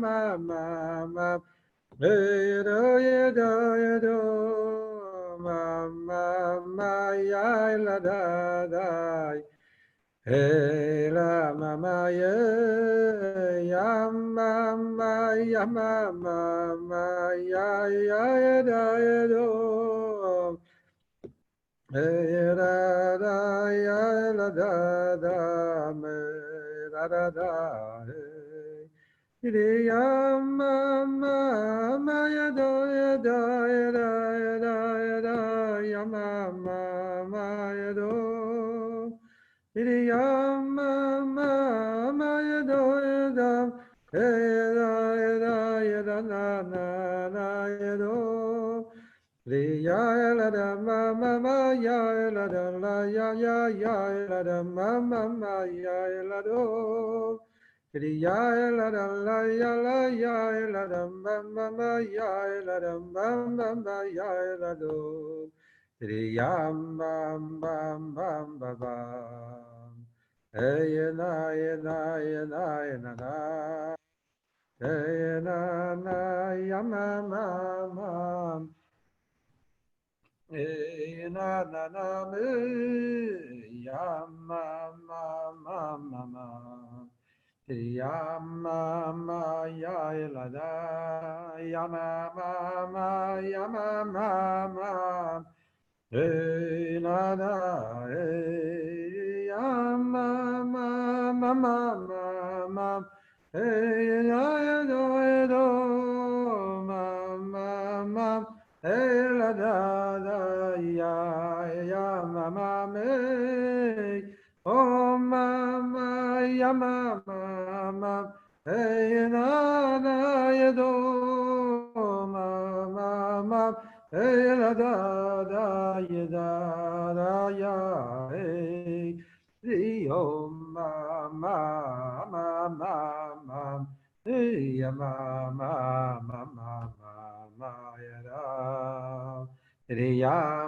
hey, do, ya, la, da. Hey, la, ya, ya, ya, do. Hey, da, ya, la, da, me, da, hey. Ya, ya, do, ya, ya, ya, do. Ya, ya, do, hey, ya, ya, do. Ya, la, da, ya, la, da, ya, la, da, ya, la, do. Ya, la, da, ya, la, da, ya, la, da, ya, la, do. Yam, bam, bam, bam, bam, bam. Hey, na, na, na, na, na. Hey, na, yam, ma, ma. Hey, na, me, ya, ma, ma. Ya, ya, la, da, ya, ya, ma. Hey, la, da, hey, ya, ma. Hey, ya, do, ma. Hey, la, da, ya, me. Oh, ya, hey, na, ya, do, ma. Hey, la, da, ya, ya, hey. Oh, ma. Hey, ya, ma, ya, da. Ya,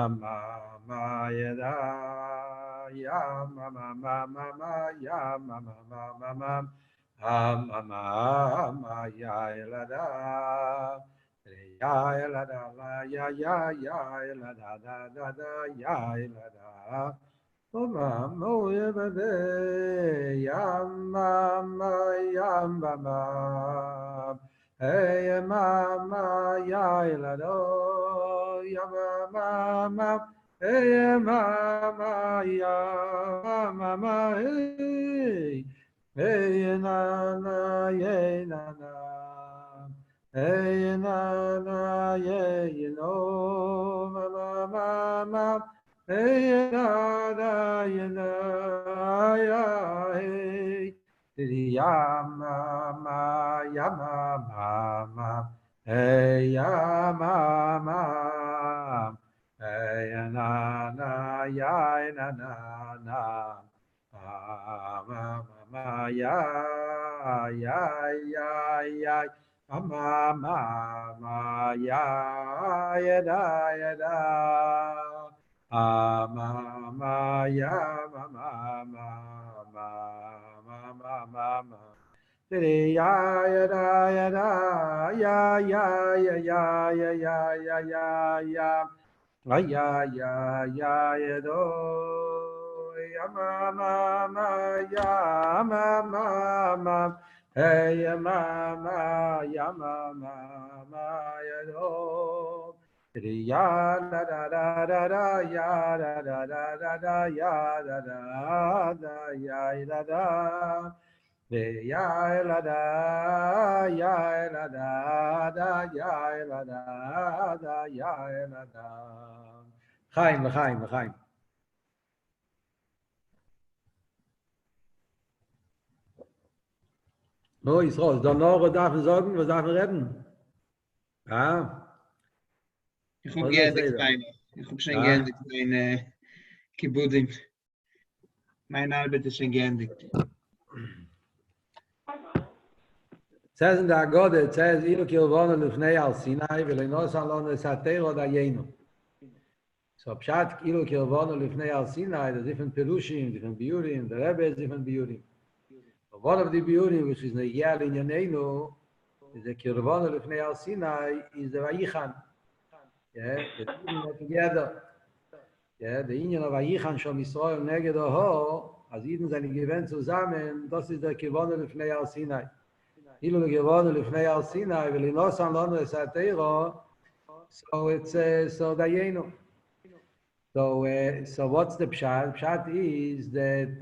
ma, ya, da. Ya, ya, ya, la, da. Ya, la, da, ya, la, da, ya, la, da. Oh, ya, ba, de, ya, hey, ya, la, do, ya, hey, ya, hey, hey, na, ye, na. Hey, na, ye, no, ma. Hey, na, ya, hey. Ya, ya, hey, ya, hey, na, ya, na. Ya, ya, ya. Ya, da. Ya, ya, da, ya, ya, do. Ya, ya, hey, ya, ya, ya, do. Ya, da, ya, da, ya, da, ya, da. Ya elada, ya elada, ya elada, ya elada. Chaim, l'chaim, l'chaim. No, Yisroel, dann noch, darf man sagen, was darf man reden? Ja?
Ich hab geendigt meine. Ich hab schon geendigt meine Kibbudim. Meine Arbeit ist schon geendigt.
says in the Agode, it says, Ilu kilvonu lifnei al Sinai, v'leinos alon esatero dayenu. So, Pshat, Ilu kilvonu lifnei al Sinai, there's different Perushim, different Biurim, the Rebbe is different Biurim. So one of the Biurim, which is Negial in Yanenu, is the kilvonu lifnei al Sinai, is the Vayichan. Yeah, the two are together. Yeah, the Inyan of Vayichan, Shom Yisrael, Neged Oho, as Eden seine Gewinn zusammen, das ist der kilvonu lifnei al Sinai. So it's so dayenu. So what's the pshat? Pshat is that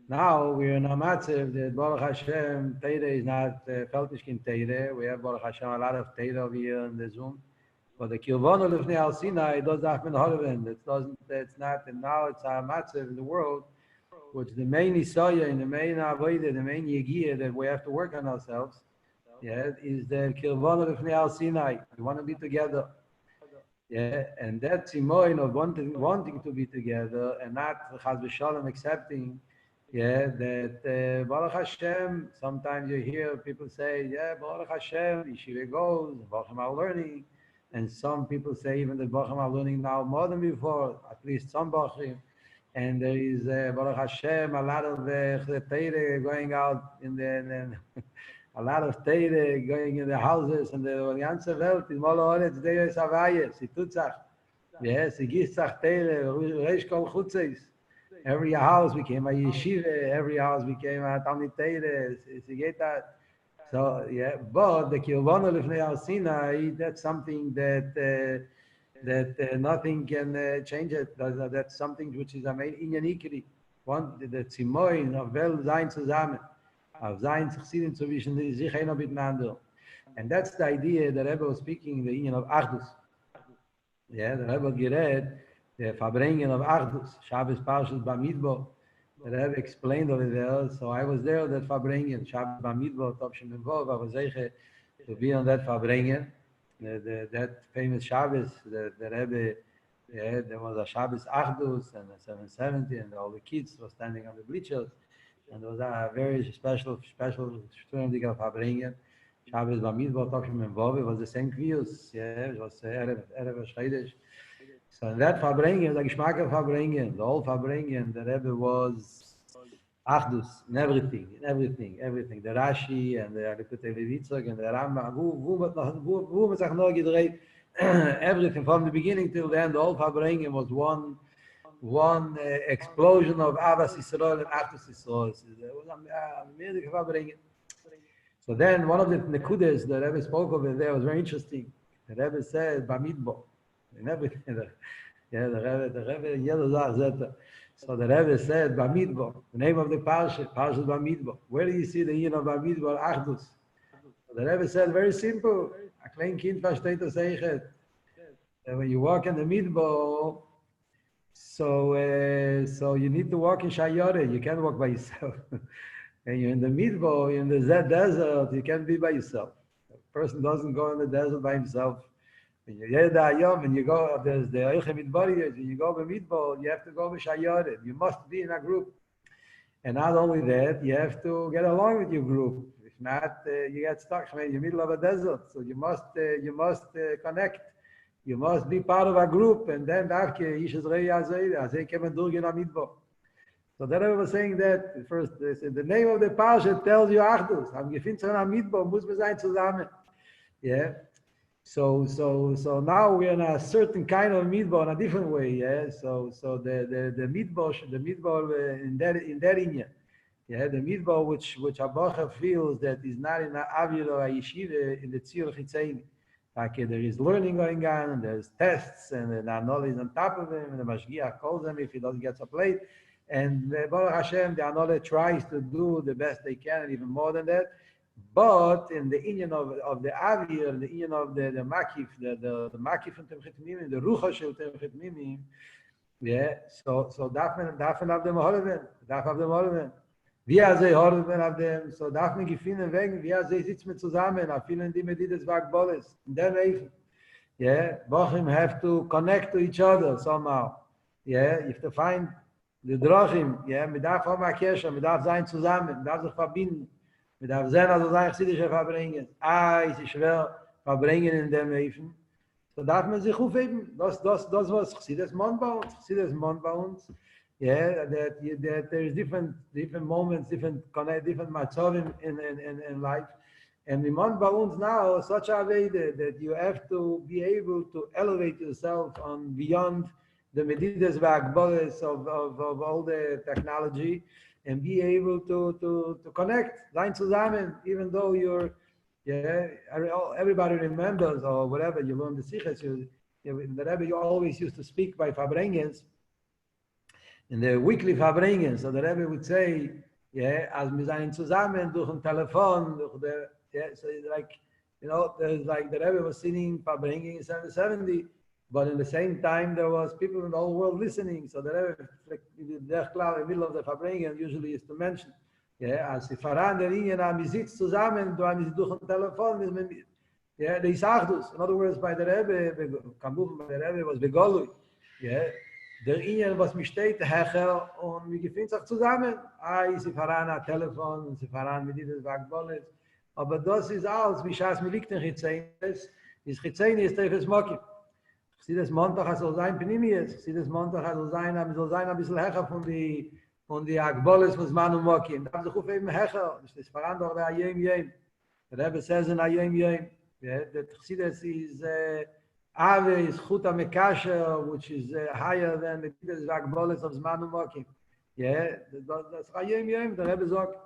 now we're in a matzav that Baruch Hashem Teire is not Feltishkin Teire. We have Baruch Hashem a lot of Teire over here in the Zoom. But the kilvonu lifnei al Sinai does not mean Horoven. It doesn't. It's not. And now it's a matzav in the world, which the main Isaiah and the main Avodah, the main Yegiya that we have to work on ourselves, yeah, is the Kilvonu Lifnei Al Sinai. We want to be together. Yeah, and that Simoin of wanting to be together and not Chas v'Shalom accepting, yeah, that Baruch Hashem, sometimes you hear people say, yeah, Baruch Hashem, Yeshiva goes, Baruch Hashem are learning, and some people say even that Baruch Hashem are learning now more than before, at least some Baruch Hashem. And there is Baruch Hashem, a lot of Teire going out in the, a lot of Teire going in the houses, and the ganze Welt is mal oretz Deus Havayes, sie tut sich. Yes, sie gibt sich Teire, reish kol chutzes. Every house became a yeshiva, every house became a Talmid Teire, sie geht that. So, yeah, but the Kilvonu Lifnei Al Sinai, that's something that nothing can change it. That's something which is a main inyanikri. One, the Zimoin of Wel sein zusammen, of sein Chassidus zwischen sich einer miteinander. And that's the idea that Rebbe was speaking in the union of Achdus. Yeah, the Rebbe geread, the Verbringen of Achdus, Shabbos Parshas Bamidbo. The Rebbe explained over there, so I was there, that Verbringen, Shabbos Bamidbo, Topshin Bevov, I was Zrachי to be on that Verbringen. That famous Shabbos, the Rebbe, yeah, there was a Shabbos Achdus and a 770, and all the kids were standing on the bleachers, and there was a very special Stundig of Verbringen. Shabbos Bamidbo, Topshin Bevov, was the same Kvius, yeah, it was Erev Shreidish. So in that Verbringen, the Geschmack of Verbringen, the whole Verbringen, the Rebbe was Achdus in everything. The Rashi and the Liuvāviטש and the Rambam, who was gedreht, everything from the beginning till the end, the whole Verbringen was one explosion of Avas Yisrael and Achdus Yisrael. It was a amazing Verbringen. So then one of the Nekudas the Rebbe spoke of there was very interesting. The Rebbe said, Bamidbo. In everything, yeah, the Rebbe, Yellow Zeta. So the Rebbe said, Bamidbo, the name of the Parshas Bamidbo. Where do you see the yin of Bamidbo, Achdus? So the Rebbe said, very simple. A klein kind versteht das Eichet. And when you walk in the Midbo, so you need to walk in Shayore. You can't walk by yourself. And you're in the Midbo, you're in the desert, you can't be by yourself. A person doesn't go in the desert by himself. When you go, there's the Eiche Midbariyos, when you go by Midbar, you have to go by Shayoret. You must be in a group. And not only that, you have to get along with your group. If not, you get stuck in the middle of a desert. So you must connect. You must be part of a group. And then, so that I was saying that, first, the name of the Parsha tells you Achdus. Am gefindt am Midbar, muss man sein zusammen. Yeah. So now we're in a certain kind of midbar in a different way, yeah. So the midbar in that inyan, yeah, the midbar which a bacher feels that is not in a avir or a yeshiva in the tzir chitzeini. Like there is learning going on, and there's tests, and the knowledge on top of him, and the mashgiach calls him if he doesn't get a plate. And Baruch Hashem, the Anole tries to do the best they can, and even more than that. But in the union of the Avir, the union of the Makif, the Makif and Temchit the Rucha Shel Temchit Mimim, yeah, so darf man auf dem Horven, wie sie Horven auf dem, so darf man gefunden wegen, wie sie sitzen mit zusammen, auf vielen die Medides Wagboles, in dem Eifen. Yeah, Bochim have to connect to each other somehow. Yeah, you have to find the Drachim, yeah, mit darf auch mal Kesher, mit darf sein zusammen, mit darf sich verbinden, mit darf sein, also sein Chassidische verbringen. Es ist schwer verbringen in dem Eifen. So darf man sich aufheben. Das was Chassidus Mond bei uns. Yeah, that there is different moments, different matzovim in life. And the Mond bei uns now is such a way that you have to be able to elevate yourself on beyond the medidas v'agboles of all the technology, and be able to connect, sein zusammen, even though you're, yeah, everybody remembers or whatever you learn the sichas. The Rebbe you always used to speak by Fabrengens in the weekly Fabrengens. So the Rebbe would say, yeah, as wir sein zusammen durch ein Telefon, durch der, yeah, so it's like, you know, there's like the Rebbe was singing Fabrengens in 770, but in the same time there was people in the whole world listening. So the Rebbe, like, in the middle of the Fabrengens usually is to mention, yeah, als sie voran der Linie nach mir sitzt zusammen, du hast durch ein Telefon, yeah, the Achdus. In other words, by the Rebbe, Kamuch by the Rebbe was Begolui, yeah, der Linie was mich steht, Hecher, und wir gefinden sich zusammen. Sie voran ein Telefon, und sie voran mit dieses Wagboles. Aber das ist alles, wie Schas mir liegt in Chitzeines, ist Chitzeines Tefes Mokim. Sie das Montag soll sein, Pnimius, sie das Montag soll sein ein bisschen Hecher von die Agboles von Zman und Mokim. Da haben sich auf eben Hecher, das ist voran doch der Ayem. Der Rebbe says in Ayem, that Chassidus is Ave is Chuta Mekasher, which is higher than the Agboles of Zman und Mokim. Yeah, that's Ayem, the Rebbe sagt,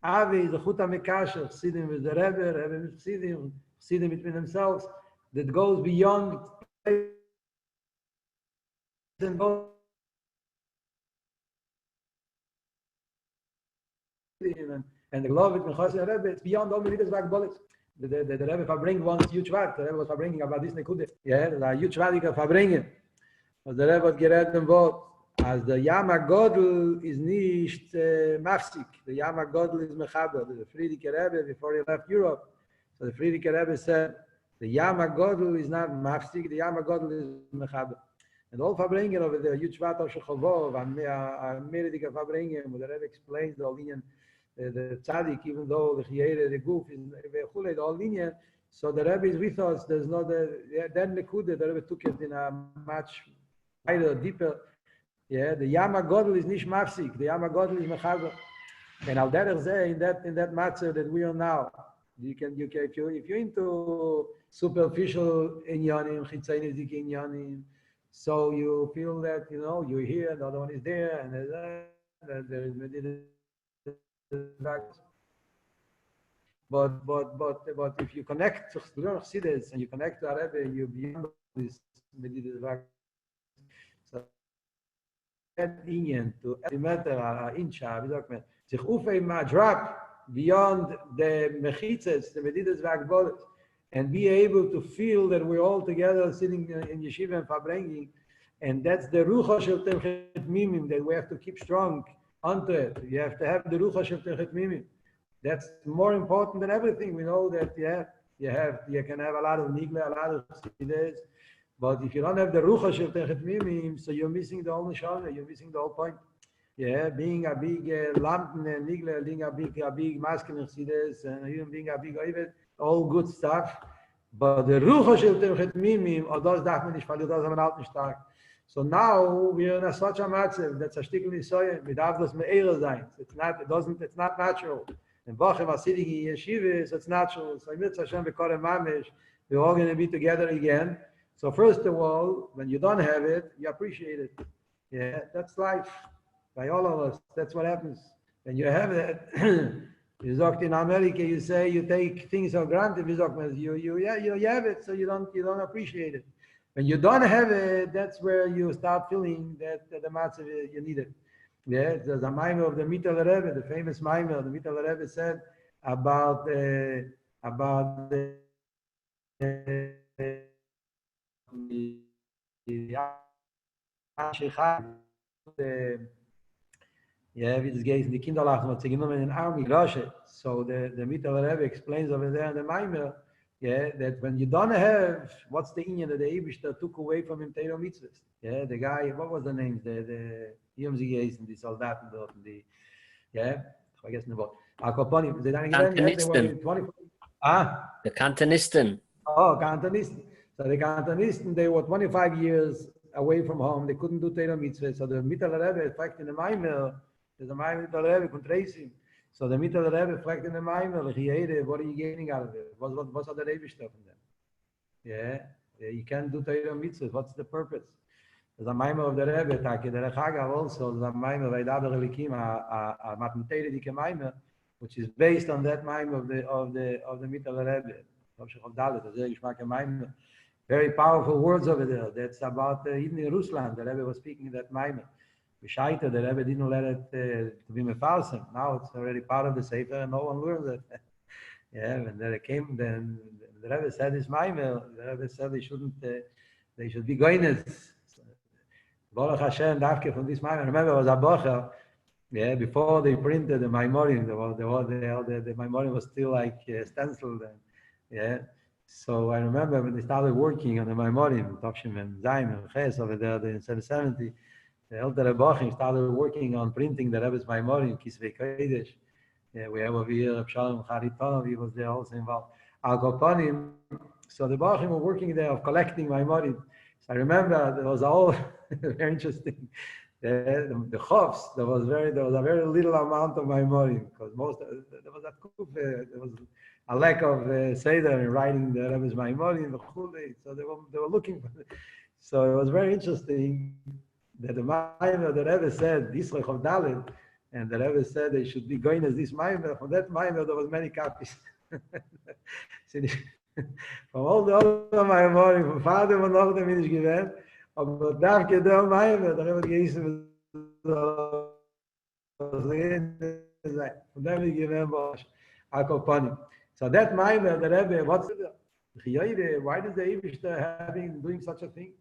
Ave is a Chuta Mekasher, Chassidim with the Rebbe with Chassidim between themselves, that goes beyond and the love with Chassidus Rebbe, it's beyond all Medidas Vagbolis. The Rebbe verbringt once huge Wart. The Rebbe was verbringen about this Nekude. Yeah, the huge Wartiger verbringen. Was the Rebbe hat geredet im Wort, als der Yama Godel is nicht mafsik. The Yama Godel is mechaber. The Friedrich Rebbe, before he left Europe, so the Friedrich Rebbe said, the Yama Godel is not mafsik, the Yama Godel is mechaber. And all verbringen over the huge Wart of Shechavov, and Merediker verbringen, where the Rebbe explains the Olinian, the tzaddik, even though the chiyere, the goof is the all linear. So the Rebbe is with us. There's not then the Nekude, the Rebbe took it in a much wider, deeper. Yeah, the Yama Godel is nicht mafsik. The Yama Godel is mechaber. And al derech zeh in that matzah that we are now, if you're into superficial inyanim, chitzaynizik inyanim, so you feel that you're here, the other one is there, and there is but if you connect to Chassidus and you connect to Rebbe, you beyond this medidas. So that inyan to meter incha, wie sagt man, sich aufheben, drop beyond the mechitzes, the medidas vagbolet, and be able to feel that we're all together sitting in yeshiva and farbringing, and that's the rucha shel temchit that we have to keep strong onto it. You have to have the rucha shel temchit mimim. That's more important than everything. We know that you can have a lot of nigle, a lot of chassidus, but if you don't have the rucha shel temchit mimim, so you're missing the whole neshama, you're missing the whole point. Yeah, being a big lampen and nigle, being a big masculine chassidus, and even being a big oivet, all good stuff. But the rucha shel temchit mimim, or those darf man nicht verlieren, das haben wir auch nicht stark. So now we're in such a matzav that's a shtickle nisoyen. We have this me'era sein. It's not natural. And Bochum are sitting in yeshiva, so it's natural. So Mitzvah Hashem v'korem mamish, we're all going to be together again. So first of all, when you don't have it, you appreciate it. Yeah, that's life. By all of us, that's what happens. When you have it, you talk in America, you say you take things for granted. You have it, so you don't appreciate it. When you don't have it, that's where you start feeling that the matzah you need it. Yeah, there's a Maimer of the Mittel Rebbe, the famous Maimer. The Mittel Rebbe said about the wie das geht, die Kinderlachen, was sie genommen in Army, Grosche. So the Mittel Rebbe explains over there in the Maimer, yeah, that when you don't have, what's the Inyan that the Eibush that took away from him Teiro Mitzvahs? Yeah, the guy, what was the name? The Yomzigesen, die Soldaten dort, die, yeah, I forget the word. Akoponi, they don't
Cantonisten.
they were 24. Ah?
The Cantonisten.
Oh, Cantonisten. So the Cantonisten, they were 25 years away from home. They couldn't do Teiro Mitzvahs. So the Mittel Rebbe, in fact, in the Maimer, there's a Maimer Mittel Rebbe, could trace him. So the Mittel Rebbe reflected in the Maimer, what are you gaining out of it? What's the Rebbe stuff in them? Yeah, you can't do Teiro Mitzvahs. What's the purpose? There's a Maimer of the Rebbe, Taki, the Rechagav also, there's a Maimer, Vaidaber Elikim, a Matnteire Dike Maimer, which is based on that Maimer of the Mittel Rebbe. Very powerful words over there. That's about even in Rusland, the Rebbe was speaking in that Maimer. B'shaita, the Rebbe didn't let it to be mefarsim. Now it's already part of the Sefer and no one learns it. Yeah, when they came, then the Rebbe said this Maimer, the Rebbe said they should be goines. Baruch Hashem, Davke from this Maimer. Remember, it was a bocher. Yeah, before they printed the Maimorim, the Maimorim was still like stenciled. Yeah, so I remember when they started working on the Maimorim, Topshim and Zaim and Ches over there in 770. The elder Rebbe started working on printing the Rebbe's Maimorim, Kisvei Kodesh. Yeah, we have over here Shalom, Chaaritanaowo, he was there also involved. So the Rebbe were working there of collecting Maimorim. So I remember there was all very interesting. The chofs, there was a very little amount of Maimorim because there was a lack of seder in writing the Rebbe's Maimorim, so they were looking for it. So it was very interesting that the Maimer, the Rebbe said, Yisrach of Dalit, and the Rebbe said they should be going as this Maimer. From that Maimer, there was many copies. From all the other Maimorim, from Father and all the Minish given, but Davke der Maimer, the Rebbe Yisrach from them he given Akopani. So that Maimer, the Rebbe, what's it? Why does the Eibush doing such a thing?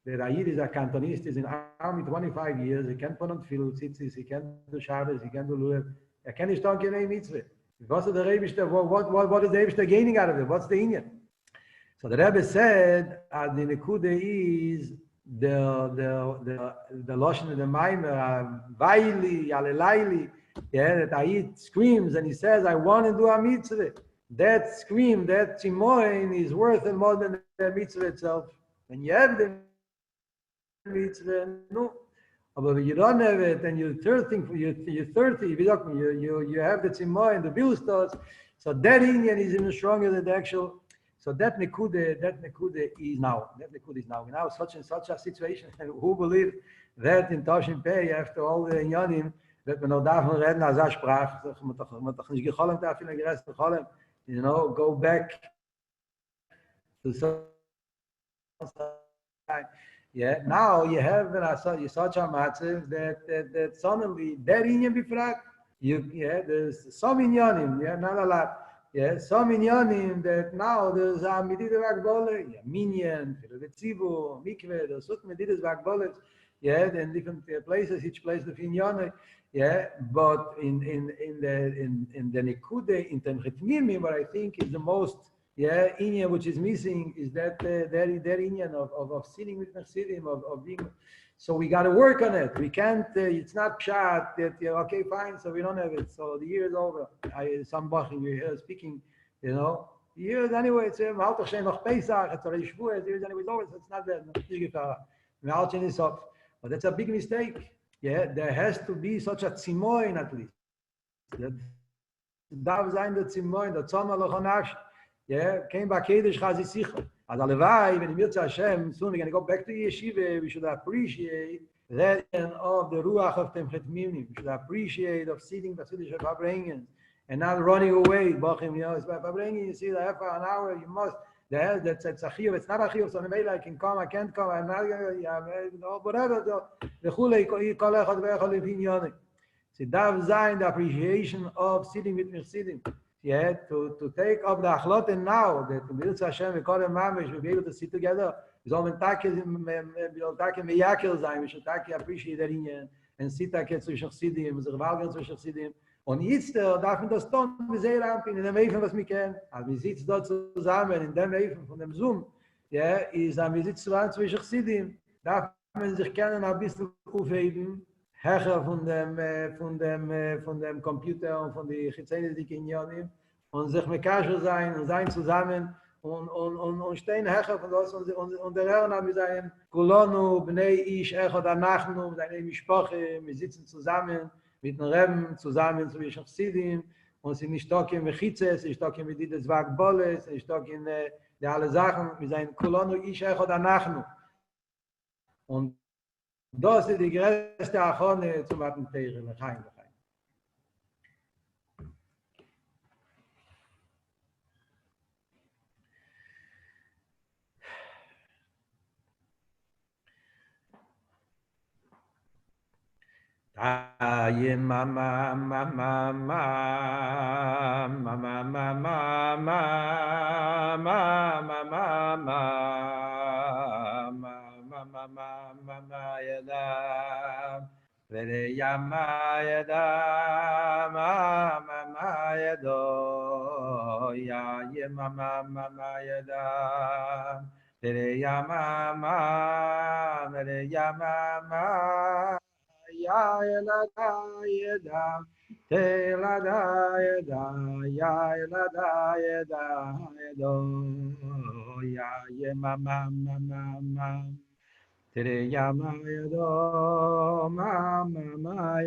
The Ra'id is a Cantonist, is in army 25 years, he can't put on tzitzis, he can't do Shabbos, he can't do Luev, he can't do Stonkenei Mitzvah. Because of the Rebbe, what is the Rebbe gaining out of it? What's the Inyan? So the Rebbe said, the Nekude is the Loshen of the Maimer, Vaili, Alelaili, yeah, that Ayid screams and he says, I want to do a mitzvah. That scream, that Timoin is worth more than the mitzvah itself. When you have the mitzvah, no. But when you don't have it and you're 30, you have the Timoin, the Bilstos, so that Indian is even stronger than the actual. So that Nekude is now. We're now such a situation. And who believe that in Toshin Pei, after all the Inyanim, that we know davon reden as a sprach, you know, go back to yeah. Now you have such a matzav that suddenly that inyan bifrak, there's some inyanim, not a lot. Yeah, some inyanim that now there's a medidas vakbolet, minyan, filovetzivu, mikveh, there's some medidas vakbolet. Yeah, in different places, each place the inyanim. Yeah, but in the Nekude, in Temchetmimim, what I think is the most inyan which is missing is that inyan of sitting with Chassidim, of being. So we got to work on it. We can't. It's not pshat that okay, fine. So we don't have it. So the year is over. Some bachim you hear speaking. You know, the year is anyway. It's Maltach Shem noch Pesach. It's already Shavuos. The year is anyway over. So it's not bad. But that's a big mistake. Yeah, there has to be such a tzimoin at least. That darf sein der tzimoin, der tzomah lochonash. Yeah, came back Kedish Chazisicha. As Alevai, when you Hashem, soon we're going to go back to Yeshiva, we should appreciate that of the Ruach of Temchetmimim. We should appreciate of sitting Basidish of Abraham and not running away. Bachim, it's by Abraham, you see, half an hour, you must. That's a chiyuv. It's not a chiyuv. So maybe I can come, I can't come. I'm not. Whatever. The chulei kol echad ve'echad levinyonim. So that zayin the appreciation of sitting with Chassidus. Yeah, to take up the achlot now that the Hashem we call him mamish, we be able to sit together. We should appreciate that in and sit together zu Chassidus, zu Gewalgen zu Chassidus. Und jetzt darf man das tun, wie sehr in dem Eifen, was wir kennen. Also wir sitzen dort zusammen, in dem Eifen von dem Zoom, ja, ist, wir sitzen zusammen zu Chassidus, darf man sich kennen ein bisschen aufheben, Hecher von dem Computer und von den Chassidus, die Kinyonim, und sich mit Kasher sein und sein zusammen und stehen Hecher von das und der Herr haben wir sagen, Kulonu, Bnei Ish, Echad Anachnu, seine Mishpache, wir sitzen zusammen, mit den Reben zusammen zu Chassidus und sie nicht stocken mit Chitzes, sie stocken mit dieses Wagboles, sie stocken die alle Sachen, wir sagen, Kulonu Ish, Echad Anachnu. Und das ist die größte Achone zum Attentäre, Lechaim. Aye mama mama mama mama mama mama mama mama yada vere yama yada mama yado ya ye mama mama yada vere yama ya la da te la da ya la da do ya ye mama te ya ma do mama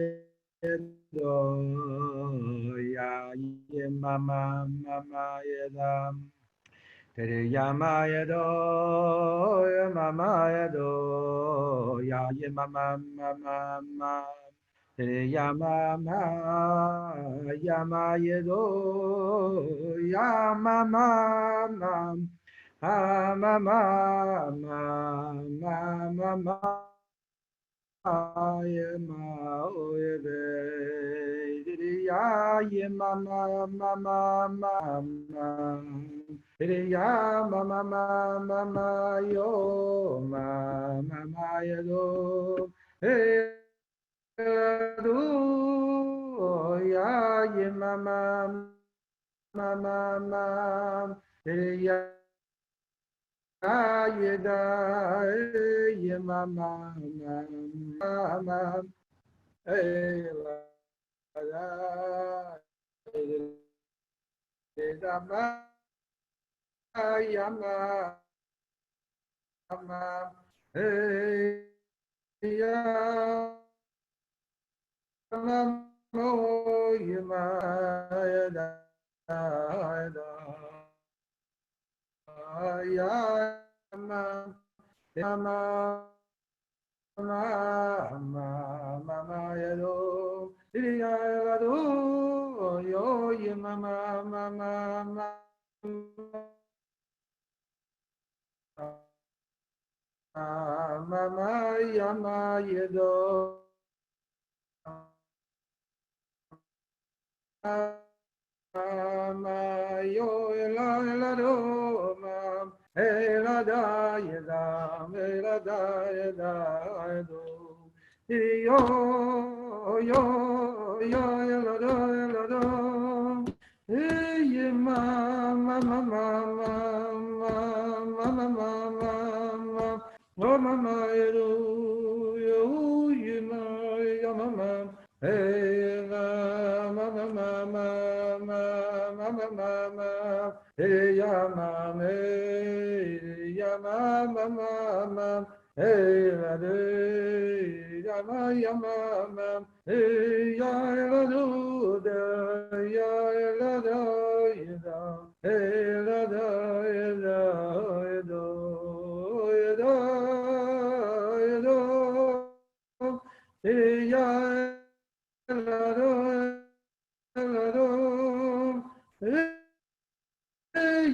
do ya ye mama da te ya ma do mama do ya ye mama ya ma yedo ya mama ye ma ya ye mama yo mama yedo ya ye mama ya ye da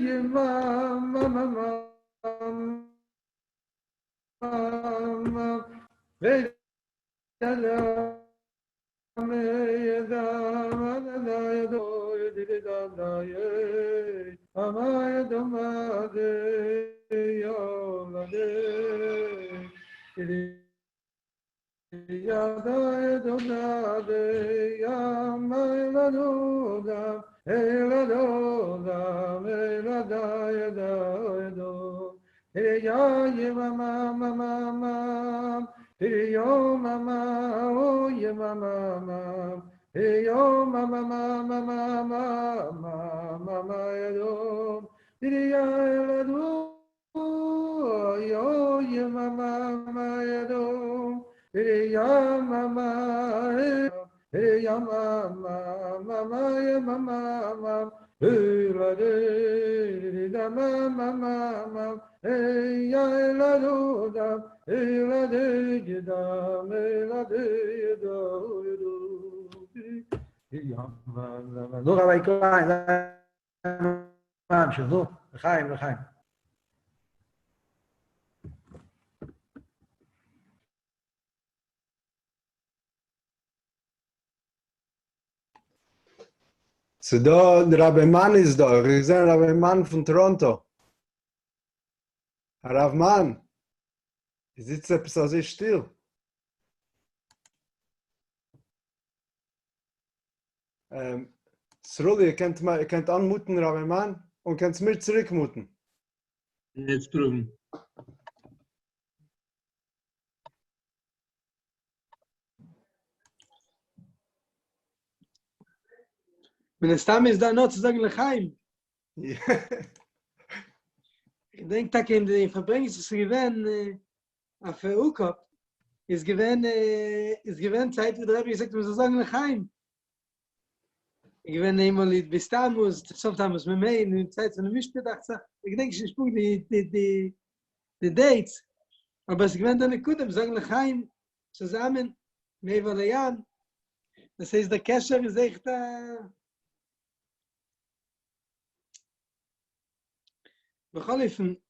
ye mama נו רבי קליין, נו, לחיים, לחיים.
So da, der Rabbi Mann ist da. Ich sehe Rabbi Mann von Toronto. Rabbi Mann, ich sitze etwas so still. Sruli, ihr könnt anmuten, Rabbi Mann, und könnt mir zurückmuten.
Jetzt proben. Wenn es Stamm ist, dann noch zu sagen, Lechaim. Ich denke, dass in den Verbringen ist es gewesen, auf Ukop, ist gewesen Zeit, wo der Rebbe gesagt hat, wir sagen, Lechaim. Ich bin einmal bis Tammuz, sometimes mit mir in der Zeit von der Mischbedacht, ich denke, ich spuck die Dates, aber es gewinnt dann nicht gut, wir sagen Lechaim zusammen, mehr oder Jan. Das heißt, der Kescher ist echt Bechollifen.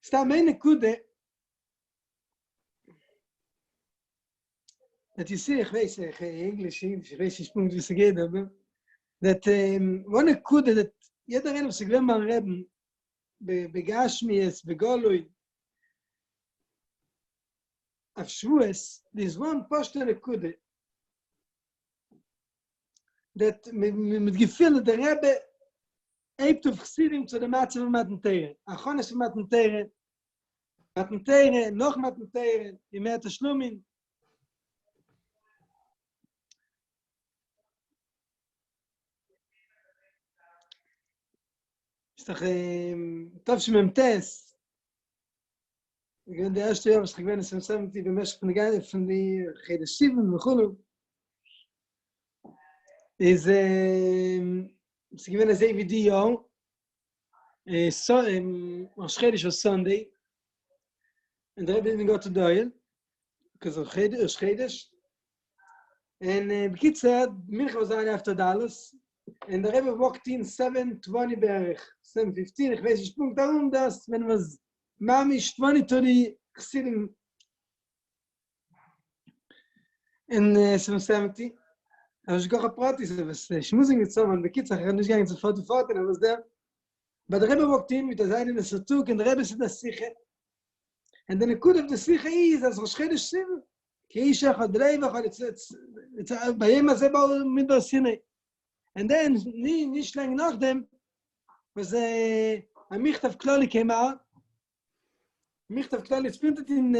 Ist da meine Kude, that you see, ich weiß, Englisch, ich weiß nicht, wie es geht, aber that one could that jeder einer, was ich will mal reden, begashmies, begolui, auf Schwues, there's one posture could that mit Gefühl der Rebbe hebt auf Chassidus zu der Matze von Matentere. Achon ist von Matentere, noch Matentere, die mehr Tashlumin. Ist doch טוב שממתס. Der erste Jahr, was ich gewinne, ist im 70, במשך von die Chedeshiven וכולו. Ist gewinne sehr wie die Jahr. Chedish was Sunday. And the Rebbe didn't go to Doyle, because of Chedish. And Bekitzer, Mincha was on after Dallas. And the Rebbe walked in 7:20 berich, 7:15. Ich weiß, ich sprung darum, dass, wenn was Mamish 20 to the Chassidim in 770. Aber ich gehe auf Pratis, was schmusing mit someone, Bekitzer, ich kann nicht gehen sofort und fort, and I was there. But the Rebbe walked in with the Zayin in the Satuk, and the Rebbe said the Siche. And then the good of the Siche is, as Rosh Chodesh Siv, ki Isha Chodrei v'chol, it's Bayem Hazeh Ba'u Midbar Sinai. And then, nicht lang nach dem, was a Michtav Kללי came out. Michtav Kללי, it's printed in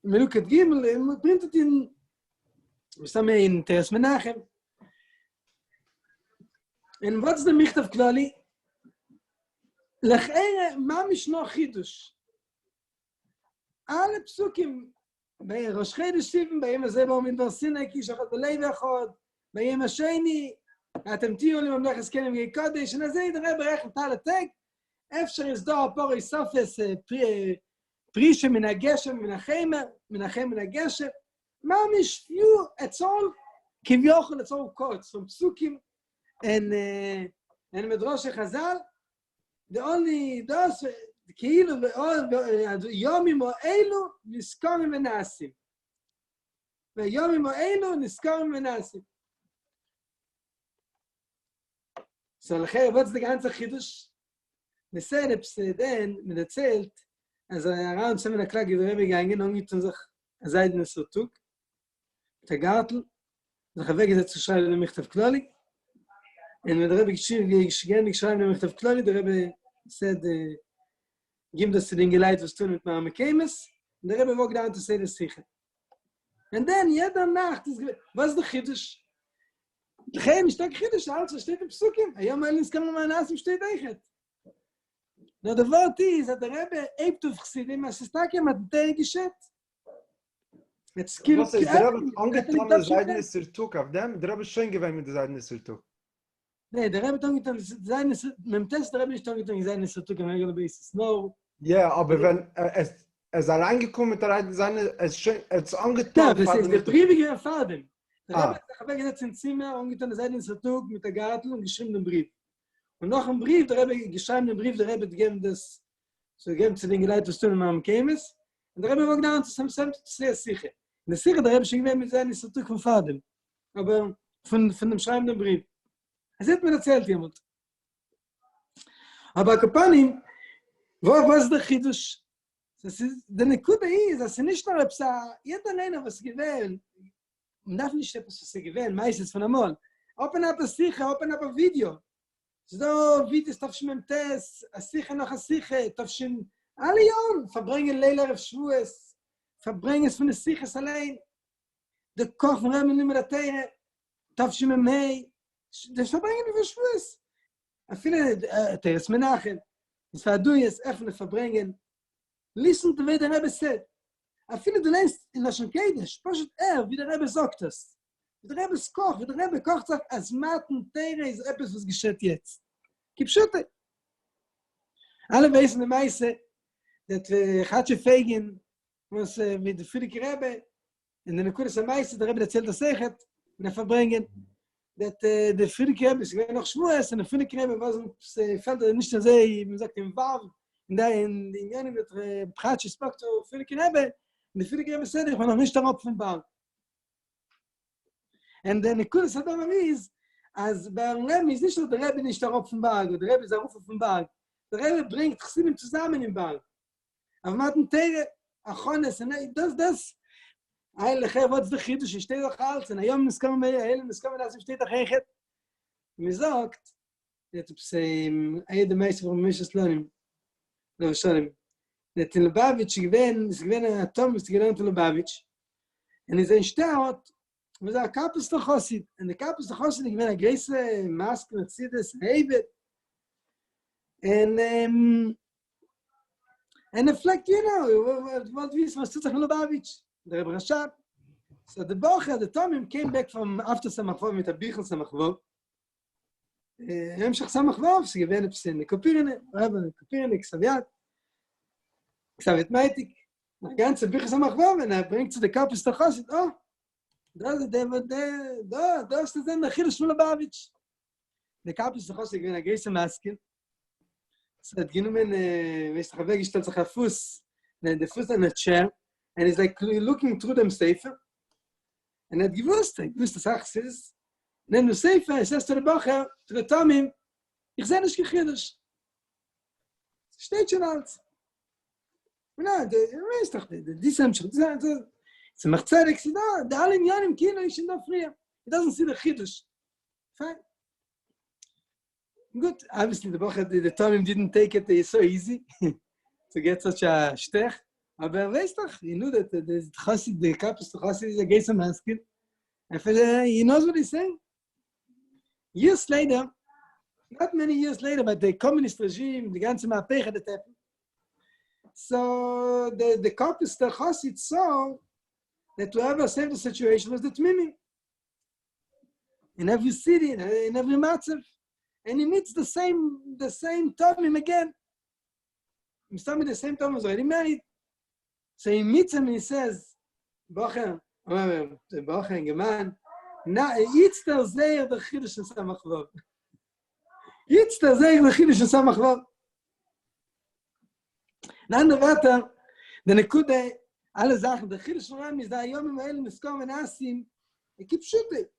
Melukat Gimel, printed in Teres Menachem. And what's the Michtav Kללי? L'ch'ere, mamish no chidush. Alle psukim, bei Rosh Chodesh Siv, Bayem Hazeh Ba'u Midbar Sinai, ki Isha Chodrei v'chol, ביום השני, אתם תהיו לממלך הסכמים כקודש, וזה ידרה ברך לטל הטק, אפשר יסדור פורי סופס פרישה מן הגשם, מן החם מן הגשם, מה משפיעו אצול, כביוכל אצול קוץ, from פסוקים, and
and מדרש חז"ל, the only those כאילו יומים אלו נזכרים ונעשים. ויומים אלו נזכרים ונעשים. So לכן, what's the ganze Chiddush? Nesere then mit erzählt, also around 7 o'clock the Rebbe gegangen und gibt uns seidene Sotuk, der Gartel, der Rebbe gesetzt zu schreiben den Michtav Kללי, und mit der Rebbe geschrieben den Michtav Kללי, der Rebbe said, give das zu den Geleit, was tun mit Mama Kemes, und der Rebbe walked down to say the Sicher. And then, jeder Nacht, was der Chiddush? לכן, משתק חידוש, also steht im Psukim, היום אין נזכר מהנאסים steht echt. Now the word is that the Rebbe aimed to Chassidim as Stakim at the Geshet. It's skill.
Was ist der Rebbe angetan der Seidene Sirtuk auf dem? Der Rebbe schon gewähnt mit der Seidene Sirtuk.
Nee, der Rebbe angetan Seidene Sirtuk, mit dem Test der Rebbe nicht angetan Seidene Sirtuk on a regular basis. No.
Ja, aber wenn es reingekommen mit der Seidene, es ist angetan.
Ja, das ist der Briefige Erfahrung. Der Rebbe hat gesetzt in Zimmer, angetan Seidene Sirtuk mit der Gartel und geschrieben den Brief. Und noch ein Brief, der Rebbe geschrieben den Brief, der Rebbe gegeben das, so gegeben zu den Geleit, was tun im Am Kemes. Und der Rebbe war gedacht, das ist sehr sicher. Und das sicher, der Rebbe schon gewähnt mit seinen Sirtuk von Vater. Aber von dem schreibenden Brief. Das hat mir erzählt jemand. Aber Kapanim, was ist der Chiddush? Der Nekuda ist, dass sie nicht nur jeder einer, was gewähnt, man darf nicht etwas, was sie gewähnt, meistens von einmal. Open up a sicher, open up a video. So, Videos, tafschen mit dem Test, a sicher noch a sicher, tafschen, alle Jahren, verbringen Leila auf Schwues, verbringen es von der Sichers allein, der Koch von Reben nicht mehr der Teire, tafschen mit dem Hei, das verbringen wir für Schwues. A viele Teires Menachen, das war du jetzt öffnen, verbringen, listen to what the Rebbe said. A viele du lernst in Lashon Kodesh, poschet wie der Rebbe sagt das. Der Rebbe ist Koch, der Rebbe kocht sagt, als Maten Teire ist etwas, was geschieht jetzt. Gib Schütte. Alle wissen die meiste, dass Chatsche Fegin, was mit der Friedrich Rebbe, in der Nekudas am meiste, der Rebbe erzählt das Sechet, und verbringen, dass der Friedrich Rebbe, es wäre noch Schwues, und der Friedrich Rebbe, was fällt nicht so sehr, man sagt, im Wav, in den Jahren mit Chatsche Spock zu Friedrich Rebbe, und der Friedrich Rebbe sagt, ich war noch nicht darauf vom Baum. Und der Nekudas hat aber ist, als bei Rebbe ist nicht nur der Rebbe nicht darauf vom Berg, oder der Rebbe ist darauf vom Berg. Der Rebbe bringt Chassidim zusammen im Berg. Aber man hat ein Teire, Achones, das, eigentlich, was der Chiddush, steht doch alles, und היום נזכרים מהאלה, נזכרים מהאלה, steht doch echt. Und mir sagt, dass der Meister von Mishas Lonim, לא שלם, לתלמידי gewähnt Atom, ist gelernt Liubאוויטש, und es entsteht, was a kapus to Chassid, and the kapus to Chassid given a grace mask with Chassidus David, and reflect, what we was to Liubאוויטש, the Rebbe Rashab. So the Bocher, the Tomim came back from after Samachvov with a Bichel Samachvov. Hemshach Samachvov, so given up in the Kopirine, Rebbe Kopirine, Xaviet Meitik, the ganze Bichel Samachvov, and I bring to the kapus to Chassid. Oh. Das ist der Chiddush von Liubאוויטש. Der Kapus ist Chassid, gewinnt eine große Maske. Es hat genommen, wenn ich der gestellt sich auf Fuß, der Fuß an der Chair, and he's like looking through them Sefer, and hat gewusst, das Chassidus, nehmt den Sefer, es ist zu der Bocher, zu der Tomim, ich sehe nicht Chiddush. Es steht schon alles. Na, du weißt doch, die sind so macht Zerek, da alle in Jahren im Kino ist in der Früh. It doesn't see the Chiddush. Fine. Good. Obviously, the Tomim didn't take it so easy to get such a stech. Aber weißt doch, you know that the Chassid, the Kapus, the Chassid is a gay masculine. He knows what he's saying. Years later, not many years later, but the communist regime, the ganze Mapech had happened. So the Kapus, the Chassid saw that whoever saved the situation was the Tmimim. In every city, in every matzav. And he meets the same Tomim again. He's telling me the same Tomim was already married. So he meets him and he says, Bocher, Geman, na, it's the Zeir the Chiddush in Samachvov. Jetzt da sage ich Chidush und Samachwar. In anderen Wörtern, der Nekude, alle Sachen, der Chidush und Ram ist da Yom im Elim, es kommen Asim, gibt Schütte.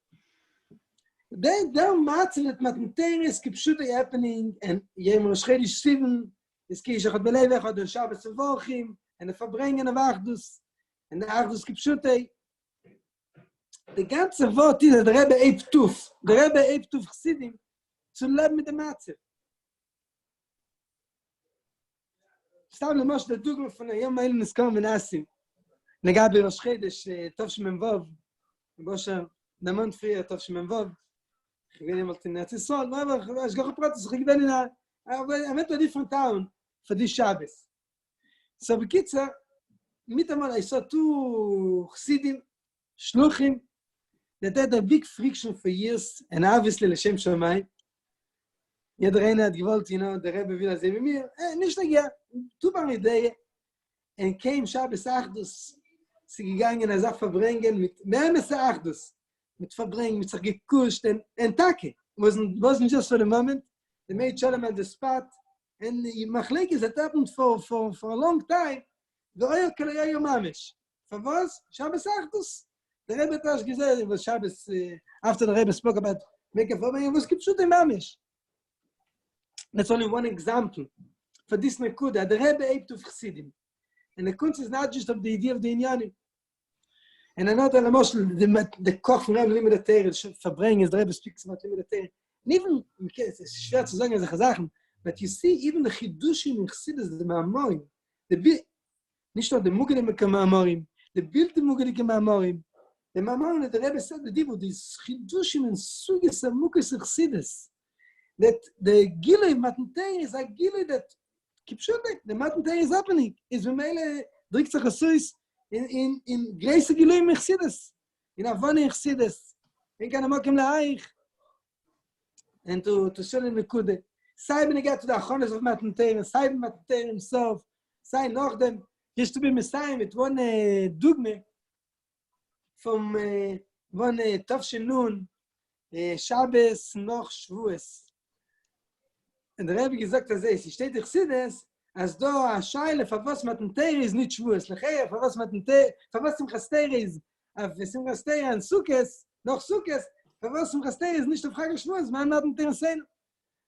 Der Matzelet Matnteris gibt Schütte happening, and Yom Roshchedish 7, es geht sich от Belevech, от den Shabbos und Wochim, und der Verbringen auf Achdus, und der Achdus gibt Schütte. Die ganze Wort ist, der Rebbe Eibtuf Chassidim, zu leben mit dem Matze. Stam למוש der Dugma von der Yom Elim Niskom und Asim. Negabi Roshchedish, Tov Shemem Vov, Bosher, Namon Frier, Tov Shemem Vov, ich bin immer in der Zisol, aber ich gehe auf Pratis, ich bin in der, I went to a different town for this Shabbos. So bekitzer, mit einmal, I saw two Chassidim, Shluchim, that had a big friction for years, and obviously, L'Shem Shamayim. Jeder eine hat gewollt, der Rebbe will also mit mir, nicht nagia, tu bar Idee, and came Shabbos Achdus, sie gegangen, sagt verbringen, mit Memes Achdus, mit verbringen, mit sich gekuscht, and Take. Wasn't just for the moment. They made Shalom at the spot, and Machlekes that happened for a long time. The oil Kalayo Mamish. For was? Shabbos Achdus. The Rebbe Tash Gizel, it was Shabbos, after the Rebbe spoke about Mekah Fobay, it was Kipshut Mamish. That's only one example. For this Nekuda, the Rebbe Eibtuf Chassidim. And the Kunst is not just of the idea of the Inyanim. And another emotion, the Koch from Rebbe Limit Teir, verbringen, the Rebbe speaks about Limit Teir. And even, it's schwer zu sagen, solche Sachen, but you see, even the Chidushim in Chassidus, the Ma'amorim, nicht nur the Mugedim Ma'amorim, the Bilti Mugedim Ma'amorim, the Ma'amorim that the Rebbe said, the Dibu, these Chidushim and Sugis and Mukis of Chassidus, that the Gilui, Matantei is a Gilui that, Kipshutek, the Matantei is happening, is Vimele, Drikza Chassuis, in Grace Gilui in Chassidus, in Avon in Chassidus, in Kanamakim La'aich, and to show in the Kude. Sai when I get to the Achonis of Matantei, Sai Matantei himself, Sai noch them, used to be Messiah with one Dugme from one Tavshinun, Shabbos noch Shvuos. And the Rebbe gesagt, as he steht in Chassidus, as though a Shaila for was Matantei is not Shvuos. Lechei, for was Matantei, for was Simchas Teira is, Simchas Teira and Sukkos, noch Sukkos, for was Simchas Teira is nicht auf Chag Shvuos, man Matantei sein.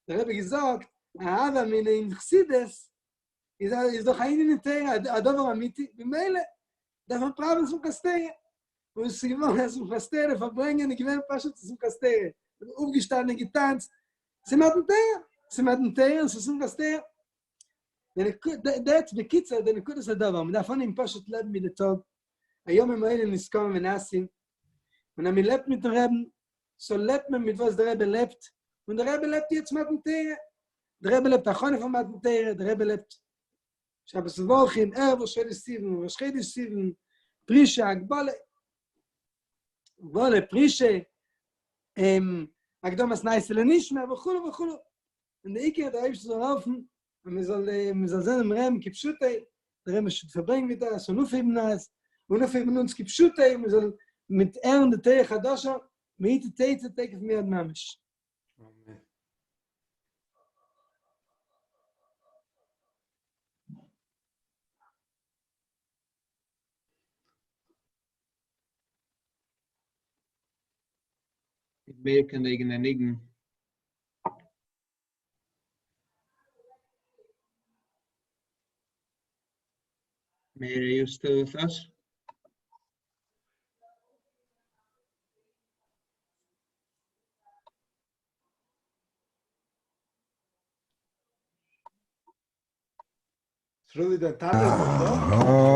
Der Rebbe gesagt, Ahava min in Chassidus, is doch ein in Teira, a Dover Amiti, b'meile, davon praven Simchas Teira. Und sie gewonnen, Simchas Teira verbringen, ich gewinne Pashut Simchas Teira. Aufgestanden, getanzt, sie Matantei. Simchas so Simchas Teira. That's the kitzer, the nekudas hadavar. Davon im Pashut leben mit der Tov. Ayom im Eilem niskom venasim. Und am lebt mit dem Rebbe, so lebt man mit was der Rebbe lebt. Und der Rebbe lebt jetzt Matantei. Der Rebbe lebt Achone von Matantei. Der Rebbe lebt Shabbos Wochim, Roshchedish 7, Roshchedish 7, Prische, Agbole, Prische, Akdomas Neise Lenishma, וכו'. Und der Ike hat er so laufen, und wir soll sein im Rem, Kipshutei, der Rem ist verbringen mit das, und aufheben das, und aufheben uns Kipshutei, und wir sollen mit und der Teich Hadasha, mit der Teich auf mir ad Mamish.
Amen.
Mit mehr kann ich einigen. Mary, are you still with us?
Through the tablet,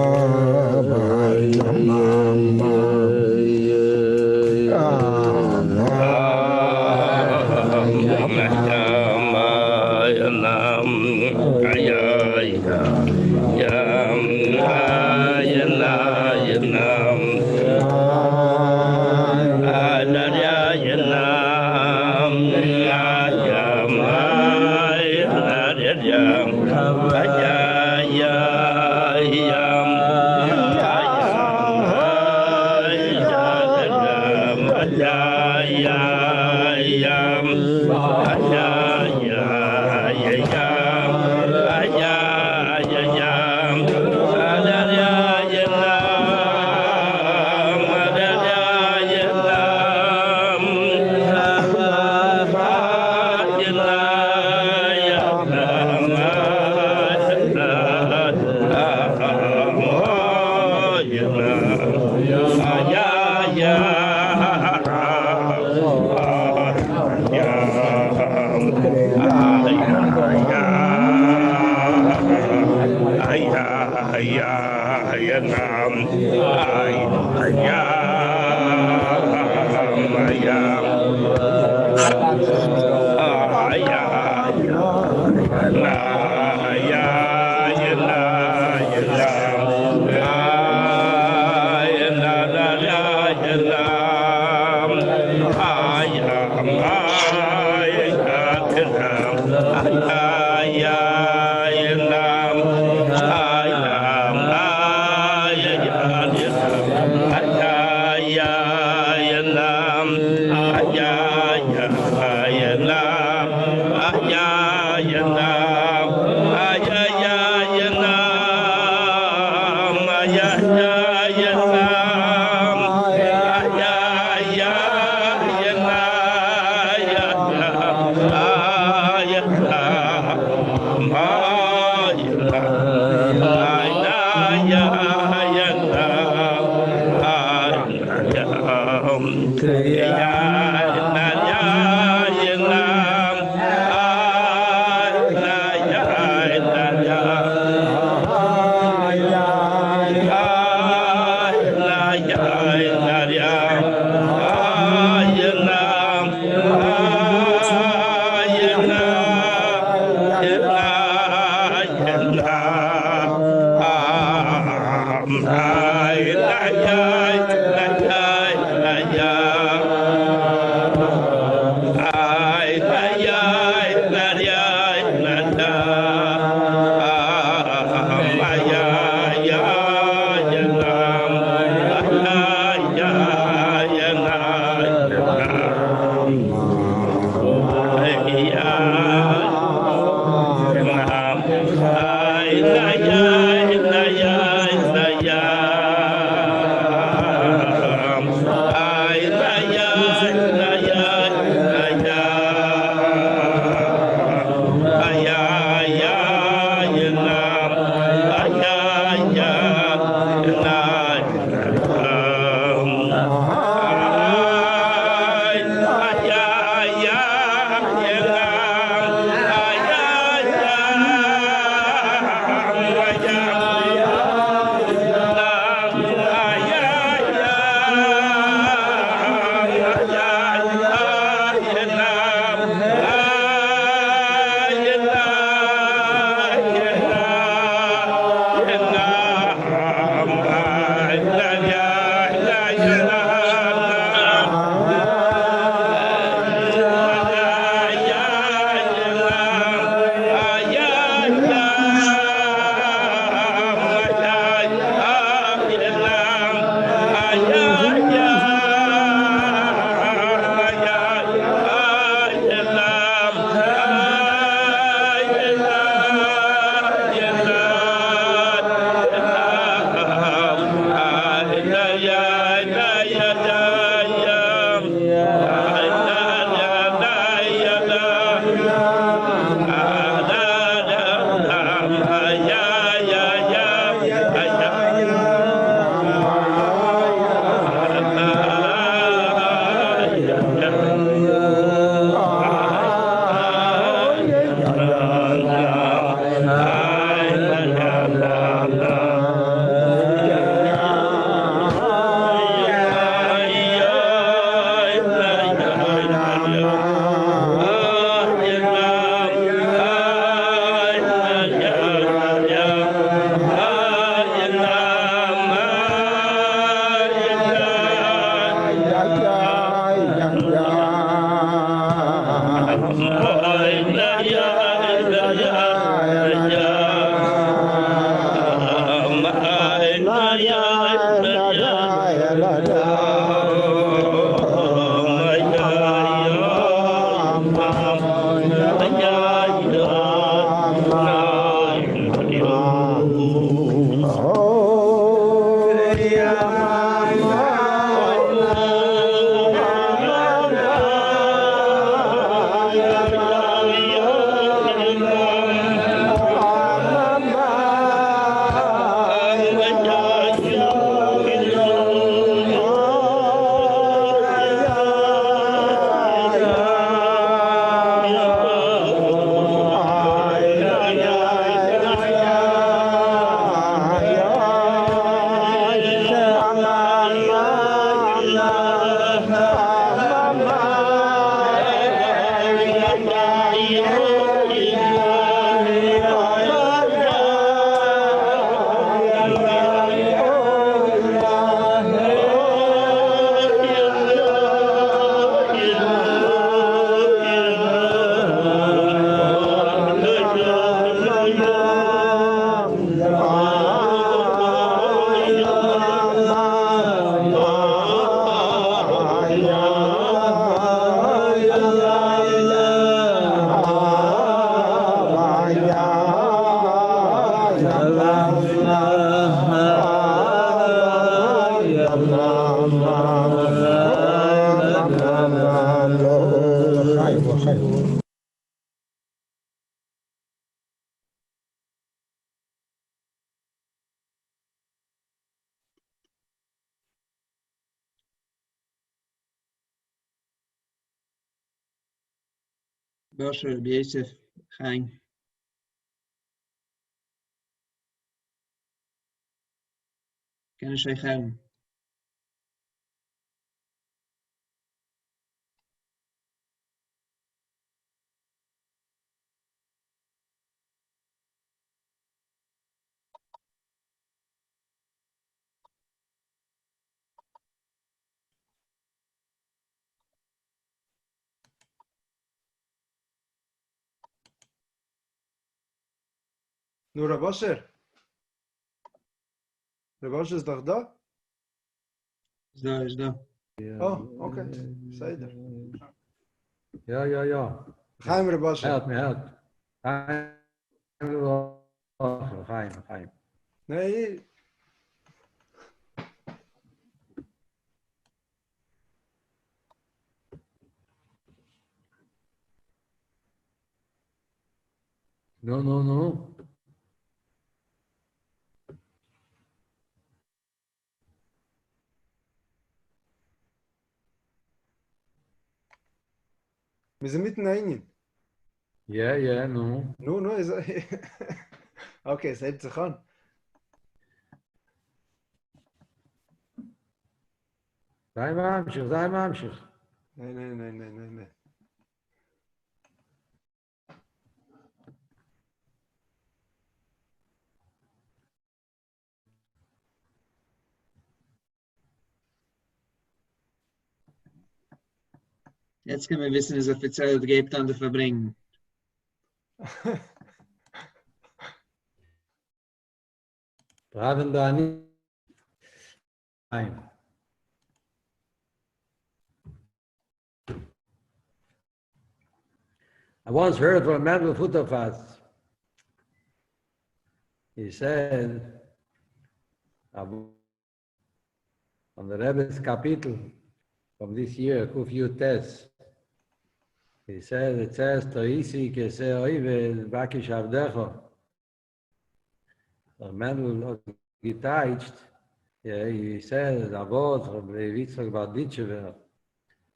Yeah.
Basher, Yosef, Chaim. Ken je gaan?
Nu, Rabosher? Rabosher is doch da?
Is da.
Oh, okay. Seder.
Ja.
Chaim, Rabosher.
Help. Chaim.
Nee.
No.
Wir sind mitten ein.
Ja, no.
No, is okay, es hebt sich an.
Sei mamshich.
Nee.
Jetzt können wir wissen, es offiziell gibt an der Verbringen.
Braven da nicht. Nein. I once heard from a man with Futterfast. He said, on the Rebbe's Kapitel from this year, Kuf Yutes, he said, it says, Toisi kese oived bakish avdecho. The man who getouched, he said, Avot from Levitzak Baditchever,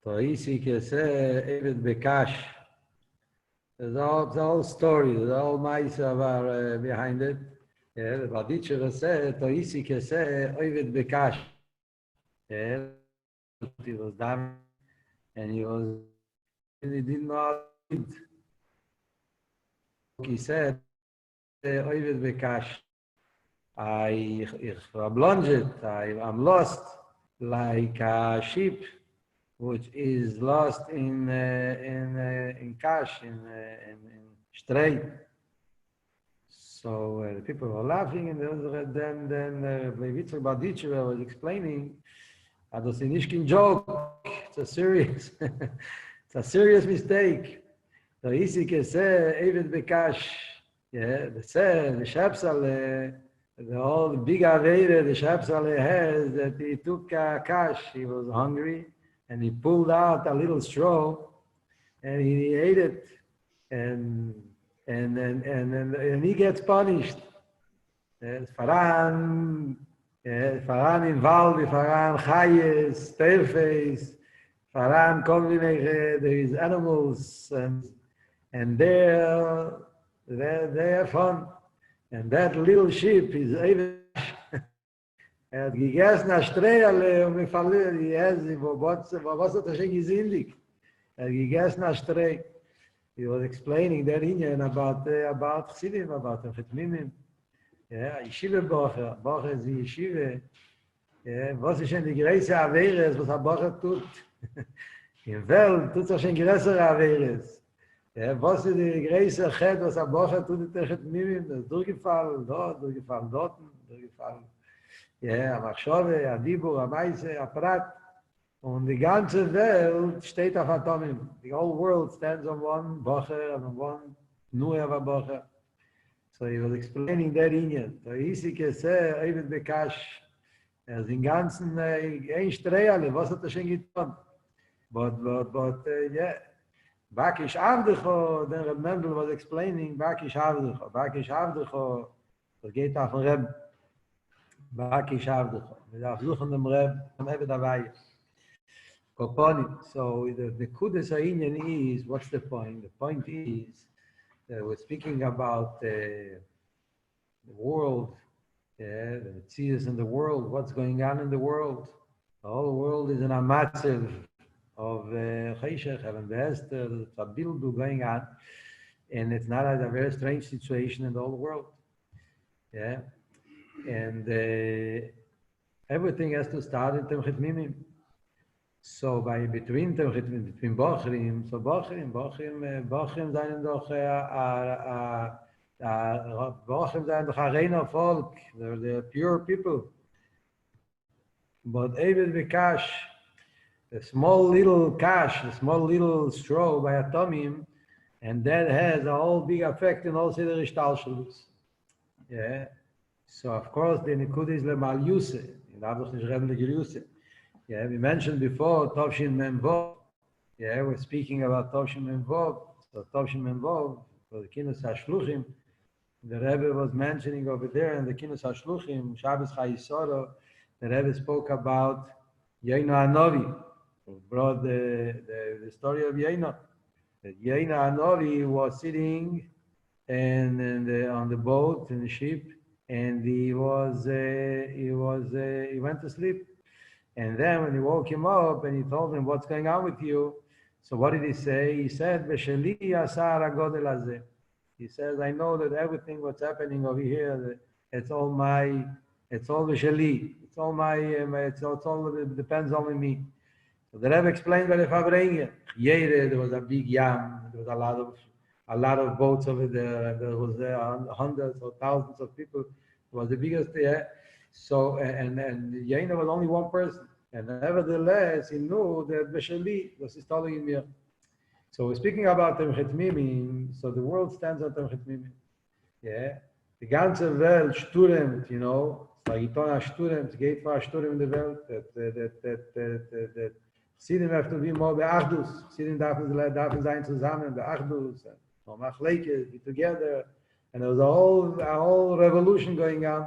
Toisi kese oived bekash. There's the whole story, the whole ma'isa behind it. Yeah, the Baditchever said, Toisi kese oived bekash. Yeah, he was done, and he didn't know how to read. He said, oived bekash. I'm lost like a sheep which is lost in cash, in stray. So the people were laughing, and then Levitzak Baditchever was explaining, "That's a nishkin joke. It's a serious, it's a serious mistake. So easy can say even bekash. Yeah, the Shapsal, the whole big aveda the Shapsal has that he took cash. He was hungry, and he pulled out a little straw, and he ate it, and he gets punished. Faran involved, Faran chayes, teirfes, Faran there is animals, and they have fun. And that little sheep is even gegessen a Strehle und verliert die Hesse, was hat schon gesündigt? Gegessen a Strehle. He was explaining that about Chassidim, about the Atmiמים. Yeah, Yeshiva Bocher is die Yeshiva. Yeah, was ist schon die größte Averes, was Bocher tut? In Welt tut es schon größere Averes. Ja, was ist die größte Chet, was Bocher tut mit den Atmiמים? Das ist durchgefallen dort, durchgefallen. Ja, Machshove, Adibur, Amaise, Aprat. Und die ganze Welt steht auf Atomim. The whole world stands on one Bocher and on one Nueva Bocher. So he was explaining that Indian. So easy can say, even Bekash, den ganzen ein Strehle, was hat er schon getan? But yeah. Bakish Avdecho, then Reb Mendel was explaining Bakish Avdecho. Bakish Avdecho, das geht auf den Reb. Bakish Avdecho. Wir darf suchen dem Reb, am Ebe dabei. Koponim. So the Kudes Ha'inyan is, what's the point? The point is that we're speaking about the world, the Chassidus in the world, what's going on in the world. The whole world is in a matziv of Cheshech, Heaven Behester, it's a bildu going on, and it's not a very strange situation in the whole world. Yeah, and everything has to start in Temimim. So between Bochrim, so Bochrim seien doch Bochrim seien doch a reiner Volk, they're pure people. But Eved V'Kash, a small little kash, a small little straw by a tomim, and that has a whole big effect in all Seder Ishtalshalus. Yeah. So of course the Nikud is lemal Yuse. Yeah, we mentioned before Tovshin Memvov. Yeah, we're speaking about Tovshin Memvov. So Tovshin Memvov for the Kinus Hashluchim. The Rebbe was mentioning over there in the Kinus Hashluchim, Shabbos Chayisoro, the Rebbe spoke about Yeina Anovi. Brought the story of Yeina. That Yeina Anovi was sitting on the boat in the ship, and he went to sleep. And then when he woke him up and he told him, "What's going on with you?" So what did he say? He said, "B'sheli asar hagodel hazeh." He says, "I know that everything what's happening over here, it's all b'sheli. It's all my. It depends only on me." So the Rebbe explained by the Fabrengen. There was a big yam. There was a lot of boats over there. There was hundreds or thousands of people. It was the biggest. Yeah. So and Yeina was only one person, and nevertheless he knew that Besheli was installing in here. So we're speaking about Temimim. So the world stands on Temimim. Yeah. The ganze Welt studemt, you know. Chaaritona studemt, geht for studemt in the world. That Chassidim have to be more be'achdus. Chassidim darf sein zusammen, be'achdus, and machlekes, be together. And there was a whole revolution going on.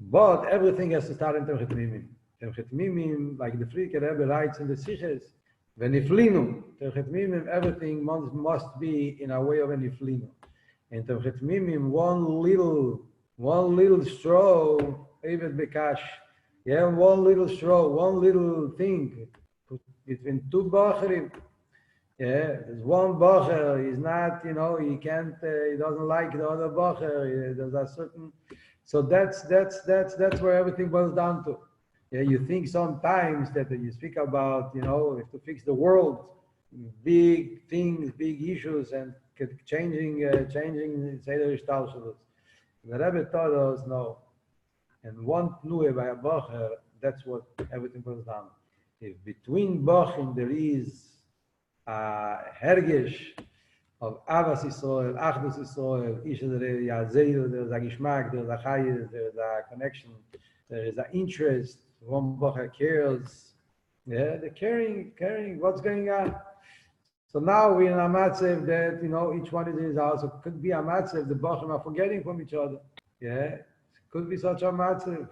But everything has to start in Temimim. Temimim, like the Frierdiker Rebbe writes in the Siches, Veniflinu. Temimim, everything must be in a way of Veniflinu. And Temimim, one little straw, Eved Bekash. Yeah, one little straw, one little thing between two Bochrim. Yeah, there's one Bocher. He's not, he can't. He doesn't like the other Bocher. There's a certain. So that's where everything boils down to. Yeah, you think sometimes that you speak about, we have to fix the world, big things, big issues, and changing Seder Ishtalshalus. The Rebbe taught us no. And one pnue by a bocher, that's what everything boils down. If between bochim there is a hergesh of Avas Yisrael, Achdus Yisrael, there's a gishmak, there's a chayis, there's a connection, there is an interest, one bocher cares, yeah, the caring, what's going on. So now we're in a matzev that, each one is in his house. It could be a matzev, the bochim are forgetting from each other, yeah. Could be such a matter,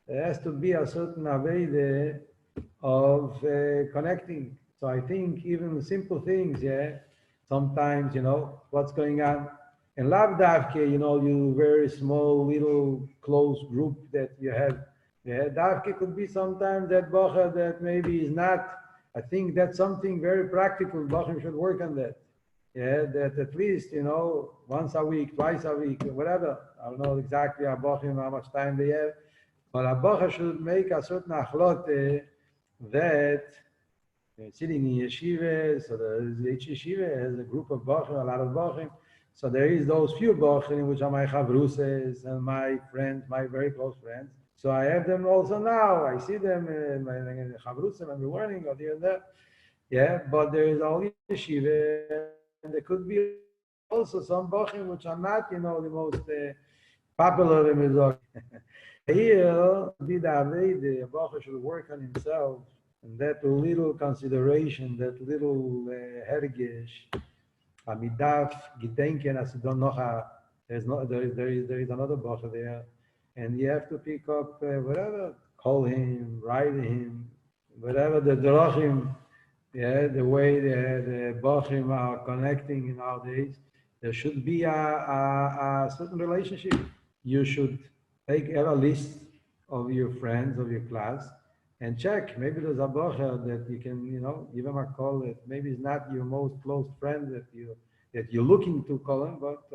There has to be a certain way of connecting. So I think even simple things, yeah, sometimes, what's going on. And Lavdavke, you very small, little, close group that you have. Yeah, Davke could be sometimes that Bocher that maybe is not. I think that's something very practical. Bocher should work on that. Yeah, that at least, once a week, twice a week, whatever. I don't know exactly how much time they have, but a bocher should make a certain achlote that sitting in yeshiva, so each yeshiva has a group of bocher, a lot of bocher. So there is those few bocher in which are my chavruses and my friends, my very close friends. So I have them also now. I see them in my chavrusim and we're learning or here and there. Yeah, but there is only yeshiva. And there could be also some bochim which are not, the most popular in Mizrach. Here, the bocher should work on himself And that little consideration, that little hergish, amidaf, gedenken, as you don't know how, there is another bocher there, and you have to pick up whatever, call him, write him, whatever the drachim, yeah, the way the bochim are connecting nowadays, there should be a certain relationship. You should have a list of your friends, of your class, and check. Maybe there's a bocher that you can, give him a call. That maybe it's not your most close friend that you're looking to call him, but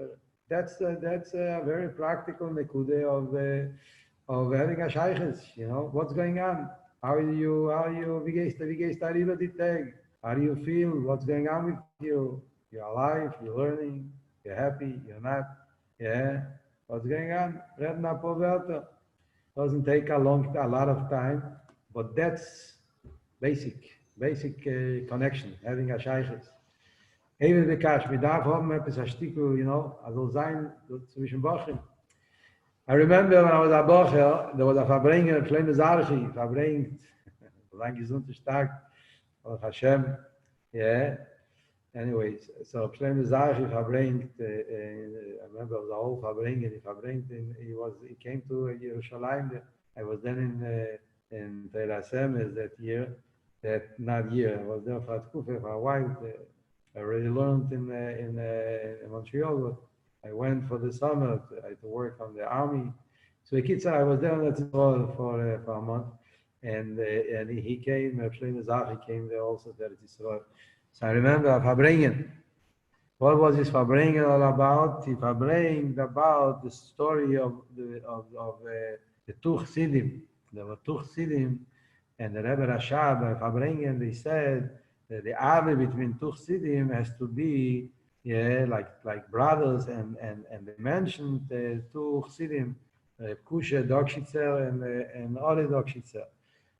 that's a very practical nekude of having a shaykhis. What's going on? How do you feel? What's going on with you? You're alive, you're learning, you're happy, you're not. Yeah. What's going on? Doesn't take a lot of time, but that's basic connection, having a shaykhis. Even the cash, we darf haben etwas a Stückel, also sein zwischen Bochim. I remember when I was a Bocher, there was a Verbringer, kleine Zrachי, verbringt, ein gesunder Tag, Baruch Hashem, yeah. Anyways, so kleine Zrachי verbringt, I remember it was a whole Verbringer, he came to Jerusalem. I was then in Tel Aviv I was there for a while. I already learned in Montreal. I went for the summer to work on the army. So I was there for a month, and he came. Zrachy came there also. So I remember Fabringen. What was his Fabringen all about? He Fabringen about the story of the Tuch Sidim. There were Tuch Sidim, and the Rebbe Rashab by Fabringen. They said that the Ave between Tuch Sidim has to be, like brothers, and they mentioned Tuch Sidim, Kushe Dogschitzer and Ole Dogschitzer.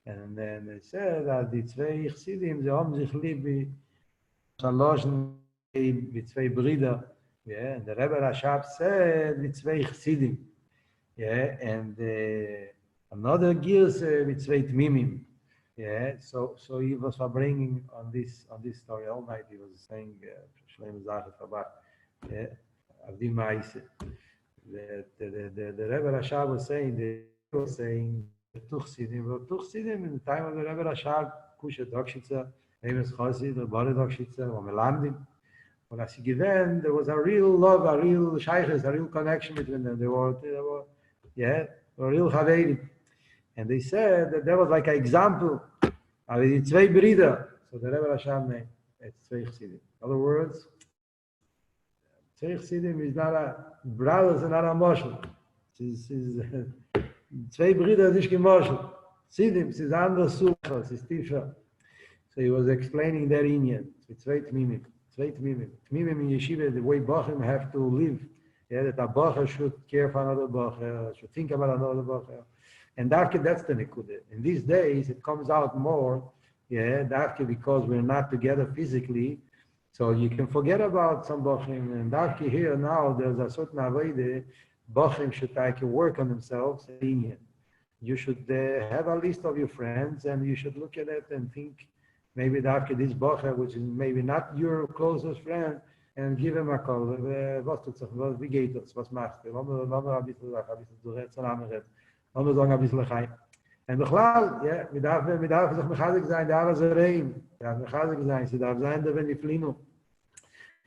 And then they said that the zwei Sidim, they haben sich lieb wie Shalosh wie zwei Brüder. Yeah, and the Rebbe Rashab said the zwei Sidim. Yeah, and another gives with zwei Tmimim. Yeah, so he was bringing on this story all night. He was saying, Shlema Zachet Chabad, yeah, Avdim Ma'ise. The Rebbe Rashab was saying, Tuchsidim in the time of the Rebbe Rashab, Kusha Dogschitzer, Emes Chosid, or Bore Dogschitzer, or Melamdim. When I see given, there was a real love, a real shaykhis, a real connection between them. They were real Chaverim. And they said that there was like an example of the zwei Brüder. So the Rebbe Rashab name, it's zwei Chsidim. In other words, zwei Chsidim is not a brothers and not a moshel. Zwei Brüder is nicht gemoshel. Chsidim is anders super, it's tiefer. So he was explaining that Indian. It's zwei Tmimim. Zwei Tmimim. Tmimim in yeshiva, the way Bochim have to live. Yeah, that a Bocher should care for another Bocher, should think about another Bocher. And that's the nekude. In these days, it comes out more, because we're not together physically, so you can forget about some bochim. And here now, there's a certain avodah, bochim should work on themselves. You should have a list of your friends, and you should look at it and think, maybe this bocher, which is maybe not your closest friend, and give him a call. Wie geht das? Was machst du? Lass mir ein bisschen zusammenreden. Lass mir sagen, ein bisschen Chaim. Und bechlal, wir darf sich mechazig sein, der Arazerein. Der darf mechazig sein, sie darf sein, der Beniflino.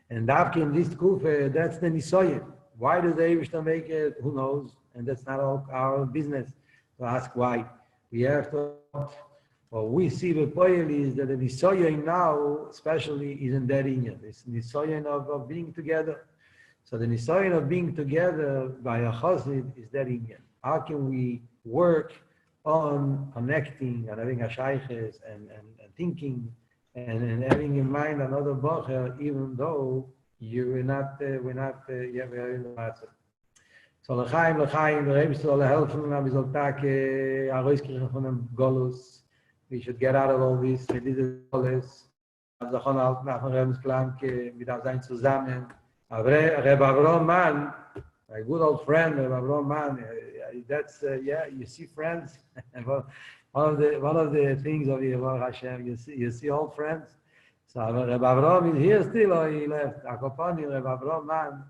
And darf in this kufe, that's the nisoyen. Why does the Eibush make it? Who knows? And that's not our business to ask why. We have to, what we see the point is that the nisoyen now, especially, is in that Indian. It's nisoyen of being together. So the nisoyen of being together by a chassid is that Indian. How can we work on connecting and having a shaykhis and thinking and having in mind another bocher, even though we're not in the matzah. So l'chaim, the Rebbe soll helfen, wir soll herauskriechen von dem Golus. We should get out of all this. We did it alles. Also schon halt nach dem Rebensplan, wir da sein zusammen. Rebbe Avraham man, a good old friend, Rebbe Avraham man, that's, you see friends, One of the things of Baruch Hashem, you see old friends. So Reb Avraham is here still, or he left. Akopani, Reb Avraham man,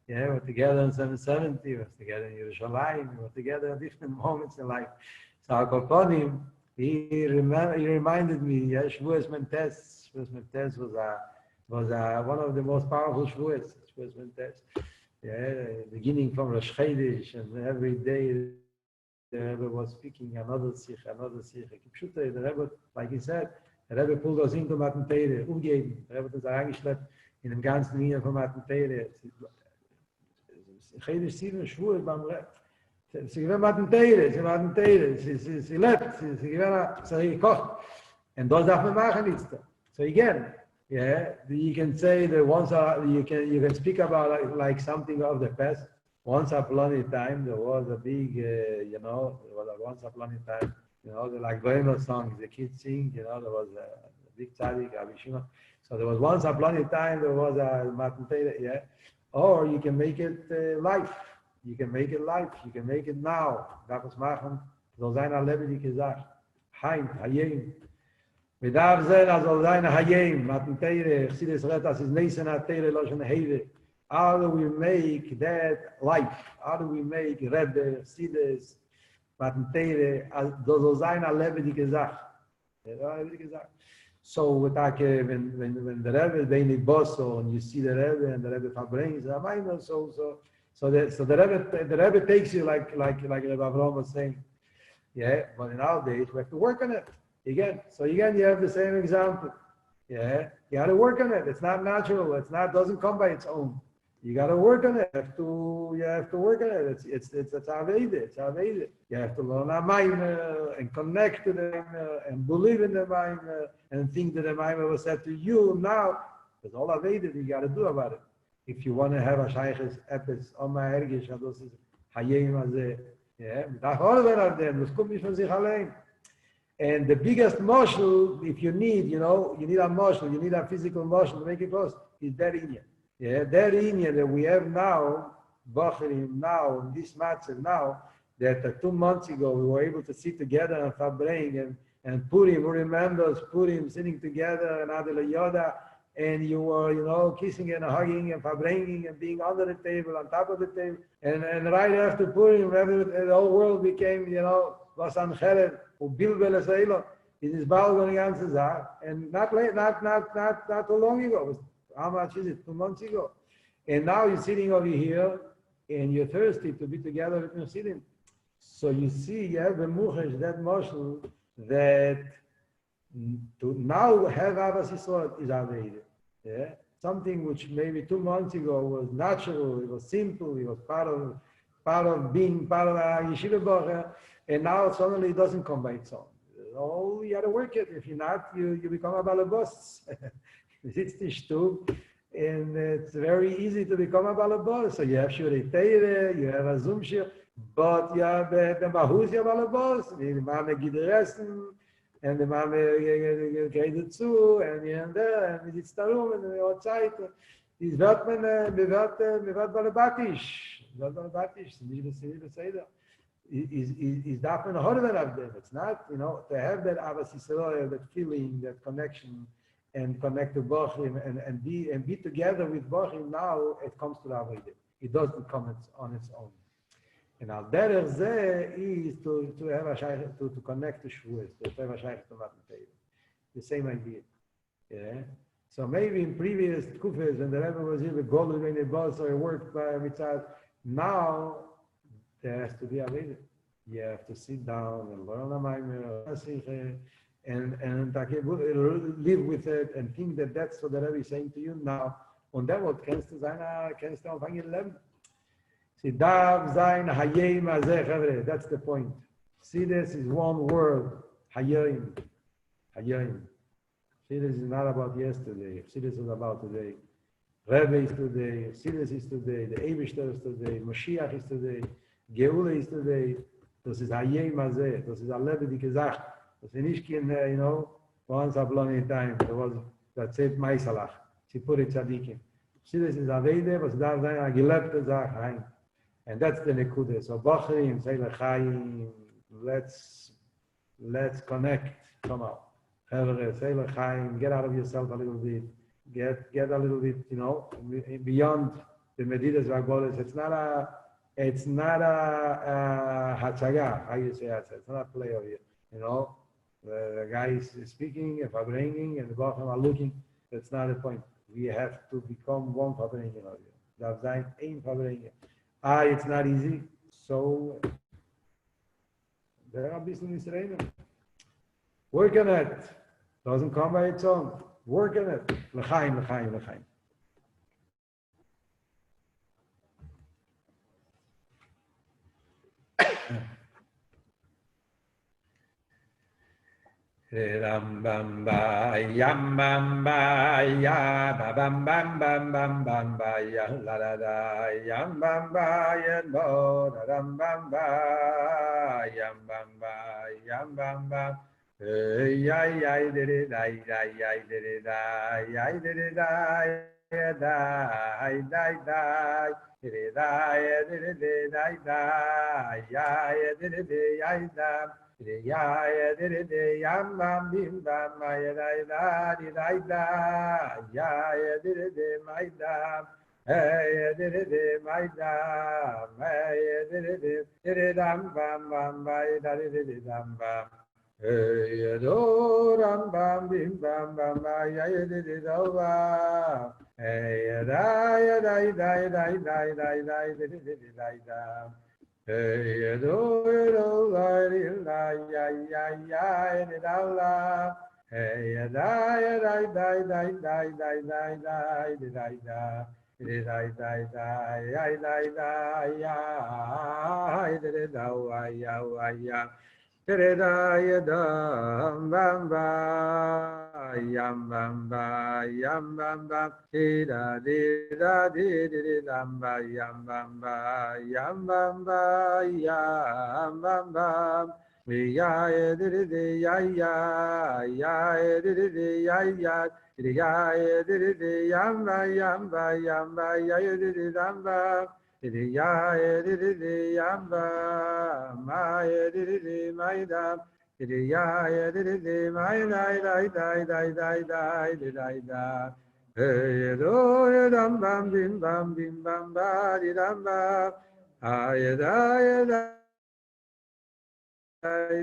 yeah, we're together in 770, we're together in Yerushalayim, we're together at different moments in life. So Akopani, he reminded me, yeah, Shavuos Mentes. Shavuos Mentes was one of the most powerful Shavuos. Shavuos Mentes. Yeah, beginning from Rosh Chodesh, and every day the Rebbe was speaking another sikh. The Rebbe, like he said, the Rebbe pulled us into Matan Teire, umgeben. The Rebbe hat uns reingeschleppt in dem ganzen Linie von Matan Teire. Chodesh 7 Shavuos beim Rebbe. Sie gewinnt Matan Teire, sie lebt, sie gewinnt, sie gekocht. And das darf man machen nichts. So again, yeah, you can say that once you can speak about like something of the past. Once upon a time, there was a big, once upon a time, the like Goyim songs the kids sing, there was a big tzaddik, Abishima. So there was once upon a time, there was a Matan Teire, yeah. Or you can make it life. You can make it life. You can make it now. Darf es machen. Soll sein a lebendige Sache. Heim, Hayim. Wir darf sein, soll sein a Hayim. Matan Teire, Chassidus redt, das ist Neisen a Teire, Loschen Heve. How do we make that life? How do we make Rebbe, Chassidus, Matan Teire, das soll sein a lebendige Sache. So when the Rebbe is being bosso and you see the Rebbe and the Rebbe brings so the Rebbe takes you like Rebbe Avraham was saying, yeah. But in our days we have to work on it again. So again you have the same example, yeah. You got to work on it. It's not natural. Doesn't come by its own. You got to work on it. You have to work on it. It's Aveda. You have to learn a Maimer and connect to the Maimer and believe in the Maimer and think that the Maimer was said to you now. There's all Aveda you got to do about it. If you want to have a Shaykh's Epis on my Ergish, das ist Hayim Azeh. Yeah, da holden of them. Das kommt nicht von sich allein. And the biggest moshel, if you need, you need a moshel, you need a physical moshel to make it close, is that Inyan. Yeah, that Inyan that we have now, Bacharim now, in this matzah now, that 2 months ago we were able to sit together and Fabring and Purim, who remembers Purim sitting together and Adela Yoda, and you were, kissing and hugging and Fabringing and being under the table, on top of the table, and right after Purim, the whole world became, was an Cheret, who Bilbel Esailo, it is Balgon ganze Sache, and not too long ago. How much is it? 2 months ago. And now you're sitting over here and you're thirsty to be together with your sitting. So you see, you have the muchesh, that moshel, that to now have Abbas Yisrael is Aveda. Yeah? Something which maybe 2 months ago was natural, it was simple, it was part of being part of a yeshiva bocher, and now suddenly it doesn't come by its own. Oh, you got to work it. If you're not, you become a balabos. Sitzt die Stub, and it's very easy to become a balabos. So you have Shurei Teire, you have a Zumshir, but you have the Bahus, you have balabos. The Mame Gideressen, and the Mame geht zu, and there, and it's darum, and the outside. Is wird man, wird balabatisch. Wird balabatisch, nicht das Seder. Is darf man horven of them. It's not, to have that Abbas Yisrael, that feeling, that connection, and connect to Bochim and be together with Bochim. Now it comes to the Aveda. It doesn't come on its own. And al derech zeh is to have a shaykh to connect to Shavuos, to have a shaykh to Matan Teire. The same idea. Yeah. So maybe in previous kufes when the Rebbe was here with Golden when it was or worked by Mitzad, now there has to be Aveda. You have to sit down and learn a Maimer, and live with it and think that that's what the Rebbe is saying to you now. Und der Wort kennst du anfangen leben. Sie darf sein Hayim Azeh, Chavre. That's the point. Chassidus is one word, Hayim. Hayim. Chassidus is not about yesterday. Chassidus is about today. Rebbe is today. Chassidus is today. The Eibishter is today. Moshiach is today. Geula is today. Das ist Hayim Azeh. Das ist a lebendige Sache. Das ist nicht kein, once upon a time, there was that said Maisalach. Sie puri tzadikim. Chassidus is Aveda, was darf sein a gelebte Sache. And that's the Nekuda. So Bachrim, say L'chaim, let's let's connect somehow. Say l'chaim, get out of yourself a little bit, get a little bit, beyond the medidas v'agbolas. It's not a hachaga, how you say that? It's not a play of you, The guy is speaking, if I'm bringing, and the Bacham are looking. That's not the point. We have to become one Fabringen of you. Dat zijn één Fabringen. It's not easy. So, there are business trainer. Work on it. Doesn't come by its own. Work on it. L'chaim, l'chaim, l'chaim. Ram bam ba yam bam ba ya ba bam bam bam bam bam ba ya la la da yam bam ba ya bo da ram bam ba yam bam ba ya ya de de da ya ya de de da ya de de da ya da ai da da de da ya de de da da ya de de ya da ya de yam bam bim bam ya da da di da ya de my da hey de my da hey de dam bam bam ba da de dam bam hey do ram bam bim bam bam ya de do ba hey da ya da de da hey do la ya ya da la hey da ya da ya Tere bam ba yam bam ba yam bam ba da di dam ba yam bam ba yam bam ba yam bam ba ya di ya di yam ba ya di dam ba ya yam ba ma di my dam ya di my da hey do dam bam bim bam ba di dam ba ay da di dam ay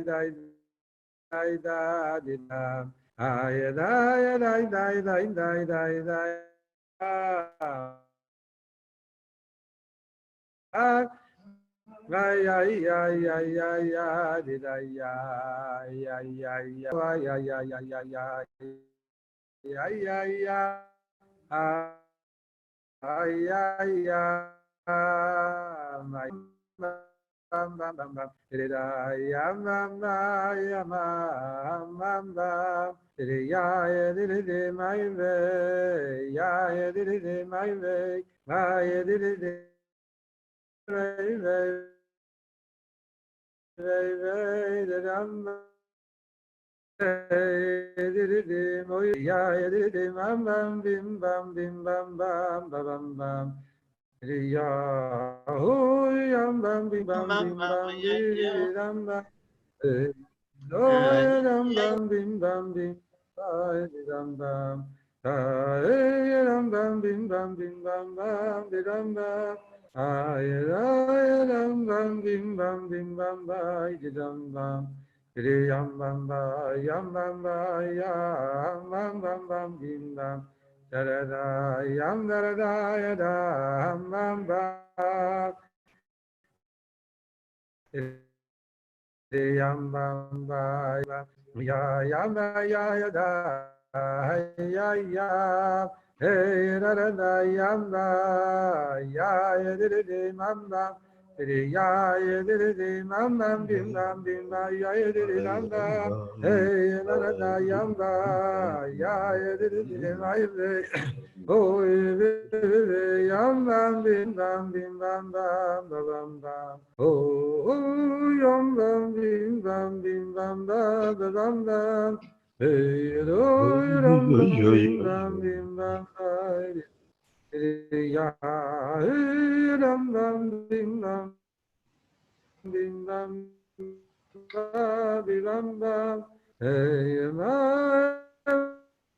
bam bam, hey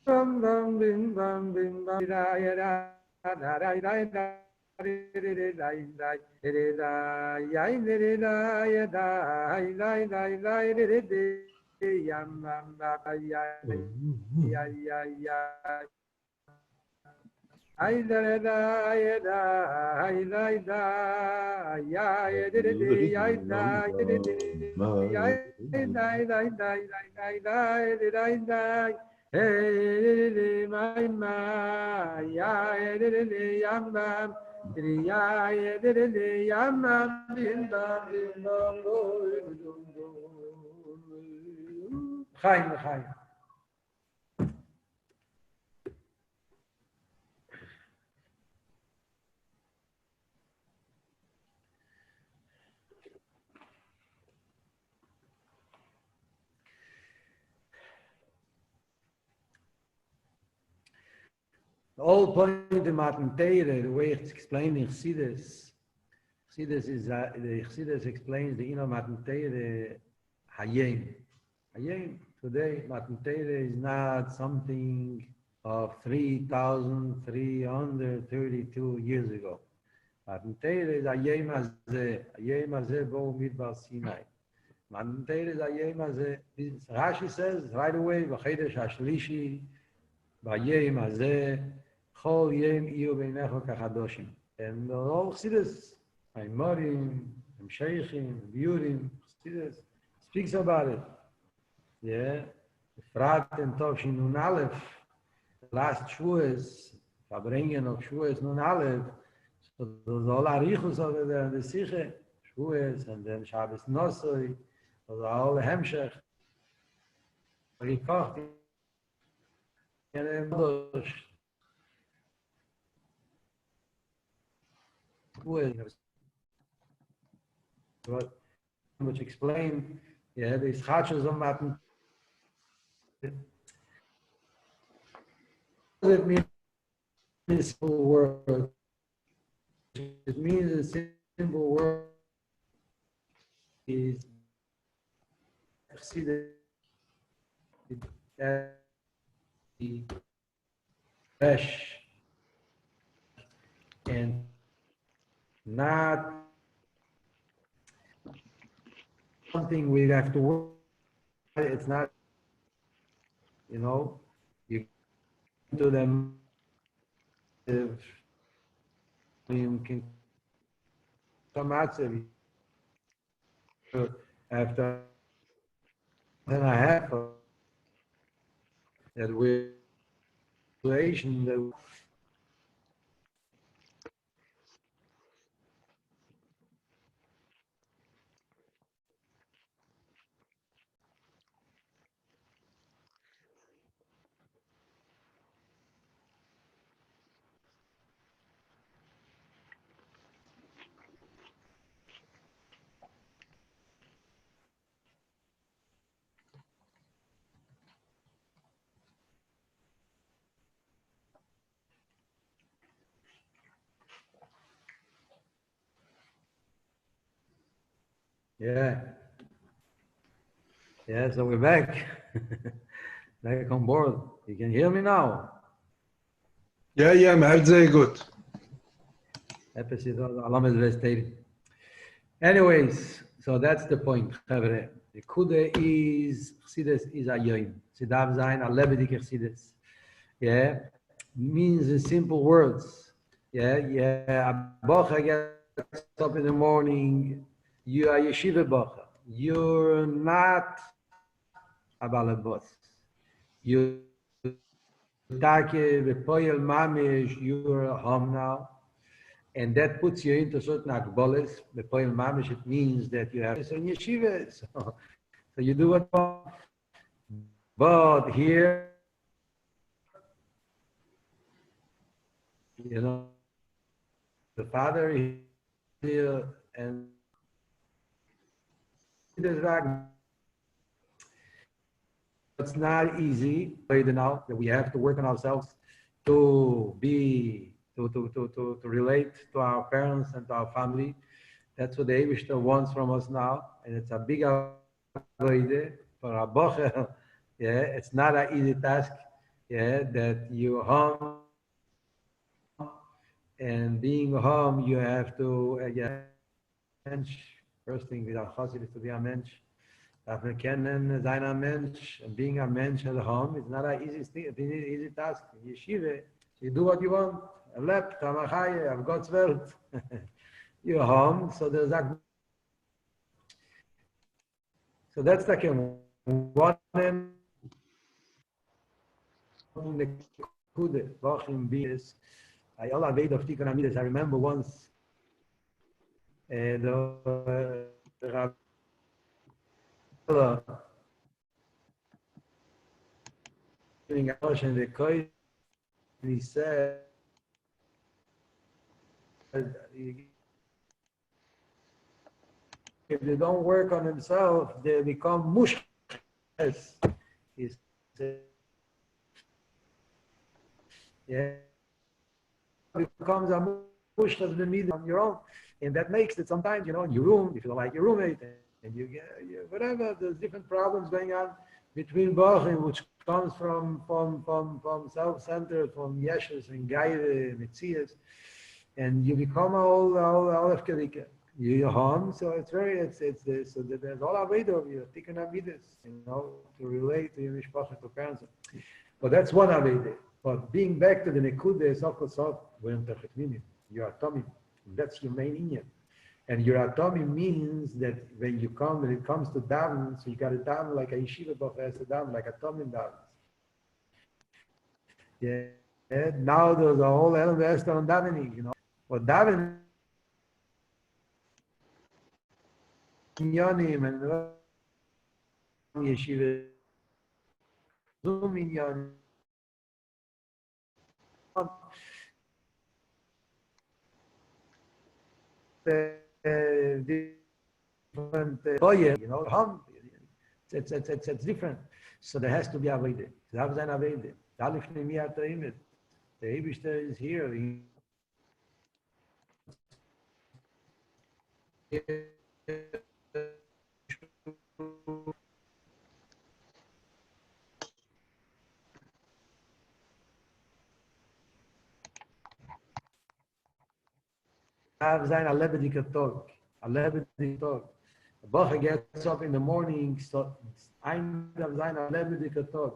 bam bam bim bam bim bam, da da da da da da da. Chaim, Chaim. The whole point of Matan Torah, the way it's explained in Chassidus, Chassidus explains the inner Matan Torah, Hayem. Hayem, today, Matan Torah is not something of 3,332 years ago. Matan Torah is Hayem Hazeh Bo Midbar Sinai. Matan Torah is Hayem Hazeh. Rashi says right away, V'chedesh HaShlishi, V'Hayem Hazeh, Chol Yem Iyu Beinecho Kachadoshim. And all Chassidus, Maimorim, Sheikhim, Biurim, Chassidus speaks about it. Yeah, Frat and Tovshin Nun Aleph, last Shavuos, Fabrengen of Shavuos Nun Aleph, so there's all Arichus over there in the Siche, Shavuos, and then Shabbos Nosoi, those are all the Hemshech. Rikocht, and which explain, yeah, the Chachos of Matan. What does it mean in a simple word? It means a simple word is fresh and not something we have to work. It's not, you know, you do them if you can come out after then I have that relation that yeah. Yeah, so we're back. Back on board. You can hear me now?
Yeah, very good.
Anyways, so that's the point. The Kude is, Chassidus is a yoim. Sidav zayin a lebedik Chassidus. Yeah, means in simple words. Yeah, a bocha gets up in the morning, you are yeshiva bocha. You're not a balabos. You take the poyel mamish, you're home now. And that puts you into certain akbolis. The poyel mamish, it means that you have some yeshiva. So you do what you want. But here, you know, the father is here and it's not easy now that we have to work on ourselves to relate to our parents and to our family. That's what the Eibushter wants from us now, and it's a big avoid for a bocher. Yeah, it's not an easy task. Yeah, that you home, and being home, you have to mensch. First thing with our Chassidus to be a mensch. After kennen sein a mensch, and being a mensch at home is not an easy thing. It's an easy task. In yeshiva, you do what you want. Lebt, Tamachaye, of God's Welt. You're home, so there's that. So that's like one I all away of Tikkun. I remember once the he said if they don't work on themselves, they become mushkes. He said, yeah, becomes a mushkes on your own, and that makes it sometimes, in your room, if you don't like your roommate, and you get whatever, there's different problems going on between bochim, which comes from self-centered, from yeshus and gaire, mitzias, and you become all efkerike. You're home, so it's so that there's all our way of you, tikkun amidas, to relate to your mishpacha, to parents. But that's one aveda. But being back to the nekuda, you're atomim. That's your main inyan. And your atomim means that when it comes to daven, so you got to daven like a yeshiva bocha has to daven, like atomim daven. Yeah. Now there's a whole element on davening, But davening Inyanim and yeshiva zoom inyan different it's different. So there has to be a way. There has a way. The Eidish is here. Have sein a lebendiger Tag. A lebendiger Tag. The Bacher gets up in the morning, so ein sein a lebendiger Tag.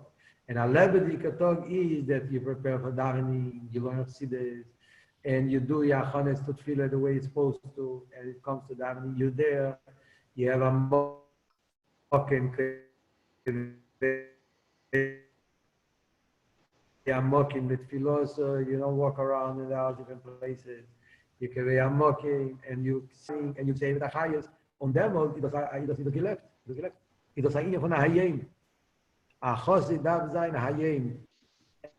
And a lebendiger Tag is that you prepare for davening, you learn Chassidus, and you do your Achana to tefillah the way it's supposed to, and it comes to davening, you're there, you have a mocking, you're mocking with tefillah, so you don't walk around in all different places. You can be a mocking, and you sing, and you say with the highest. On them, it does geleft. It does a von a hayim. A chassid dav zayin hayim.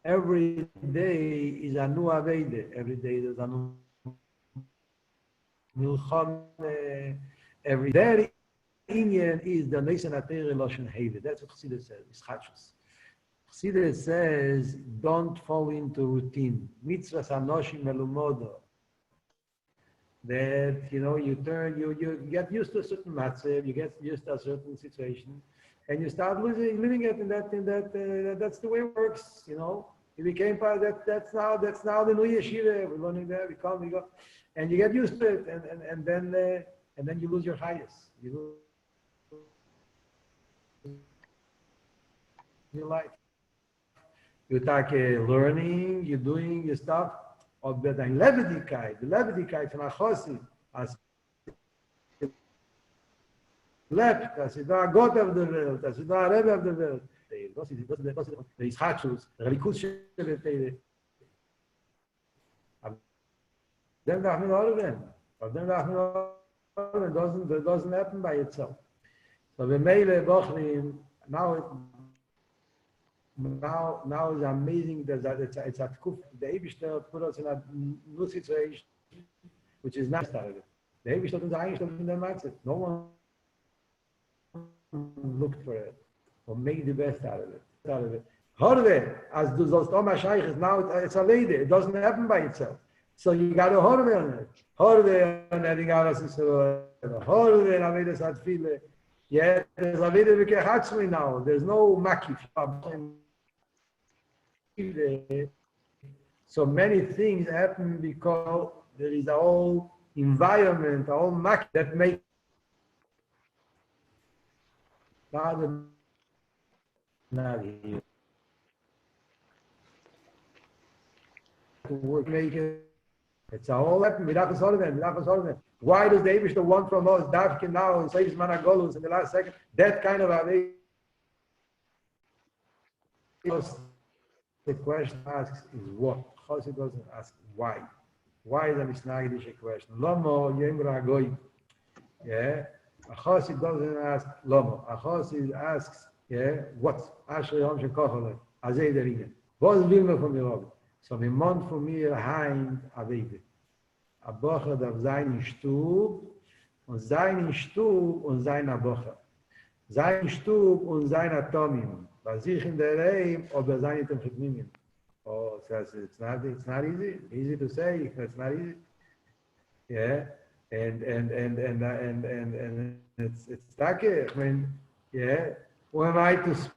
Every day is a new avede. Every day there's a new milcham. Every day, inyan is the neisen ateri loshen heve. That's what Chassidus says. It's Chassidus. Chassidus says, don't fall into routine. Mitzvahs anoshim melumodo. That you get used to a certain matzav, you get used to a certain situation, and you start living it in that that's the way it works. It became part of that's now the new yeshiva. We're learning there. We go, and you get used to it, and then you lose your highest. You lose your life. You start learning. You're doing your stuff. But the Levitikite from Achosim, as left, as it are God of the world, as it are Rebbe of the world. The Chassidus, the Likus Shebetele. Then the Ahmed doesn't happen by itself. So the Meile Bochrim now it's amazing that it's a kuf. The Eidish put us in a new situation, which is not started. The Eidish doesn't eigentlich in the mindset. No one looked for it or made the best out of it. Horve, as du sollst Oma Shaykh, now it's a lady. It doesn't happen by itself. So you got to horve on it. Horve on it, Horve, Amedes hat viele. Yeah, there's a video now. There's no makif. So many things happen because there is a whole environment, a whole makif that makes not here. Work make it. It's a whole happen. Why does the Eibush want from us Davkin now and says Managolus in the last second? That kind of a the question asks is what? Chassidus doesn't ask why. Why is a Mishnah question? Lomo Yemra Goy. Yeah. A Chassid doesn't ask Lomo. A Chassid asks, yeah, what? Asher Yom Shekochale. Azay Derine. Was will me from mir? So my Mond von mir heim Avede. A Bocher darf sein in Stub und sein in Stub und sein a Bocher. Sein in Stub und sein Atomim. Was ich in der Reim oder sein in den Chitmimim. Oh, so it's not easy. Easy to say, it's not easy. Yeah, and it's like I mean, yeah. Who am I to speak?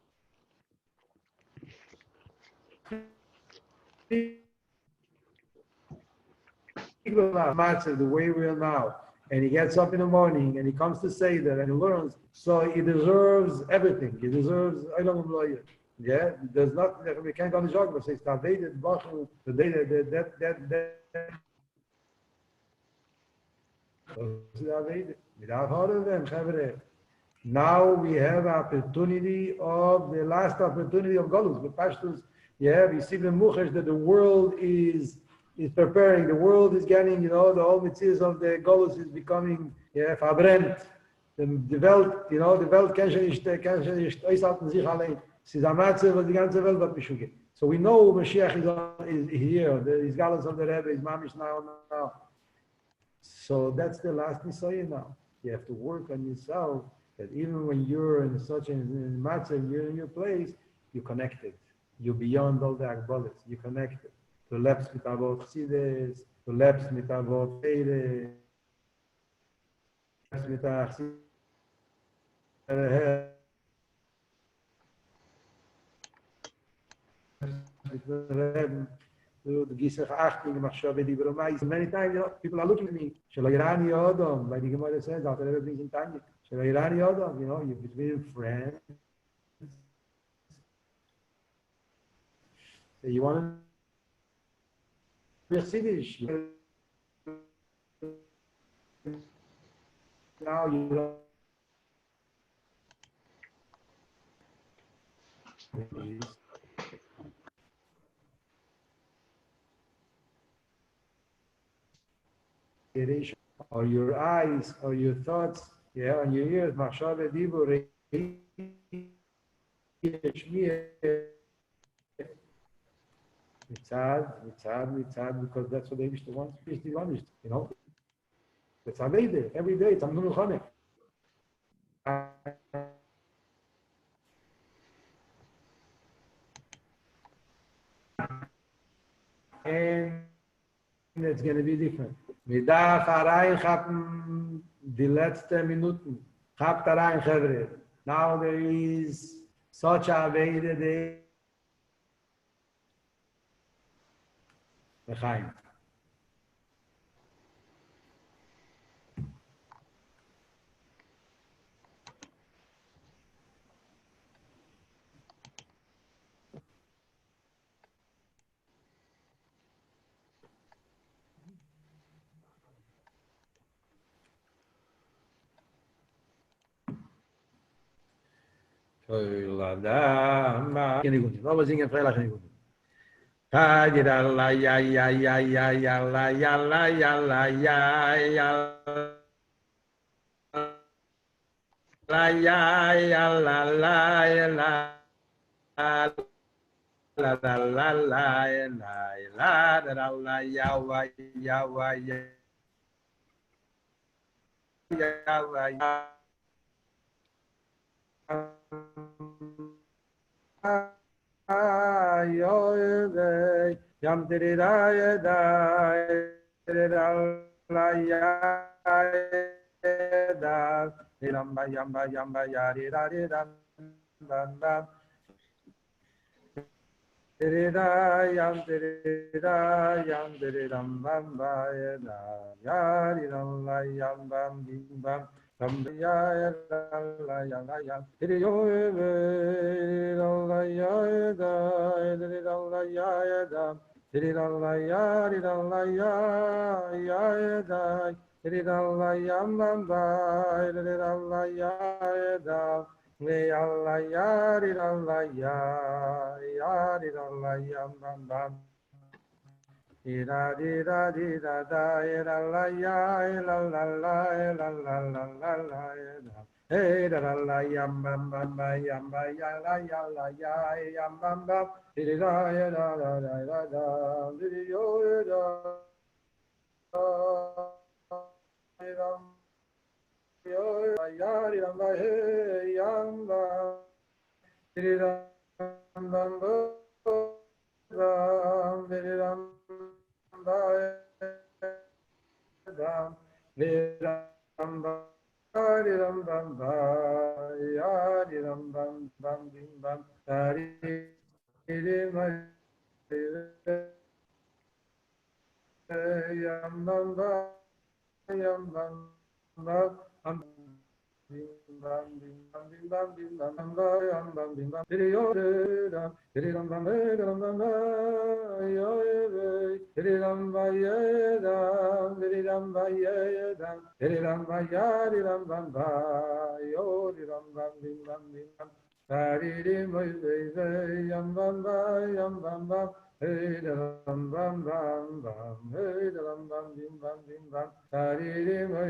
Matzah the way we are now, and he gets up in the morning and he comes to say that and he learns, so he deserves everything. He deserves yeah, there's not we can't go on the jog but say the day that now we have opportunity of the last opportunity of Golus with Pashtus. Yeah, we see the Muchesh that the world is preparing, the world is getting, the whole mitzvahs of the Golus is becoming, verbrennt. The Welt, the Welt kann schon nicht aushalten sich allein. Es ist eine Matze, was die ganze Welt wird beschugen. So we know Mashiach is here, the Galus of the Rebbe is mamish now. So that's the last Messiah now. You have to work on yourself, that even when you're in such a Matze, you're in your place, you're connected. You're beyond all the Agbolas, you're connected. Du lebst mit Avot Chassidus, du lebst mit Avot Eire, du lebst mit Achsidus, du gibst sich Achtung, machst schon bei die Bromais. Many times, people are looking at me, Shelo Irani Odom, like the Gemara says, after everything in Tanya, Shelo Irani Odom, you're between friends. So you want to Chassidus. Now you don't. Or your eyes, or your thoughts, on your ears, machshava dibur, Mitzad, because that's what the Eibush wants. It's Aveda. Every day it's Amnun Chonek. And it's going to be different. Midach Arayin Chappen, die letzte Minuten. Chapt Arayin Chevre. Now there is such a Aveda day. L'chaim. Vamos singen Freilach in Igud. La la la ya ya ya ya ya la ya la ya la ya ya la ya ya la la ya la la la la la ya la la la ya wa ya wa ya ya wa ya Yam Tiraya da yamba yamba yamba yari rari ram bam bam da yam bam ba da yari ram la yam bam bim bam bam ya la ya la ya yo la ya da la ya da la ya la ya da la yam bam ba la ya da le alla ya la ya la yam bam bam ira di da da la ya la la hey da la yam bam bam ba yam ba ya la ya yam bam bam ira ya da di yo da yo ya ri ram ba he yam ba ri ram bam ba ri ram ba da ri ram ba ri ram bam ba ya ri ram bam bam bim bam ri ma yam bam ba yam bam ba am bim bam bim bam bim bam bim bam ba yam bam bim bam ri yo ri ram bam ba yo ri ram ba ye da ri ram ba ye da ri ram ba ya ri ram bam ba yo ri ram bam bim bam ri mo yam bam ba hey da ram bam bam hey da ram bam bim bam ri mo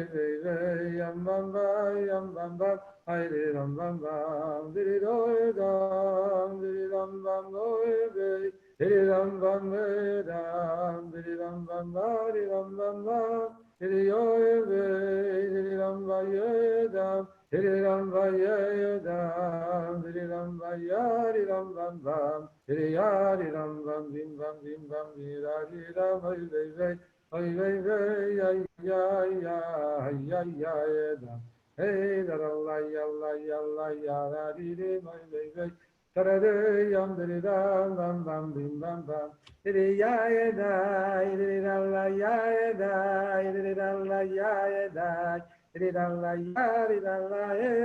yam bam ba hey ri ram bam ri do ri ram bam ri ram bam ri ram bam ri ram bam ri yo ri ram ba ye da ri ram ba ye da ri ram ba ya ri ram bam ri ya ri ram bam bim bam ri ram ya da hey da la ya ri ri yam ri ram bam bim bam ri ya da ri la ya da ri la ya da ri la ya ri la ya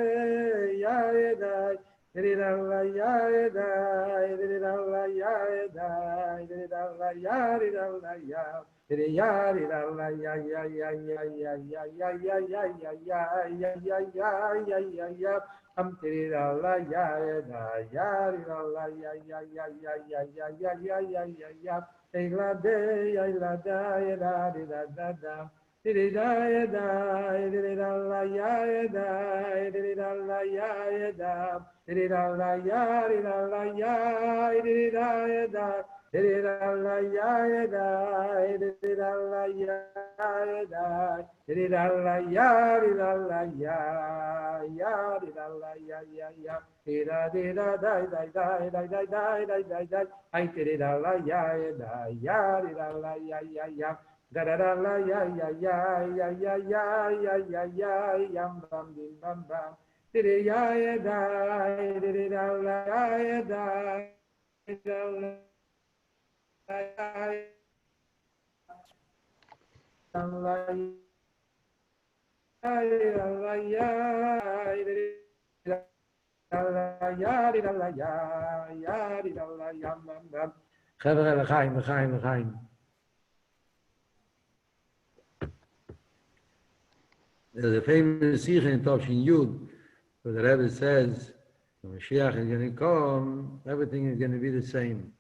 da ri la ya da ri la ya da ri la ya ri la ya ri ya ri la ya ya am tiri la ya da ya ri la ya hey la de ya la da ya da ri da da ri da ya da ri la ya da ri la ya da ri la ya ri la ya ri da ya da ri la ya da ri la ya da ri la ya ri la ya ri la ya ira di da da da da da da da da da ai ri la ya da ya ri la ya da da la ya yam bam bim bam bam ri ya da ri la ya da חבר'ה, לחיים. There's a famous sikh in Topshin Yud, where the Rebbe says, when Mashiach is going to come, everything is going to be the same.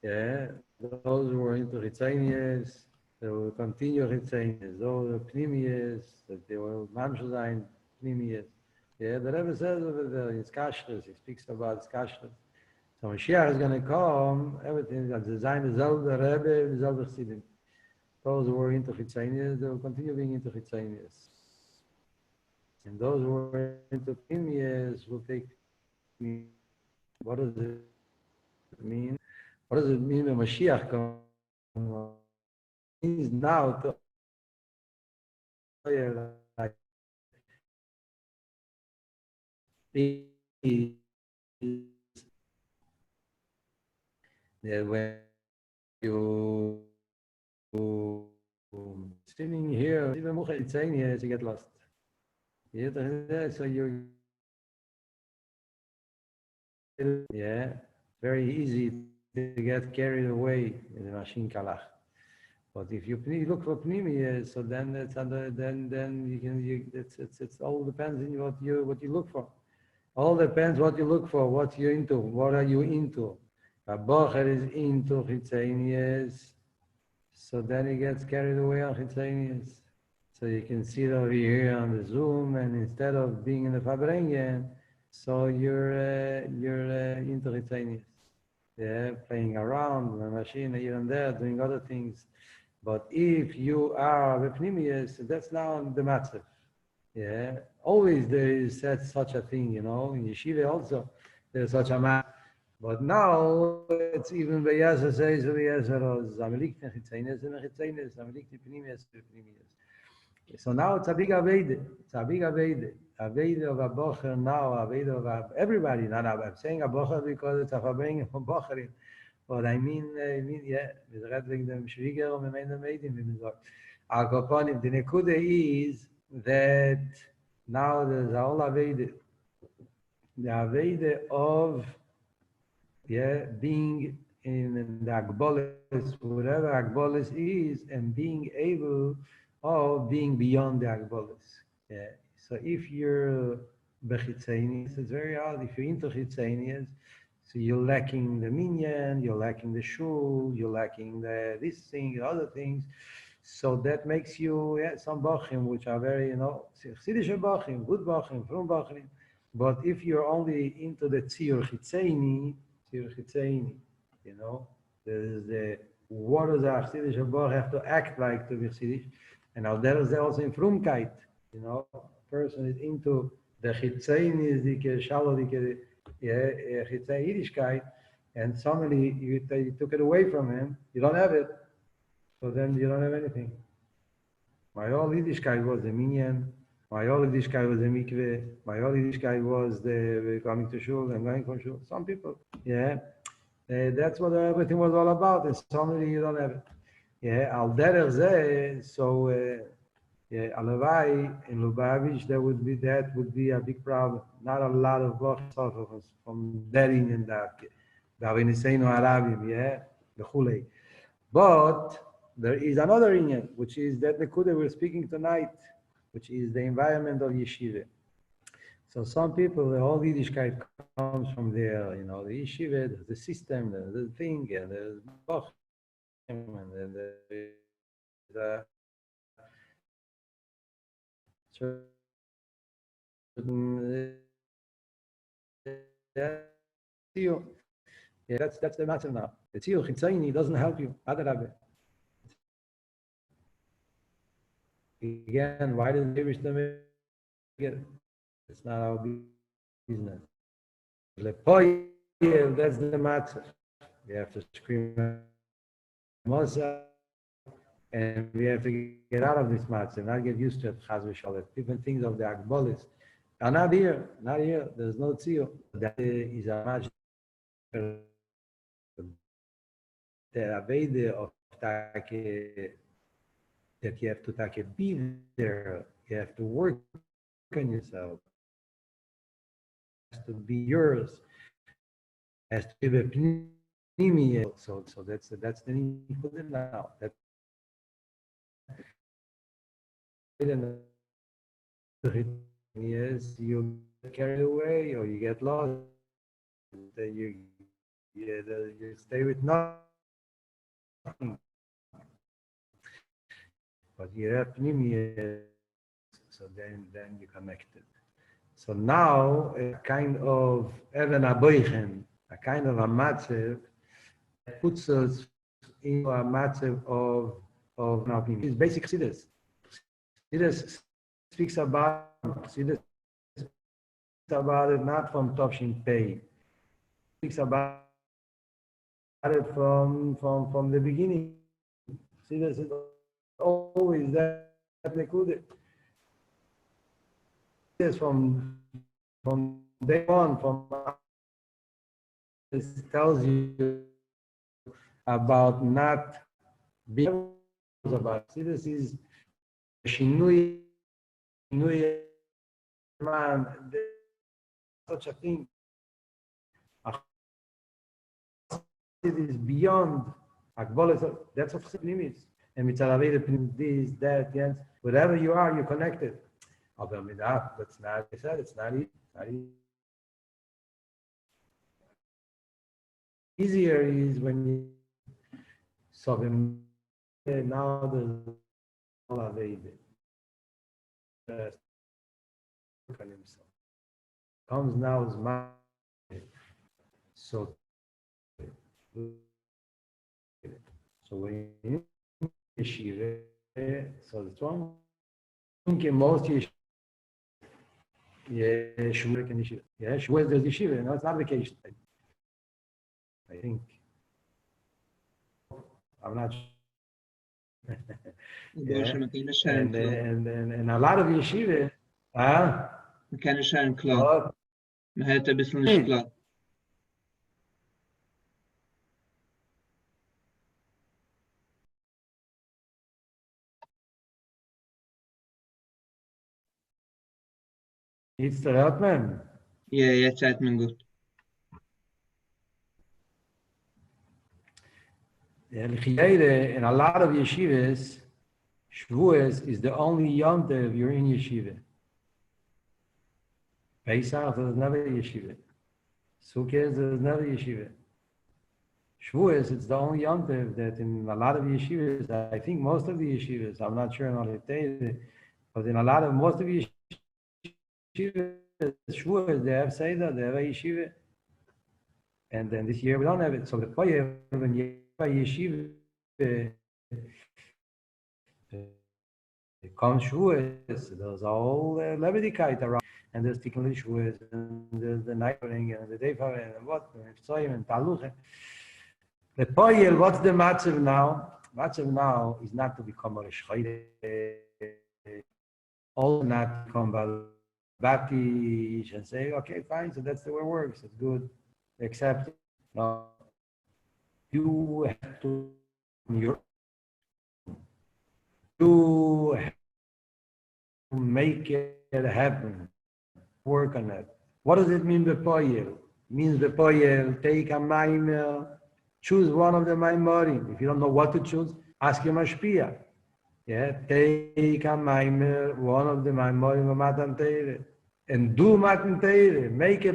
Yeah, those who are into Chitzanias, they will continue Chitzanias. Those who are Pnimias, that they will Mamshu sein Pnimias. Yeah, the Rebbe says over there, it's Kashrus, he speaks about Kashrus. So when Mashiach is going to come, everything is designed as the Rebbe, the Zelda Chassidim. Those who are into Chitzanias, they will continue being into Chitzanias. And those who are into Pnimias will take me. What does it mean? What does it mean when Mashiach comes? It means now to is that when you sitting here, even it's saying here, you get lost. So you, yeah, very easy to get carried away in the machine kalach. But if you look for pnimi, so then it's under, then you can, it's all depends on what you look for. All depends what you look for, what you're into, what are you into. A bocher is into chitzenius, so then he gets carried away on chitzenius. So you can see it over here on the Zoom, and instead of being in the Fabrengen, so you're into chitzenius. Yeah, playing around the machine here and there, doing other things. But if you are Vepnimius, that's now the matzah. Yeah, always there is such a thing, in Yeshiva also, there's such a matter. But now it's even Beyaza says, so now it's a big Aveda. It's a big Aveda. Aveda of a Bocher now, Aveda of everybody. Not I'm saying a Bocher because it's a Fabring from Bocherim. But I mean, yeah, the Redling, the Shviger, and the Maiden, Al Kaponim, the Nekude is that now there's all Aveda. The Aveda of, being in the Agbolis, whatever Agbolis is, and being able of being beyond the Agbolis. Yeah. So if you're Bechitzenius, it's very hard. If you're into Chitzenius, so you're lacking the minyan, you're lacking the shul, you're lacking this thing, other things. So that makes you some bachim, which are very, Chassidish bachim, good bachim, from bachim. But if you're only into the tzir chitzeni, there's the what does the Chassidish bach have to act like to be Chassidish, and now there is also in frumkeit. A person is into the chitzeni, is the shalom, Yiddishkeit, and suddenly you took it away from him, you don't have it, so then you don't have anything. My whole Yiddishkeit was the minyan, my whole Yiddishkeit was the mikveh, my whole Yiddishkeit was the coming to shul and going from shul. Some people, that's what everything was all about, and suddenly you don't have it. Al derech zeh, so Alavai in Liubavitch, that would be a big problem. Not a lot of Bach suffer from that in that. But there is another inyan, which is that the Kuda we're speaking tonight, which is the environment of yeshiva. So some people, the whole Yiddishkeit comes from there. The yeshiva, the system, the thing, and the Bach, and the that's the matter now. The tziyur chitzayni doesn't help you. Again, why doesn't the Irish get it? It's not our business. That's the matter. We have to scream Mosa, and we have to get out of this matter, not get used to it. Different things of the Agbolis are not here. There's no tziyur. That is a magic. The Aveda of Take, that you have to be there, you have to work on yourself. It has to be yours. It has to be a pnimi. So that's the nikud now. Yes, you get carried away or you get lost. You stay with nothing. But you have pnimi, so then you connected. So now a kind of even a boichen, a kind of a matzev, puts us into a matzev of now pnimi. It's basic Chassidus. Chassidus speaks about it not from Tovshin Pei. Speaks about it from the beginning. Chassidus is always that nekuda. From day one, from this tells you about not being about. See, this is shinui man, such a thing. It is beyond Akbolas. That's what Chassidus is. And mitzvah this, that, yes. Whatever you are, you're connected. That's not. I said it's not easy. Easier is when you so now the comes now is my so when you yeshiva, so the one in most yeshiva, yeshiva can yeshiva, yeshiva is the yeshiva. No, it's not vacation. I think I'm not. And a lot of yeshiva,
Man kann nicht hören klar. Man hört ein bisschen nicht klar.
Jetzt hört man?
Ja, jetzt hört man gut.
In a lot of yeshivas, Shavuos is the only Yom Tov you're in yeshiva. Pesach, there's never yeshiva. Sukkot, there's never yeshiva. Shavuos, it's the only Yom Tov that in a lot of yeshivas, I think most of the yeshivas, I'm not sure on it, but in most of the yeshivas, Shavuos, they have Seder, they have a yeshiva. And then this year we don't have it. So the Poyer, when you have a yeshiva, it comes Shavuos, there's all Leviticite around. And there's Tikkun Shavuos, and there's the Nightring, and the Deifar, and what, and Tzoyim, and Taluch. The Poyer, what's the Matzav now? Matzav now is not to become a Shchayre, all not become Batish, and say, okay, fine, so that's the way it works, it's good, accept it. No, you have to, you have to make it happen, work on it. What does it mean, Bepoyel? It means Bepoyel, take a Maimer, choose one of the Maimorim. If you don't know what to choose, ask your Mashpia. Yeah, take a Maimer, one of the Maimorim of Matan Teire, and do Matan Teire, make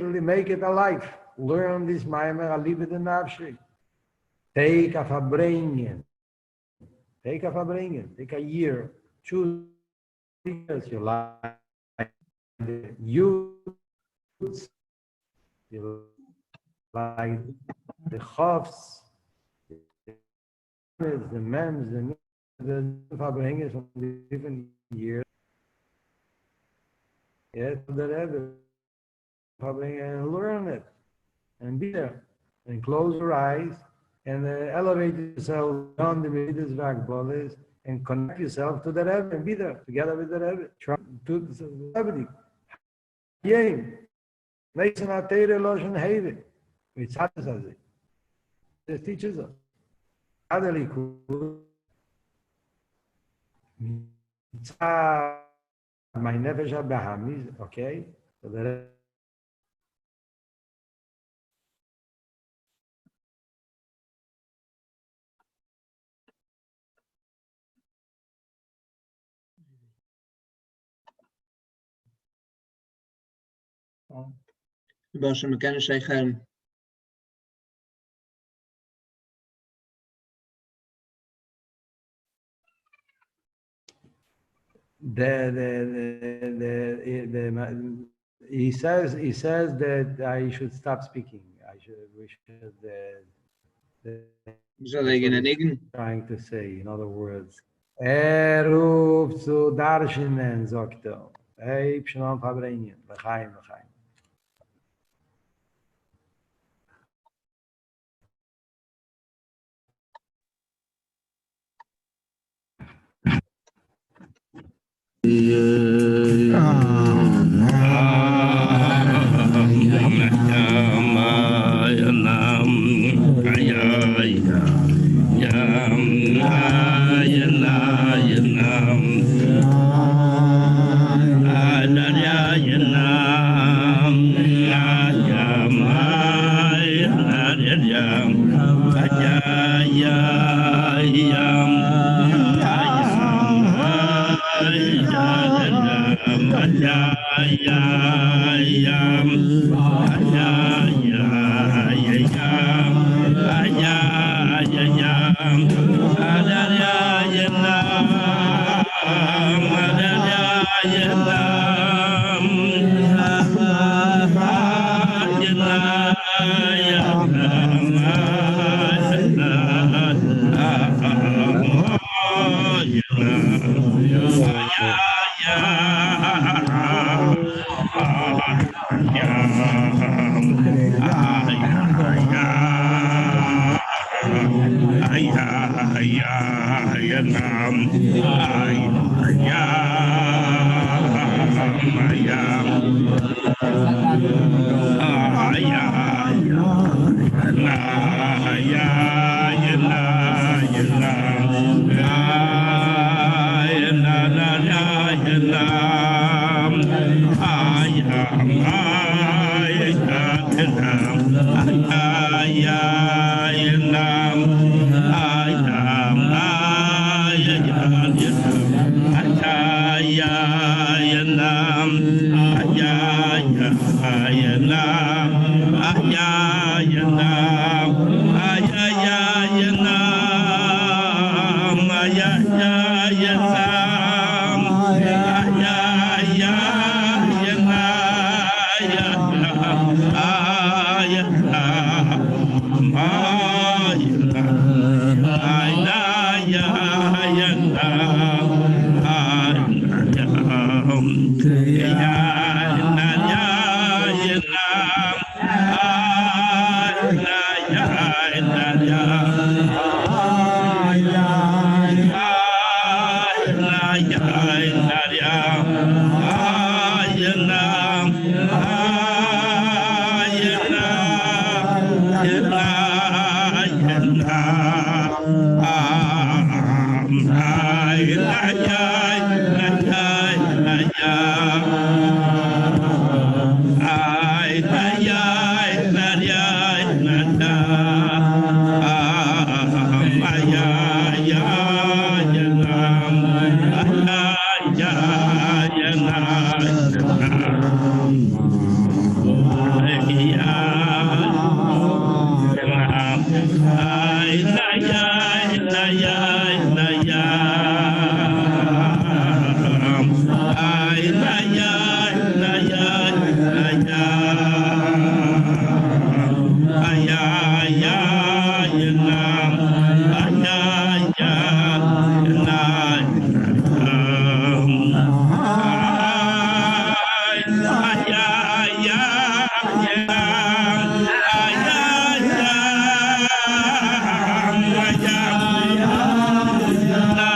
it alive. Learn this Maimer, leave it in Nafshi. Take a Fabrengen, take a year, choose your life. You like the Chofs, the Mems, the Fabrengen from different years. Yes, the Rebbe, and learn it, and be there, and close your eyes, and elevate yourself beyond the Midas Vagbolis, and connect yourself to the Rebbe, and be there, together with the Rebbe. Try to the Rebbe. Yay! Listen at Teire Loshen Heide. It's hard to say. It teaches us. My nefesh Bahamis, okay? So the
Basha, man kann nicht hören.
He says that I should stop speaking. Trying to say, in other words, ruft zu darshinen, sagt hey, Pshanom Fabrenien, L'chaim.
Yeah.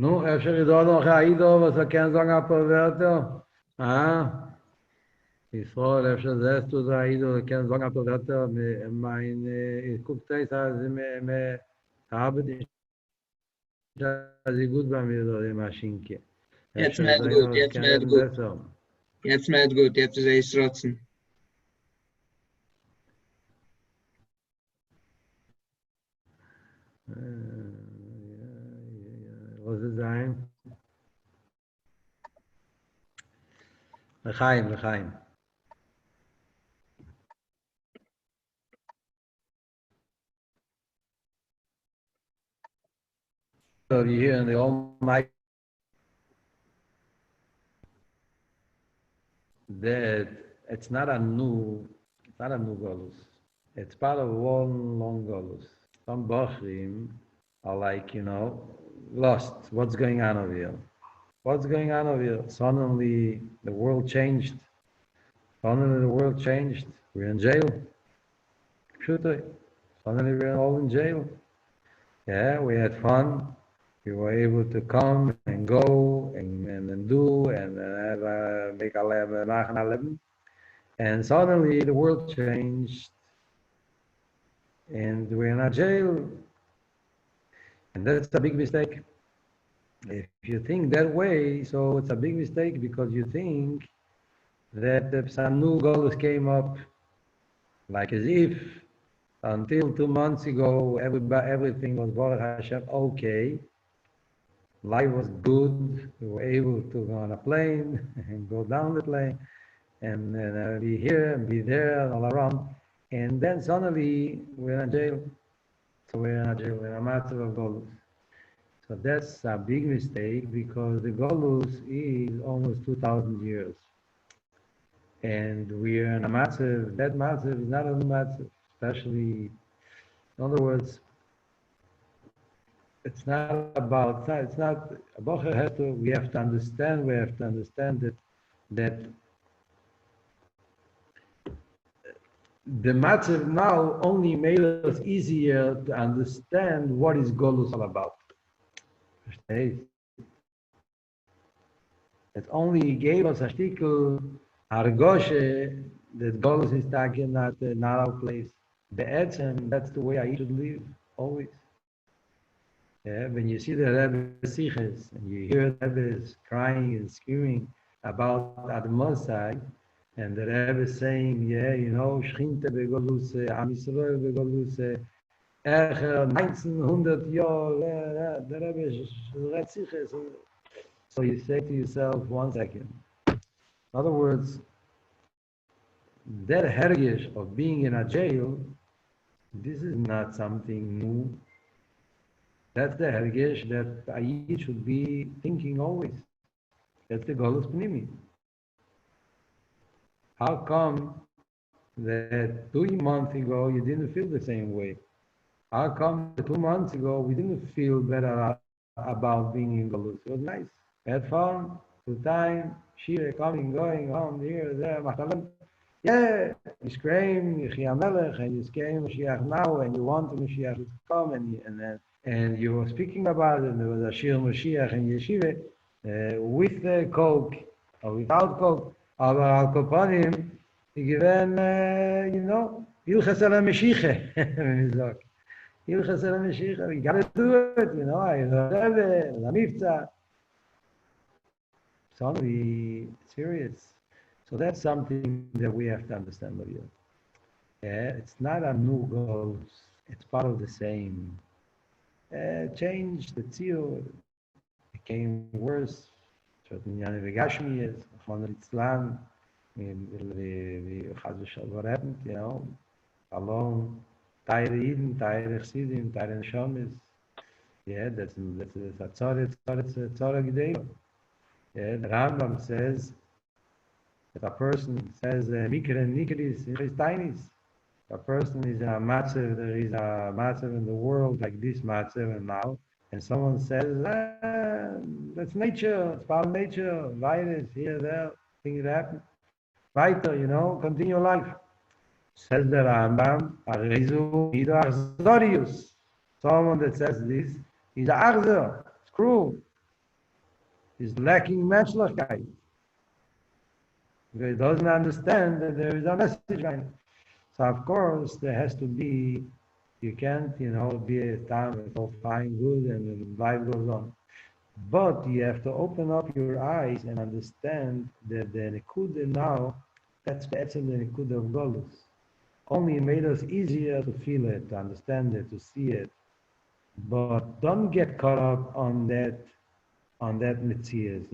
Nu, efter idag nog Haidov och så kan jag på världen. Israel efter det så Haidov kan jag på världen med min kupptejs med arbete. Das Igood bei mir so die Maschinke.
Jetzt mehr gut, jetzt mehr gut. Jetzt mehr gut, jetzt ist es trotzdem.
Was ist sein? L'chaim. So you hear in the Almighty that it's not a new Golus. It's part of one long Golus. Some Bachrim are like, lost. What's going on over here? What's going on over here? Suddenly the world changed. We're in jail. Suddenly we're all in jail. Yeah, we had fun. We were able to come and go and do and make our living. And suddenly the world changed and we're in a jail. And that's a big mistake. If you think that way, so it's a big mistake because you think that some new goals came up, like as if until 2 months ago, everything was Baruch Hashem okay. Life was good. We were able to go on a plane and go down the plane and be here and be there and all around. And then suddenly we're in jail. So we're in a matter of Golus. So that's a big mistake because the Golus is almost 2,000 years. And we're in a massive, that massive is not a massive, especially, in other words, it's not about we have to understand that the matter now only made us easier to understand what is Golus all about. It only gave us a shtickle hargoshe that Golus is talking not our place. That's the way I should live, always. Yeah, when you see the Rebbe Siches and you hear the Rebbe crying and screaming about Admosai, and the Rebbe saying, Shchinte begoluse, Am Yisrael begoluse, 1900 Jahre, der Rebbe redt sich. So you say to yourself, 1 second. In other words, that hergish of being in a jail, this is not something new. That's the hergish that Ayid should be thinking always. That's the Golus Pnimi. How come that 2 months ago you didn't feel the same way? How come 2 months ago we didn't feel better about being in Golus? It was nice. We had fun, good time, Shira coming, going, home, here, there, Machalam. Yeah, you scream, Yechia Melech, and you scream Mashiach now, and you want Mashiach to come, and you were speaking about it, and there was a Shir Mashiach in Yeshiva, with the Coke, or without Coke, aber al Kopanim, given, Ilchas ala Mashiach, when he sagt, Ilchas ala Mashiach, we gotta do it, I heard it, la Mifta. It's only serious. So that's something that we have to understand, Maria. It's not a new goal. It's part of the same. Change the tzio became worse. Certain Yana Vegashmi is, Chon Islam, alone, Taire Eden, Taire Chsidim, Taire Neshomis. That's a Tzara G'deira. The Rambam says, if a person says Mikra and Nikris is tiny, a person is a matzev, there is a matzev in the world like this matzev and now, and someone says, that's nature, it's part of nature, virus, here, there, things happen. Weiter, continue life. Says the Rambam, Arizu Ido Achzorius. Someone that says this is a Achzer, it's cruel. He's lacking menschlichkeit. He doesn't understand that there is a message behind it. So of course there has to be, you can't, be a time it's all fine, good, and life goes on. But you have to open up your eyes and understand that the Nekuda now, that's the Nekuda of Golus. Only made us easier to feel it, to understand it, to see it. But don't get caught up on that mitzias,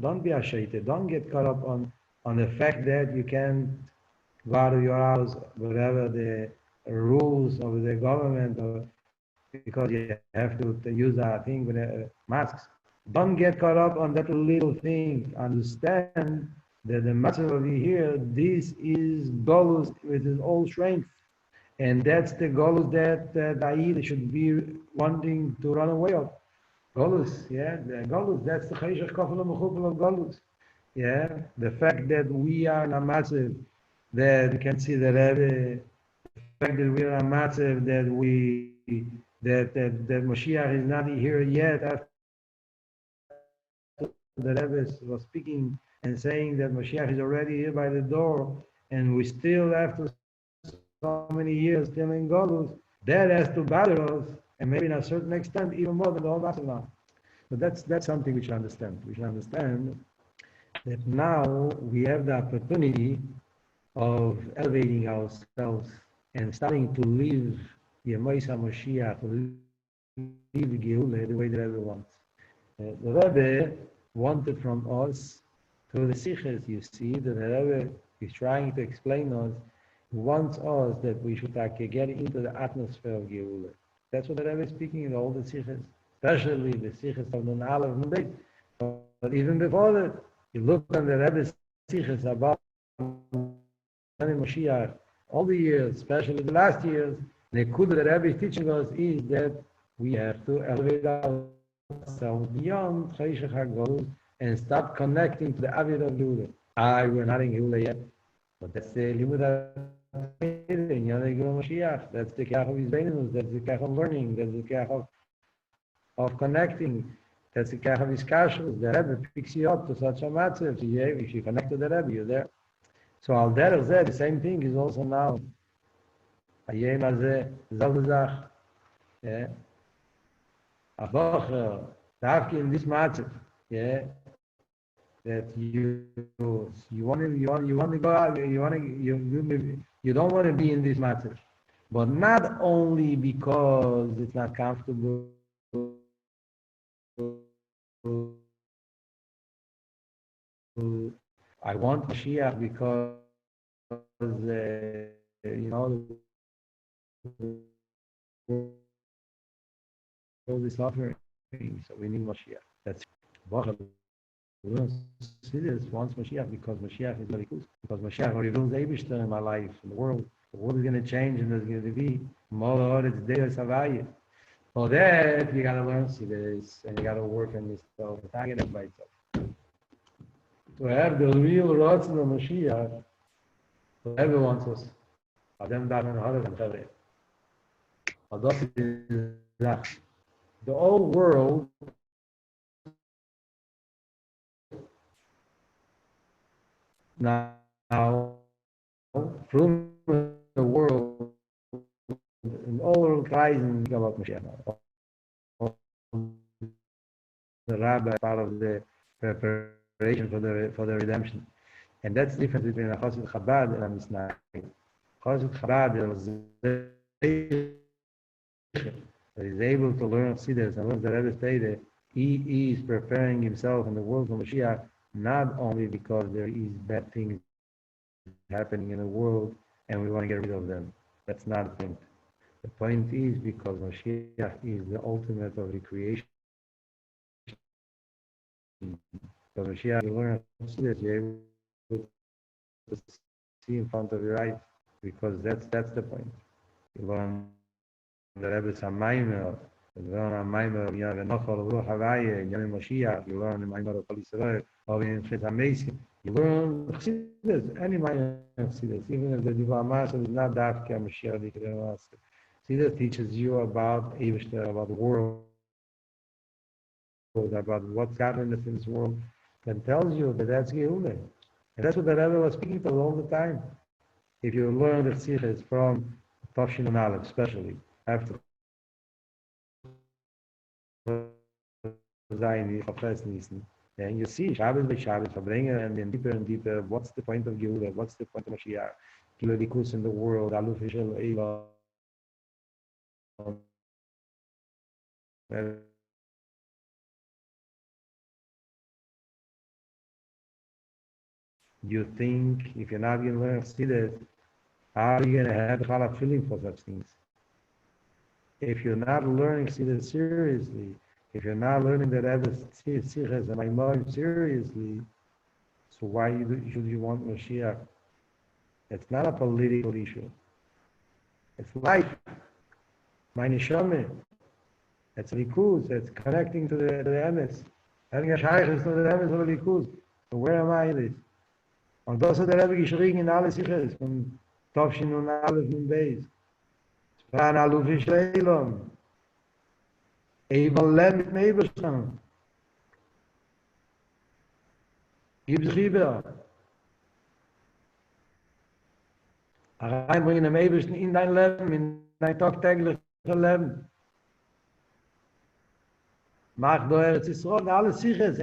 Don't be ashamed. Don't get caught up on the fact that you can't go out of your house, whatever the rules of the government, or because you have to use that thing with masks. Don't get caught up on that little thing. Understand that the matter over here, this is Golus with his all strength. And that's the Golus that Aida should be wanting to run away of. Golus, the Golus, that's the Cheshach Kofel Mechupel of Golus. The fact that we are in a massive, that you can see the Rebbe, the fact that we are a massive, that Mashiach is not here yet. After the Rebbe was speaking and saying that Mashiach is already here by the door, and we still, after so many years, still in Golus, that has to bother us, and maybe in a certain extent, even more than the whole Basel. But that's something we should understand. We should understand that now we have the opportunity of elevating ourselves and starting to live Yemais HaMashiach, live Geula the way the Rebbe wants. The Rebbe wanted from us, through the Siches, you see, that the Rebbe is trying to explain us, he wants us that we should get into the atmosphere of Geula. That's what the Rebbe is speaking in all the Siches, especially the Siches of the Aleph and Beit. But even before that, you look on the Rebbe's Siches about Mashiach, all the years, especially the last years, the Kud that the Rebbe is teaching us is that we have to elevate ourselves beyond Cheshach HaGolus and start connecting to the Avid of Geula. We're not in Geula yet, but that's the Limud in Mashiach. That's the Kach of Izbeinus, that's the Kach of learning, that's the Kach of connecting, that's the Kach of Iskashus. The Rebbe picks you up to such a matzah. If you connect to the Rebbe, you're there. So al derech zeh, the same thing is also now. Hayem hazeh, zelbe zach. A bocher, dafki in this matzah, that you want to go out, you don't want to be in this matter. But not only because it's not comfortable. I want Mashiach because, you know, the world is suffering, so we need Mashiach. That's Chassidus wants Mashiach because Mashiach is very cool. Because Mashiach reveals Eibishter in my life, in the world. The world is going to change and there's going to be more. It's Deus Havaya. For that, you got to learn Chassidus and you got to work on yourself and target it by itself. To have the real roots of the Mashiach, whoever wants us, Adam Daven Harad and Taveh. Adot is Zrachhi. The whole world now, from the world, in all Kreisen about Mashiach. The rabbi part of the preparation for the redemption, and that's the difference between a Chassid Chabad and a Misnah. Chassid Chabad is able to learn Chassidus and learn the Rebbe stated. He is preparing himself in the world for Mashiach, not only because there is bad things happening in the world and we want to get rid of them. That's not the point. The point is because Mashiach is the ultimate of recreation. Because Mashiach, you learn Chassidus, you're able to see in front of your eyes, because that's the point. You learn the Rebbe's Hamaimer, you learn Hamaimer of Yahweh Nochal, Ruach Havaya, Yahweh Mashiach, you learn the Hamaimer of Kol Yisrael, of Yinchet HaMesim, you learn Chassidus, any Hamaimer of Chassidus, even if the Diva Master is not Dafka Mashiach Dikre Master. Chassidus teaches you about Eibishter, about the world, about what's happening in this world, and tells you that that's Geulah. And that's what the Rebbe was speaking to all the time. If you learn the Chassidus from Tafshin and Aleph, especially after and you see Shabbos by Shabbos, Fabrengen, and then deeper and deeper, what's the point of Geulah, what's the point of Mashiach, Geulah Likus in the world, Aluf Ishel Eilah. You think if you're not going to learn Chassidus, how are you going to have a feeling for such things? If you're not learning Chassidus seriously, if you're not learning the Rebbe's Tziches and Maimorim seriously, so why should you want Mashiach? It's not a political issue. It's life. My neshama. It's likus. It's connecting to the emes. Having a shaykhus to the emes of likus. So where am I in this? Und das hat der Rebbe geschrieben in alle Sichers, von Tafshin und Aleph und Beis. Spran Aluf Israelom. Eibal Lem mit Meiberstand. Gib sich über. Reinbringen den Meiberstand in dein Leben, in dein tagtägliches Leben. Mach do Eretz Yisrael, alle Sichers,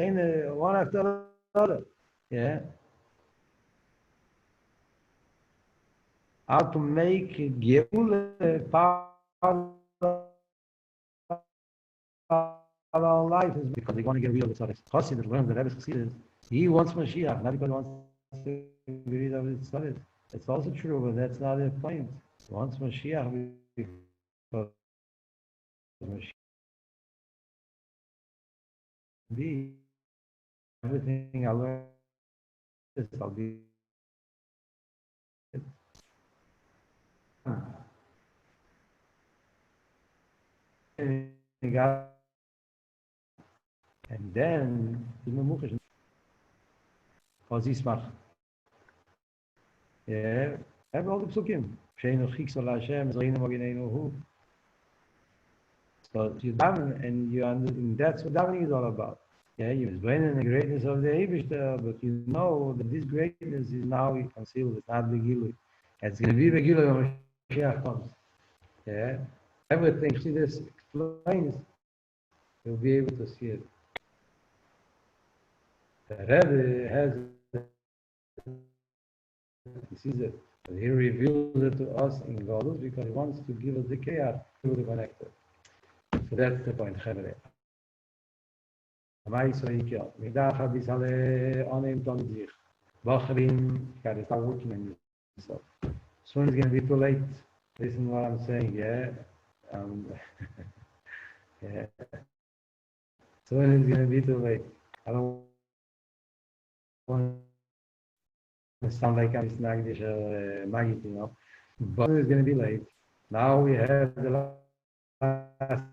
one after another. Yeah. How to make Geulah part of our life is because they want to get rid of the Tzaddik. Chassidus learns the Rebbe's Chassidus. He wants Mashiach, not because he wants to get rid of the Tzaddik. It's also true, but that's not the point. He wants Mashiach because Mashiach be everything I learn is I'll be. And then yeah, have all the psukim. So you daven and you understand that's what davening is all about. Yeah, you explain the greatness of the Eidish, but you know that this greatness is now concealed. It's not the Gilui. It's going to be the Gilui when Mashiach comes. Yeah, everything Chassidus explains, you'll be able to see it. The Rebbe has, he sees it. And he reveals it to us in Godus because he wants to give us the chaos to the connector. So that's the point. Soon it's going to be too late. Listen to what I'm saying, yeah? Yeah. Soon it's going to be too late. I don't want to sound like I'm Snagdish or Magit, you know? But it's going to be late. Now we have the last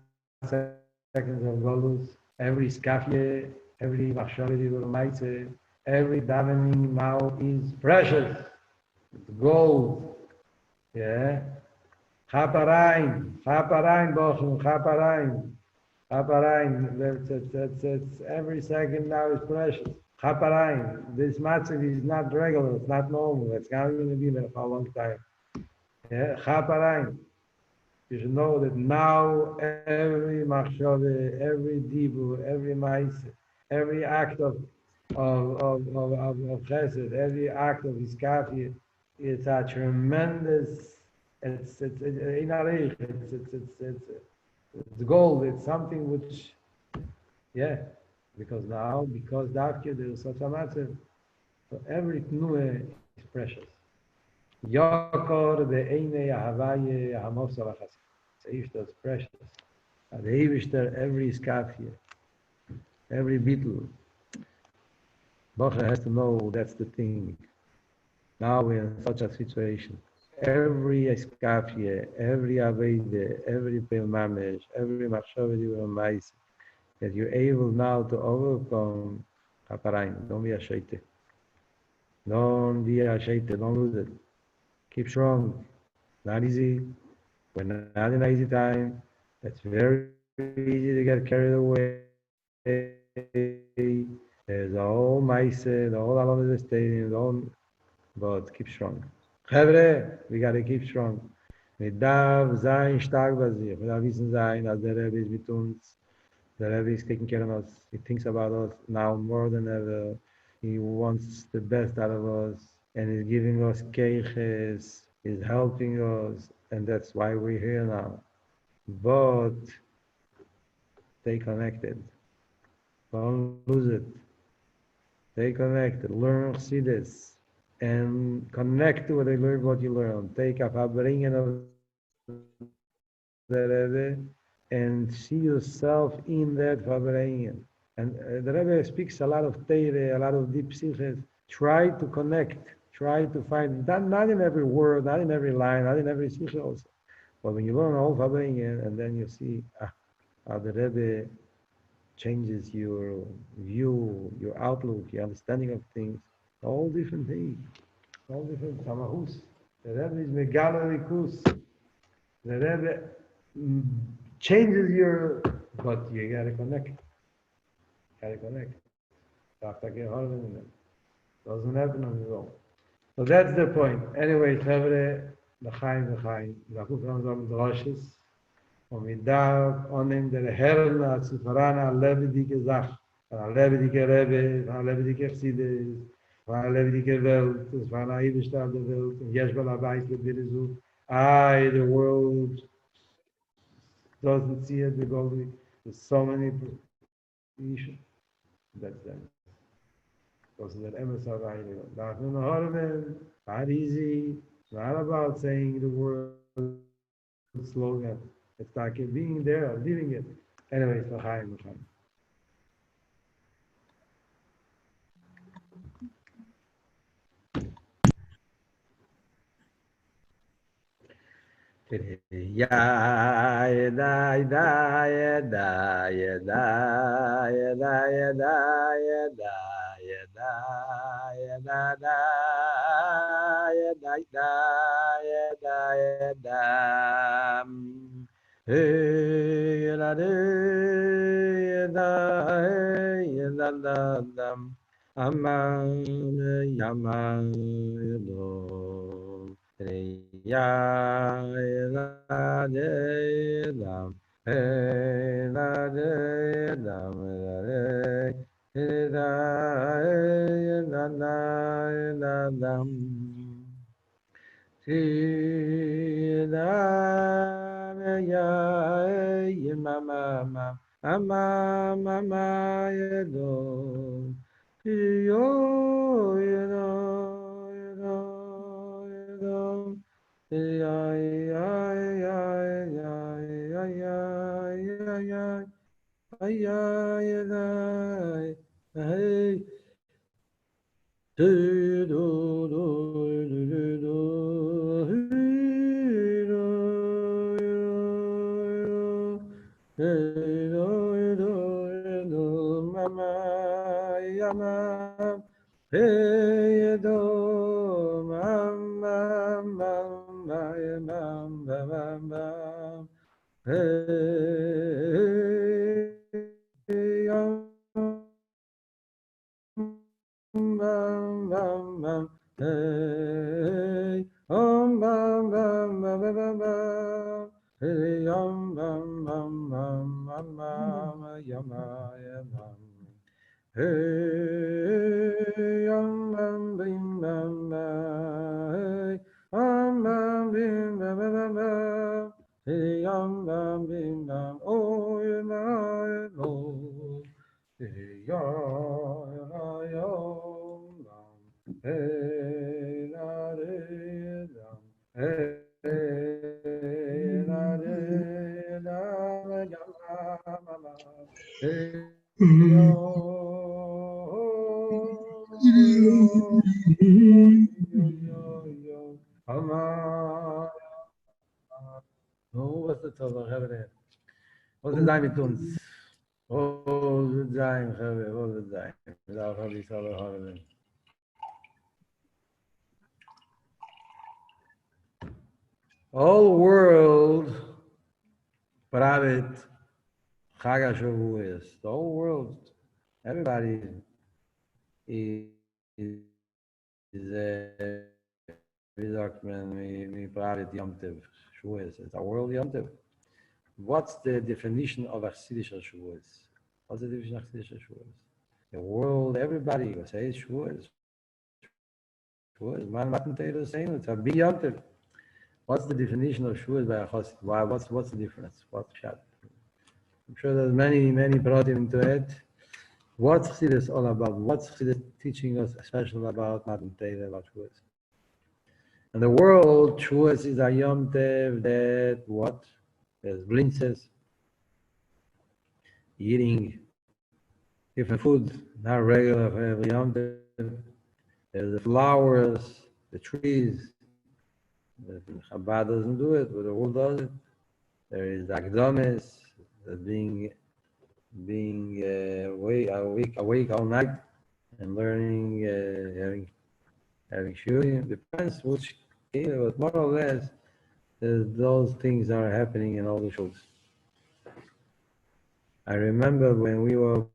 seconds of Golus. Every skafye, every machshavah, every davening now is precious. It's gold. Yeah. Chaparain, Bochum, Chaparain. That's every second now is precious. Chaparain. This matzah is not regular, it's not normal. It's not going to be there for a long time. Yeah. Chaparain. You should know that now every machshavah, every dibu, every ma'ase, every act of chesed, every act of iskafi, it's a tremendous. It's gold. It's something which, yeah, because Davke there is such a matter. So every tnuah is precious. Yakor be'einei ahavaye hamosar hachassid. Seif, that's precious. And Eivishter, every skafie, every beetle. Bocher has to know that's the thing. Now we're in such a situation. Every skafie, every aveide, every pelmamesh, every machshavah ma'ase, that you're able now to overcome Chaparain. Don't be a shaite. Don't be a shaite. Don't lose it. Keep strong. Not easy. We're not in an easy time. It's very easy to get carried away. There's a whole ma'ase, the whole along of the stadium, but keep strong. Chavre, we got to keep strong. Mit darf sein stark bei sich. Wir darf wissen sein, dass der Rebbe ist mit uns. The Rebbe is taking care of us. He thinks about us now more than ever. He wants the best out of us. And he's giving us keiches. He's helping us. And that's why we're here now. But stay connected. Don't lose it. Stay connected. Learn Chassidus. And connect to what you learn. Take a fabringen of the Rebbe and see yourself in that fabringen. And the Rebbe speaks a lot of Teire, a lot of deep siches. Try to connect. Try to find, not in every word, not in every line, not in every siche also. But when you learn all fabringen, and then you see how the Rebbe changes your view, your outlook, your understanding of things. All different things, all different samahus. The Rebbe is megalorikus. The Rebbe changes your, but you gotta connect. Doesn't happen on its own. So that's the point. Anyway, Chavre, l'chaim. Zakuf Ramzam Droshes. Und darf annehmen der Herren als Zifaran a lebendige Sach. A lebendige Rebbe, a lebendige Chassidus. Van levendige Welt, es war eine Ebenstadt der Welt, und jetzt will Beis mit mir so, the world doesn't see it, because there's so many issues. That's them. Because that MSR, not in the Harman, not easy, not about saying the word slogan. It's like being there, living it. Anyway, it's l'chaim. Was het zo, Hebre? Was het met ons? Oh, het zijn, Hebre, was het zijn. Daar had ik alle hadden. All world, private, Shavuos. The whole world, everybody is wie sagt man, wie private Yom Tov, Shavuos. It's a world Yom Tov. What's the definition of Chassidus Shavuos? What's the definition of Chassidus Shavuos? The world, everybody will say Shavuos. Shavuos, man, Matentay saying it's a big Yom Tov. What's the definition of Shavuos by a Chassid? Why? What's the difference? What's Pshat? I'm sure there's many brought into it. What's Chassidus all about? What's Chassidus teaching us, especially about Matentay, about Shavuos? And the world, Shavuos is a Yom Tov that what? There's blintzes, eating different food, not regular for every Yom Tov. There's the flowers, the trees. The Chabad doesn't do it, but the world does it. There is the Akdames, the being awake all night and learning, having shurim. Depends which, but more or less, those things are happening in all the shows. I remember when we were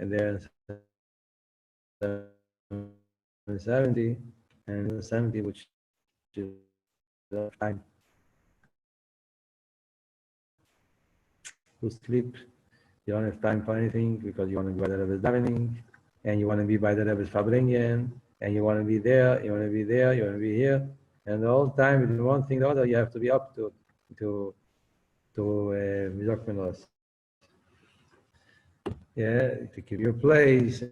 there in 70 and 70, which is the time to sleep. You don't have time for anything because you want to be by the Rebbe's davening, and you want to be by the Rebbe's fabringen, and you want to be there, you want to be there, you want to be here, and the whole time between one thing and the other, you have to be up to keep your place,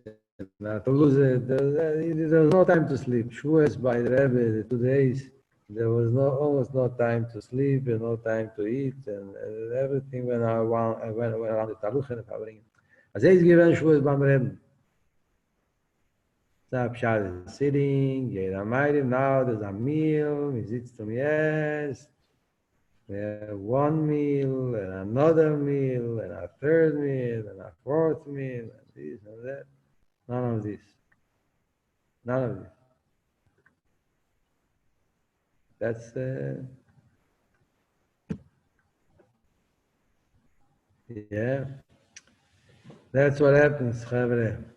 not to lose it. There's no time to sleep. Shavuos by the Rebbe, the 2 days, there was almost no time to sleep and no time to eat, and everything went around the taluch and the fabringen. As he's given Shavuos by the Rebbe. Pshat is sitting, now there's a meal, he sits to yes. We have one meal, and another meal, and a third meal, and a fourth meal, and this and that. None of this. None of this. That's yeah. That's what happens, Chavre.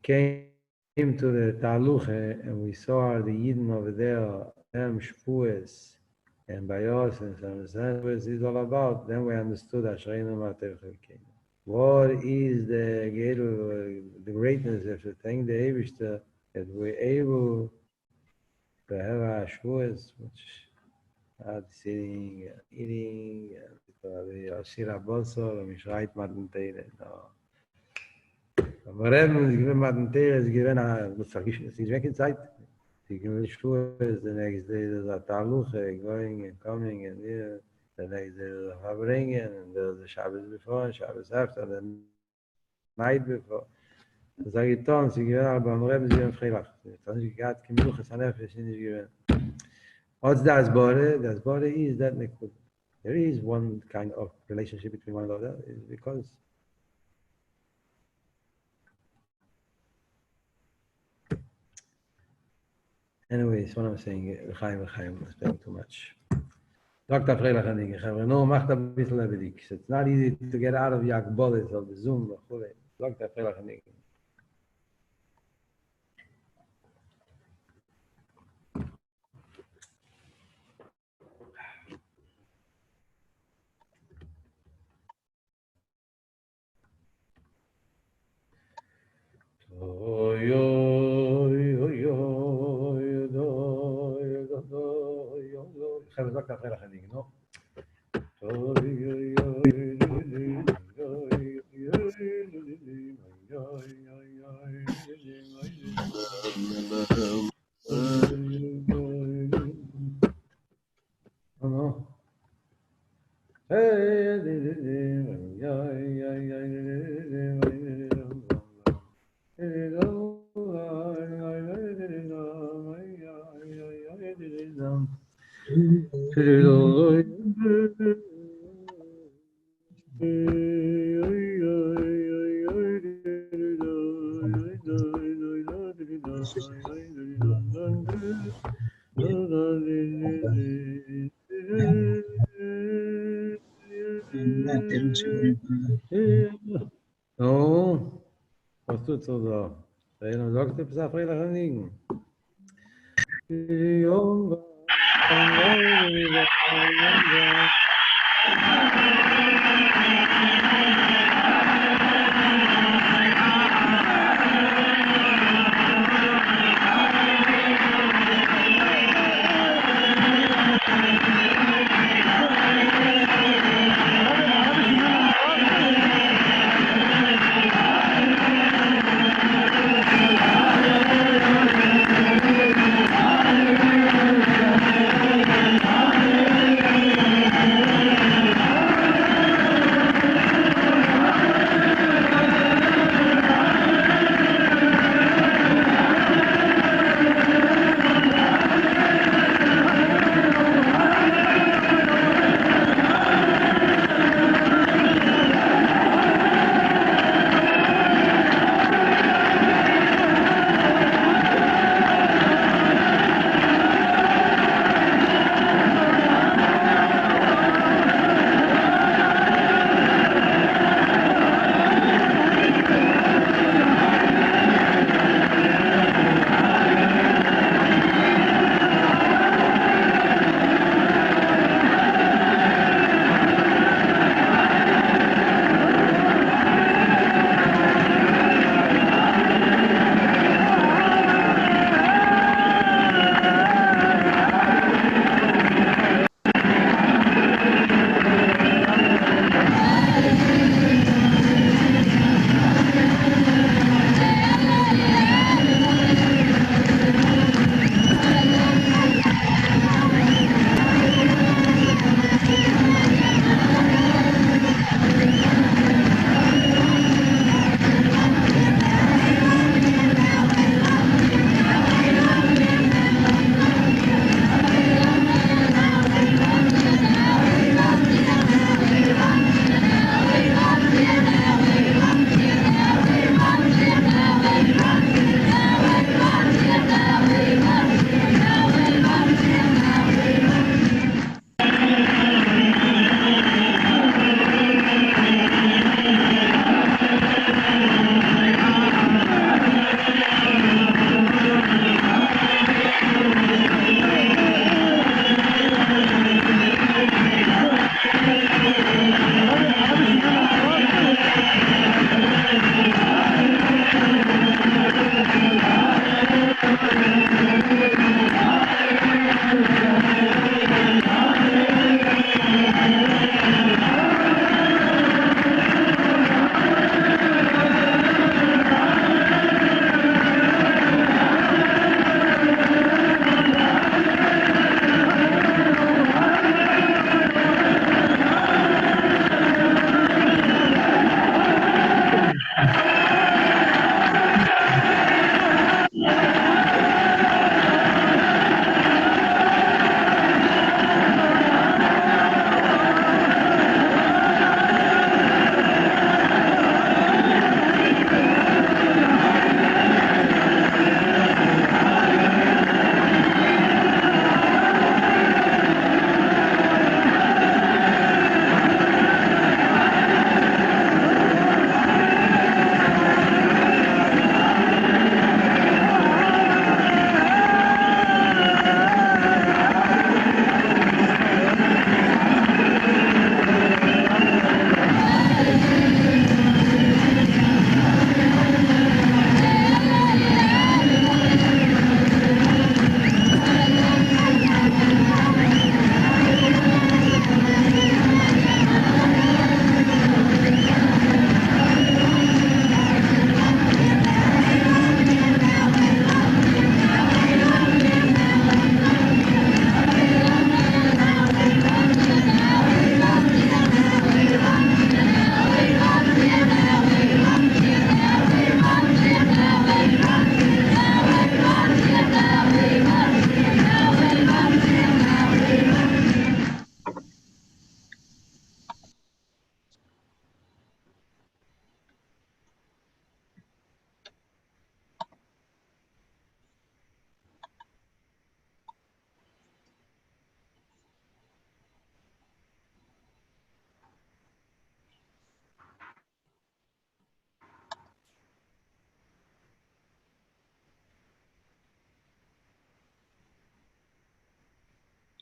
Came to the Taluche and we saw the Yidden over there, them Shavuos and Bayos and Shavuos is all about. Then we understood Ashreinu Matevchem came. what is the greatness of the thing, the Eidish, that we're able to have our Shavuos, which are sitting, eating, Shira Bosor, Mishreit Madentere. Aber Reben, sie gewinnen Madentere, sie gewinnen, das ist weg in Zeit. Sie gewinnen Shavuos, the next day there's a Taluche, going and coming, and here, the next day there's a Fabringen, and there's the Shabbos before, and Shabbos after, the night before. Das sage ich Tom, sie gewinnen, aber am Reben, sie gewinnen Freilach. Das ist gerade, Kimluches Hanefesh, sie nicht gewinnen. What's the Asbore? The Asbore is that there is one kind of relationship between one another, is because anyways, what I'm saying, I'm speaking too much. Dr. Freilach, no, macht ein bisschen lebendig. It's not easy to get out of your bullets of the Zoom. Dr. Freilach. Dr. Freilach, no? No, was tut so da? Einer sagt, du bist Freilach liegen.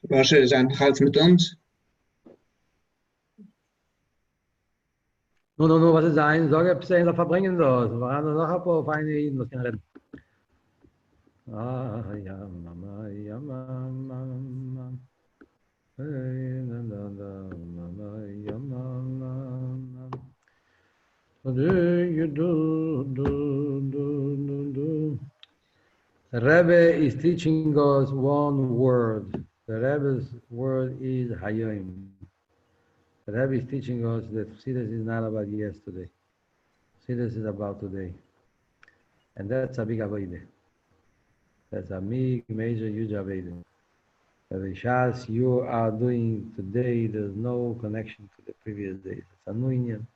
Was ist halt mit uns?
No, was ist sein? Sag, ob sie noch verbringen das. Wir haben noch ein paar feine Iden, was können reden. Ah, ja, Mama, ja, Mama. Hey, da, Mama, ja, Mama. What do you do? The Rebbe is teaching us one word. The Rebbe's word is Hayom. The Rebbe is teaching us that Chassidus is not about yesterday. Chassidus is about today. And that's a big avodah. That's a big, major, huge avodah. The Shas you are doing today, there's no connection to the previous days. It's a new inyan.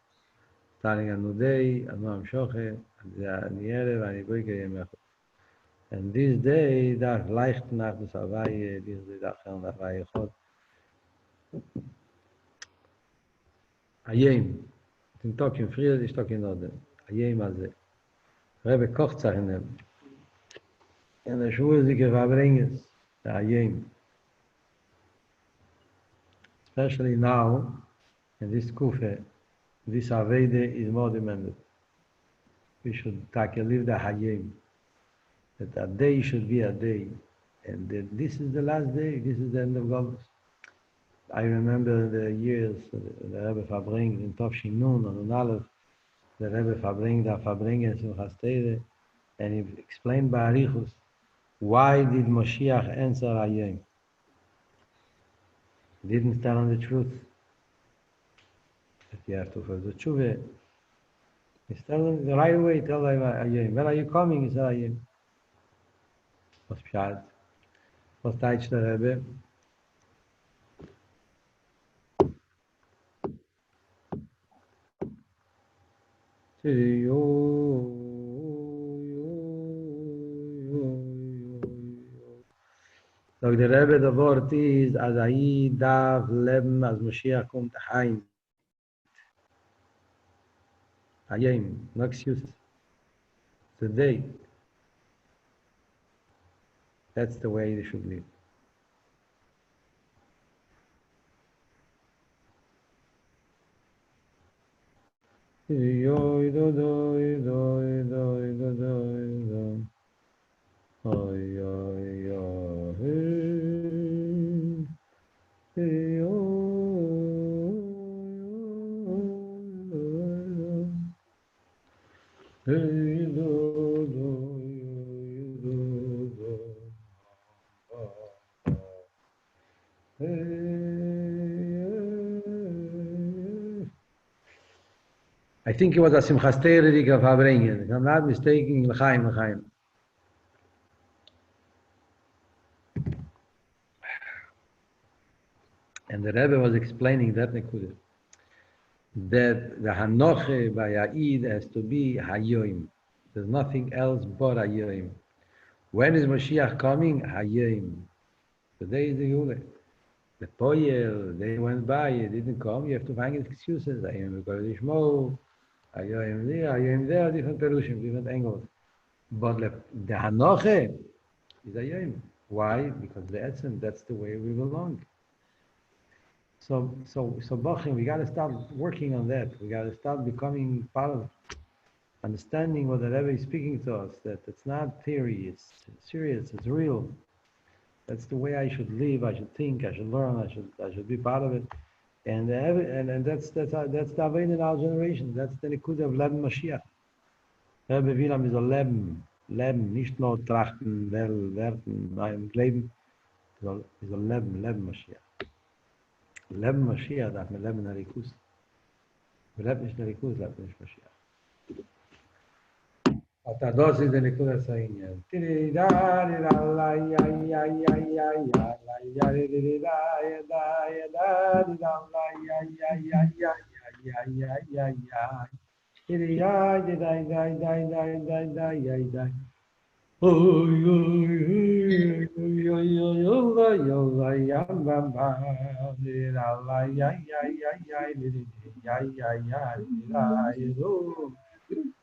Starting a new day, a new amshoche, and this day, that leicht nach der Savaye, this day, that nach der Savaye. Ayem. I'm talking free, I'm talking order. Ayem azeh. Rebbe kocht sich in dem. In der Schule, die verbringen, der Ayem. Especially now, in this kufe, this Avede is more demanded. We should live the Hayem. That a day should be a day. And that this is the last day, this is the end of Golgotha. I remember the years the Rebbe verbringt in Tofshin Nun and Aleph, the Rebbe verbringen Simchas Torah, and he explained by Arichus, why did Moshiach answer Hayem? He didn't tell him the truth. That you have to fulfill the tshuva. He's telling the right way, tell him Hayem. When are you coming? He said Hayem. Was Pshat? Was teach the Rebbe? So the Rebbe, the word is, as I darf leben, as Mashiach kommt heim. Hayem, no excuses. Today. That's the way they should live. I think it was a Simchas Torah of Habringen. If I'm not mistaken, L'chaim. And the Rebbe was explaining that Nekudah, that the Hanoche by Ha'id has to be Hayoim. There's nothing else but Hayoim. When is Mashiach coming? Hayoim. Today is the Yule. The Poyel, they went by, it didn't come, you have to find excuses. Hayom because Ishmo, Hayom there, different Perushim, different angles. But the Hanoche is Hayom. Why? Because the Etzem, that's the way we belong. So Bachim, we got to start working on that. We got to start becoming part of understanding what the Rebbe is speaking to us, that it's not theory, it's serious, it's real. That's the way I should live, I should think, I should learn, I should be part of it. And that's the way in our generation. That's the Nekudah of Leben Mashiach. Rebbe Wilam is a Leben, nicht nur trachten, werden, nein, Leben, is a Leben Mashiach. Leben Mashiach darf man leben in Rikus. Wir leben nicht in Rikus, leben nicht Mashiach. התועדות זה נקודת העניין.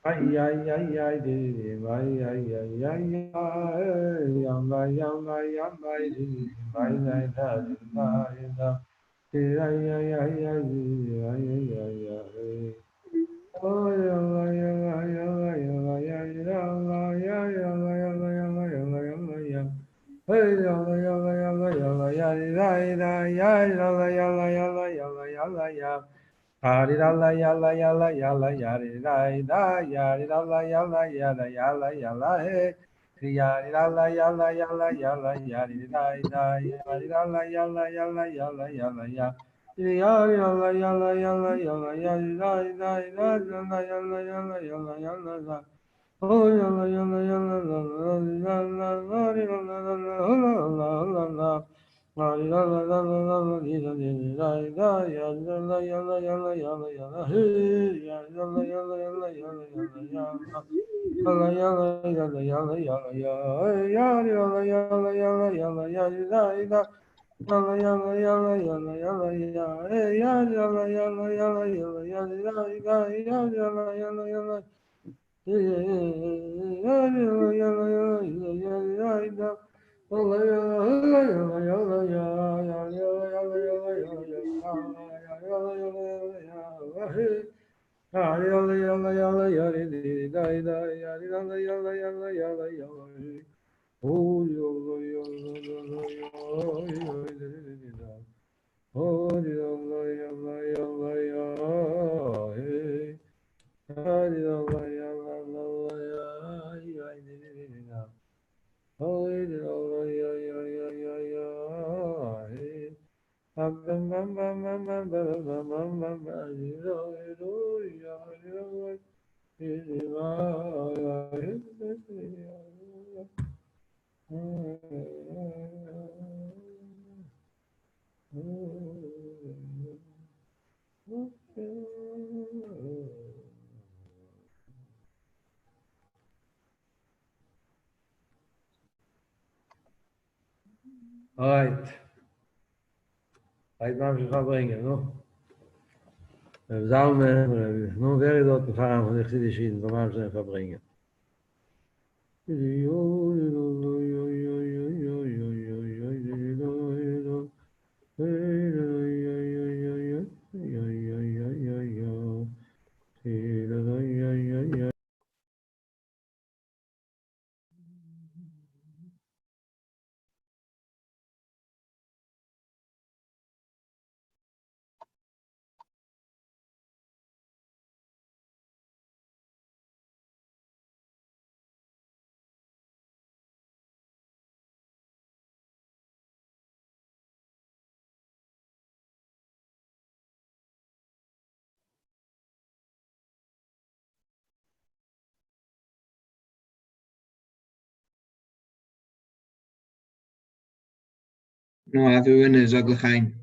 Ay ay ay ay di di ay ay ay ay yam ay yam ay yam ay di ay ay da di ay da di ay ay ay ay di ay ay ay ay oh yam ay yam ay yam ay yam ay ay yam ay ay yam ay yam ay yam ay yam ay yam ay yam hey yam ay yam ay yam ay yam ay ay da da ay yam ay yam ay yam ay yam ay yam ay yam Hari la yalla yalla yalla yari la da yari la yalla yalla yalla yalla he yari la yalla yalla yalla yari la da yari la yalla yalla yalla yalla ya yari la yalla yalla yalla yari la da yalla yalla yalla yalla yalla la oh yalla yalla yalla la la la la la la la La la la la la la la la la la ya la la ya la ya la ya la ya la hey ya la la ya la ya la ya la ya la ya la ya la ya la ya la ya la ya ya ya la ya la ya la ya la ya la ya la ya la ya la ya la ya la ya hey ya ya la ya la ya la ya la ya la ya ya ya la ya la ya la ya la ya la ya la All right. Right now, ich bringen, no? Wir sagen, nun wäre dort gefahren von der Chassidischen, wo man sie verbringen.
No, everyone is ugly fine.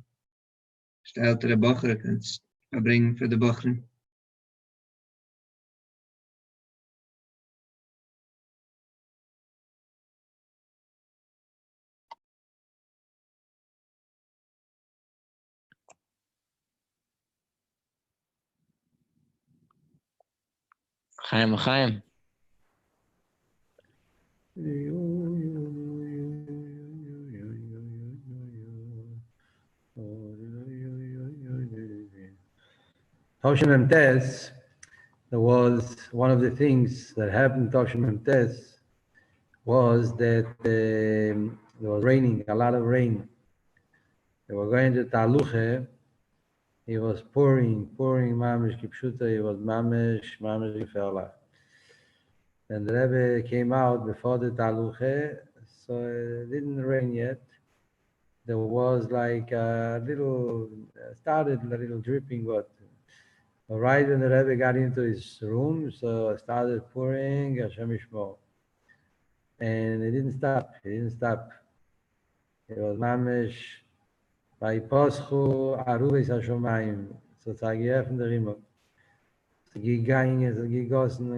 Stel to the Bacher, it's a bring for the Bacher.
Chaim.
Toshim Memtes, there was one of the things that happened in Toshim Memtes was that there was raining, a lot of rain. They were going to Taluche, it was pouring, mamish kipshuta, it was mamish gefährlich. And the Rebbe came out before the Taluche, so it didn't rain yet. There was like a little, started a little dripping, but right when the Rebbe got into his room, so it started pouring, Hashem Yishmor. And it didn't stop, It was mamish, by Poschu, Arubis HaShomayim, so it's like from the Rimot. So gegangen, gegossen.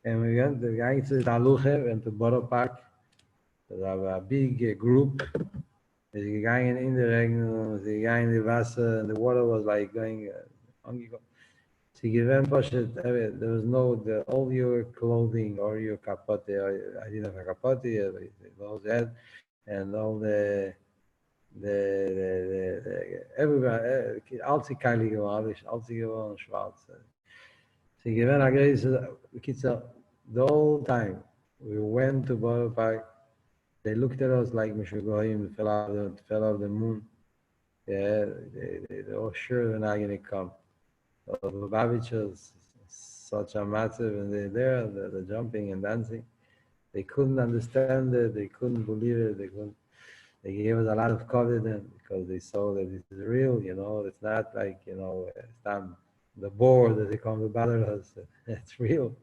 And we went to the Taluche, went to Borough Park. There was a big group. Is gegangen in the Regen, is gegangen in the Wasser, and the water was like going, There was no, all your clothing or your capote, I didn't have a capote, all that, and all the everybody, als ich Kali geworden, als ich geworden schwarz. Sie gewesen a great, the whole time we went to Borough Park, they looked at us like Meshugoyim, fell out of the moon. Yeah, they were sure they're not going to come. Liubavitch was such a massive, and they're jumping and dancing. They couldn't understand it, they couldn't believe it, they gave us a lot of confidence because they saw that this is real, it's not like, it's not the board that they come to bother us, it's real.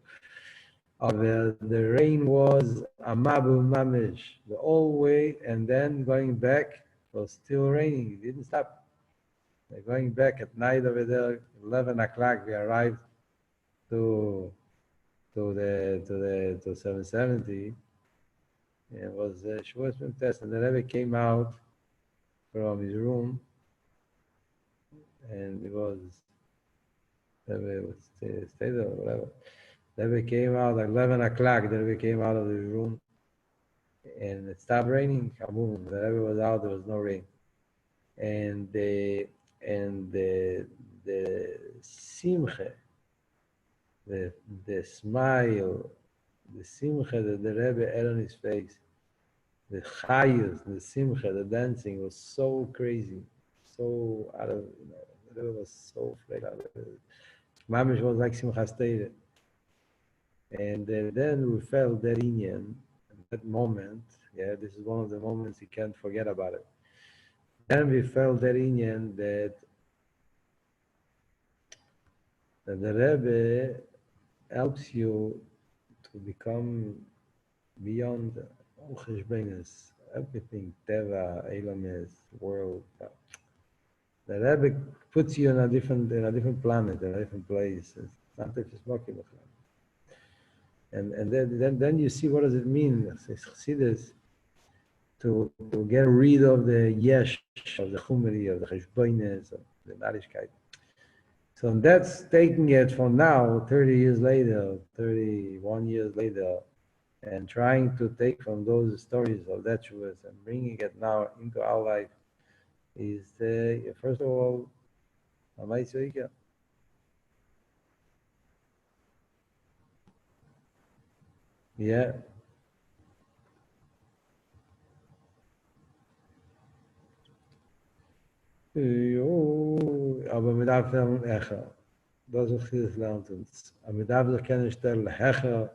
The rain was a mabu mamish the whole way, and then going back was still raining, it didn't stop. Going back at night over there, 11 o'clock, we arrived to 770. It was a Shavuot test, and the Rebbe came out from his room, and it was Rebbe stayed there, whatever. The Rebbe came out at 11 o'clock. The Rebbe came out of his room, and it stopped raining. The Rebbe was out. There was no rain, and the simcha, the smile, the simcha that the Rebbe had on his face, the chayus, the simcha, the dancing was so crazy, so out of, the Rebbe was so afraid of it. Mamish was like simcha state. And then we felt that inyan, that moment, this is one of the moments you can't forget about it. Then we felt that inyan that the Rebbe helps you to become beyond all cheshbenes, everything, teva, elames, world. The Rebbe puts you in a different planet, in a different place. It's not that it's mocking. And then you see what does it mean, Chassidus, to get rid of the yesh, of the chumri, of the cheshbenes, of the narishkeit. So that's taking it from now, 30 years later, 31 years later, and trying to take from those stories of that Shavuos and bringing it now into our life is, first of all, Amaitzoika. Yeah. Aber mit Abfällen Echer. Das ist Chassidus lernt uns. Aber mit Abfällen können stellen Hecher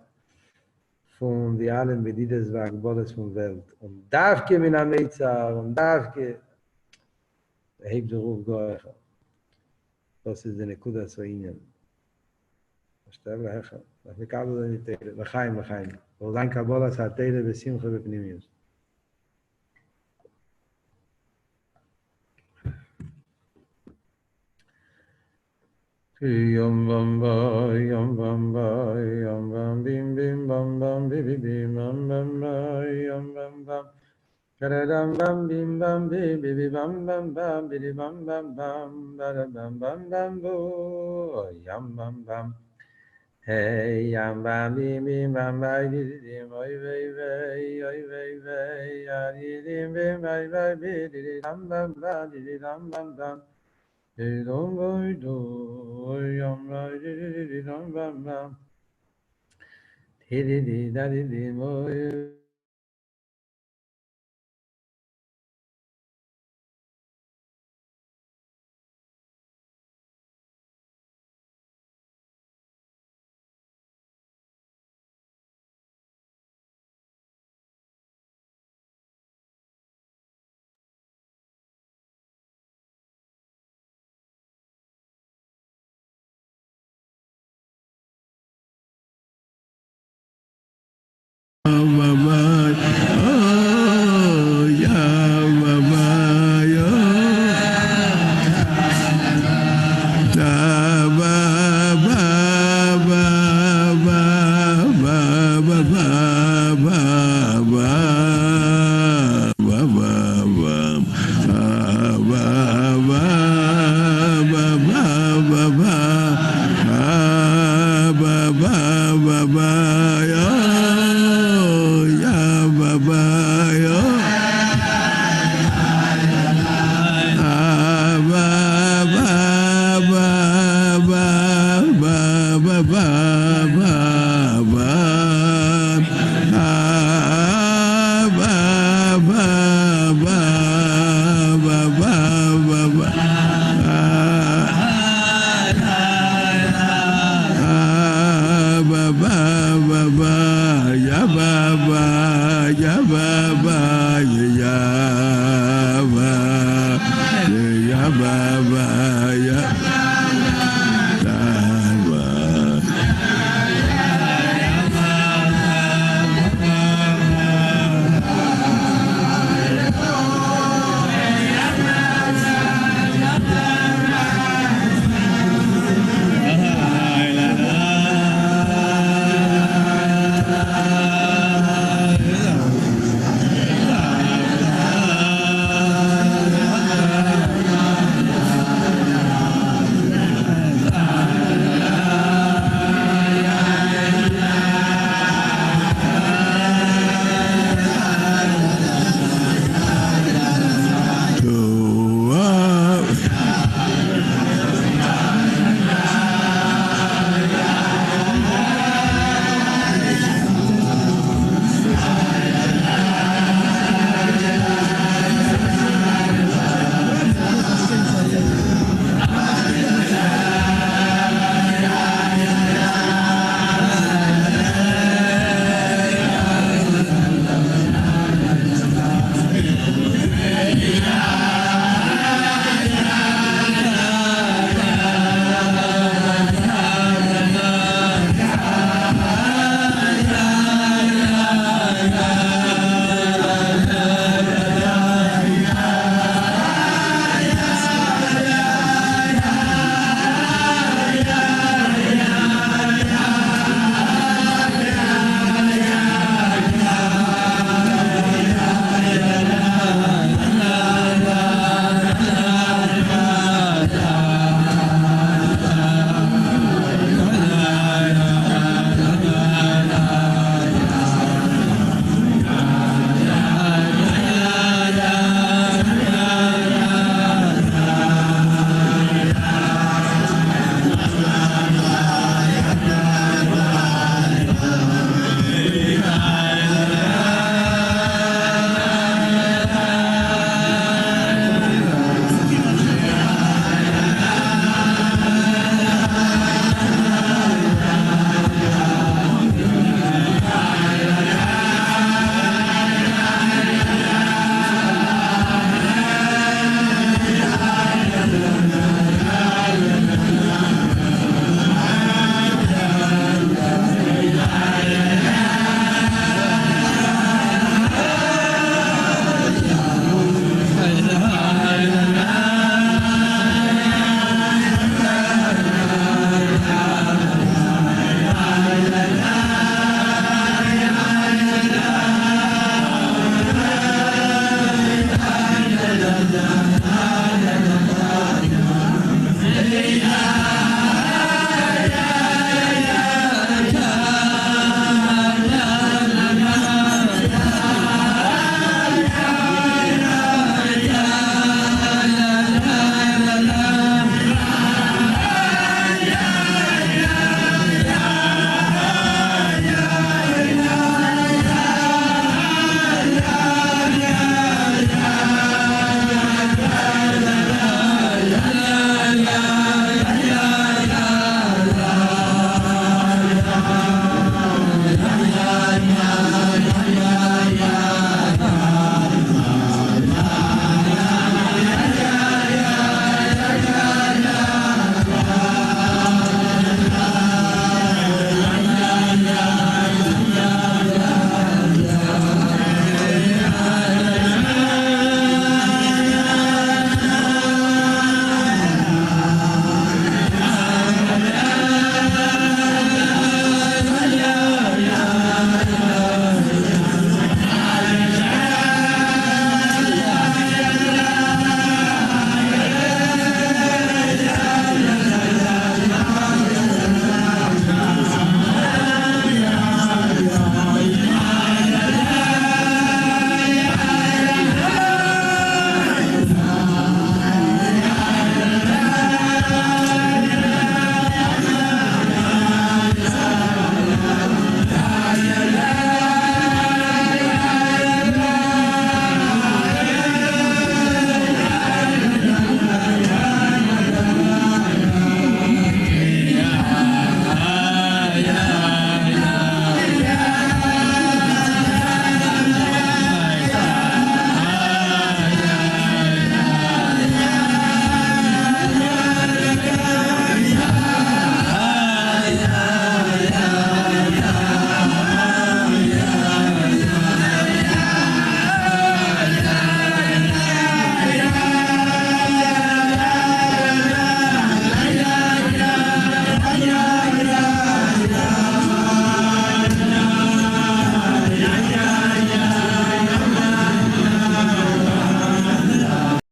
von die allen Bedides und Agboles von Welt. Und Davke min Ameizar, und Davke hebt der Ruf Goecher. Das ist die Nekuda zu ihnen. Stellen Hecher. Das ist Kabel in die Teile. L'chaim. Und dann Kabbalas hat Teile besimcha bepnimius. Yom bam bim bim bam bim bam yom bam karadam bam bim bam bam bo yom bam hey yom bam bim bam bim oy vey yadim bim bam Dom boy do yam di dam bam bam di da di moy
ja,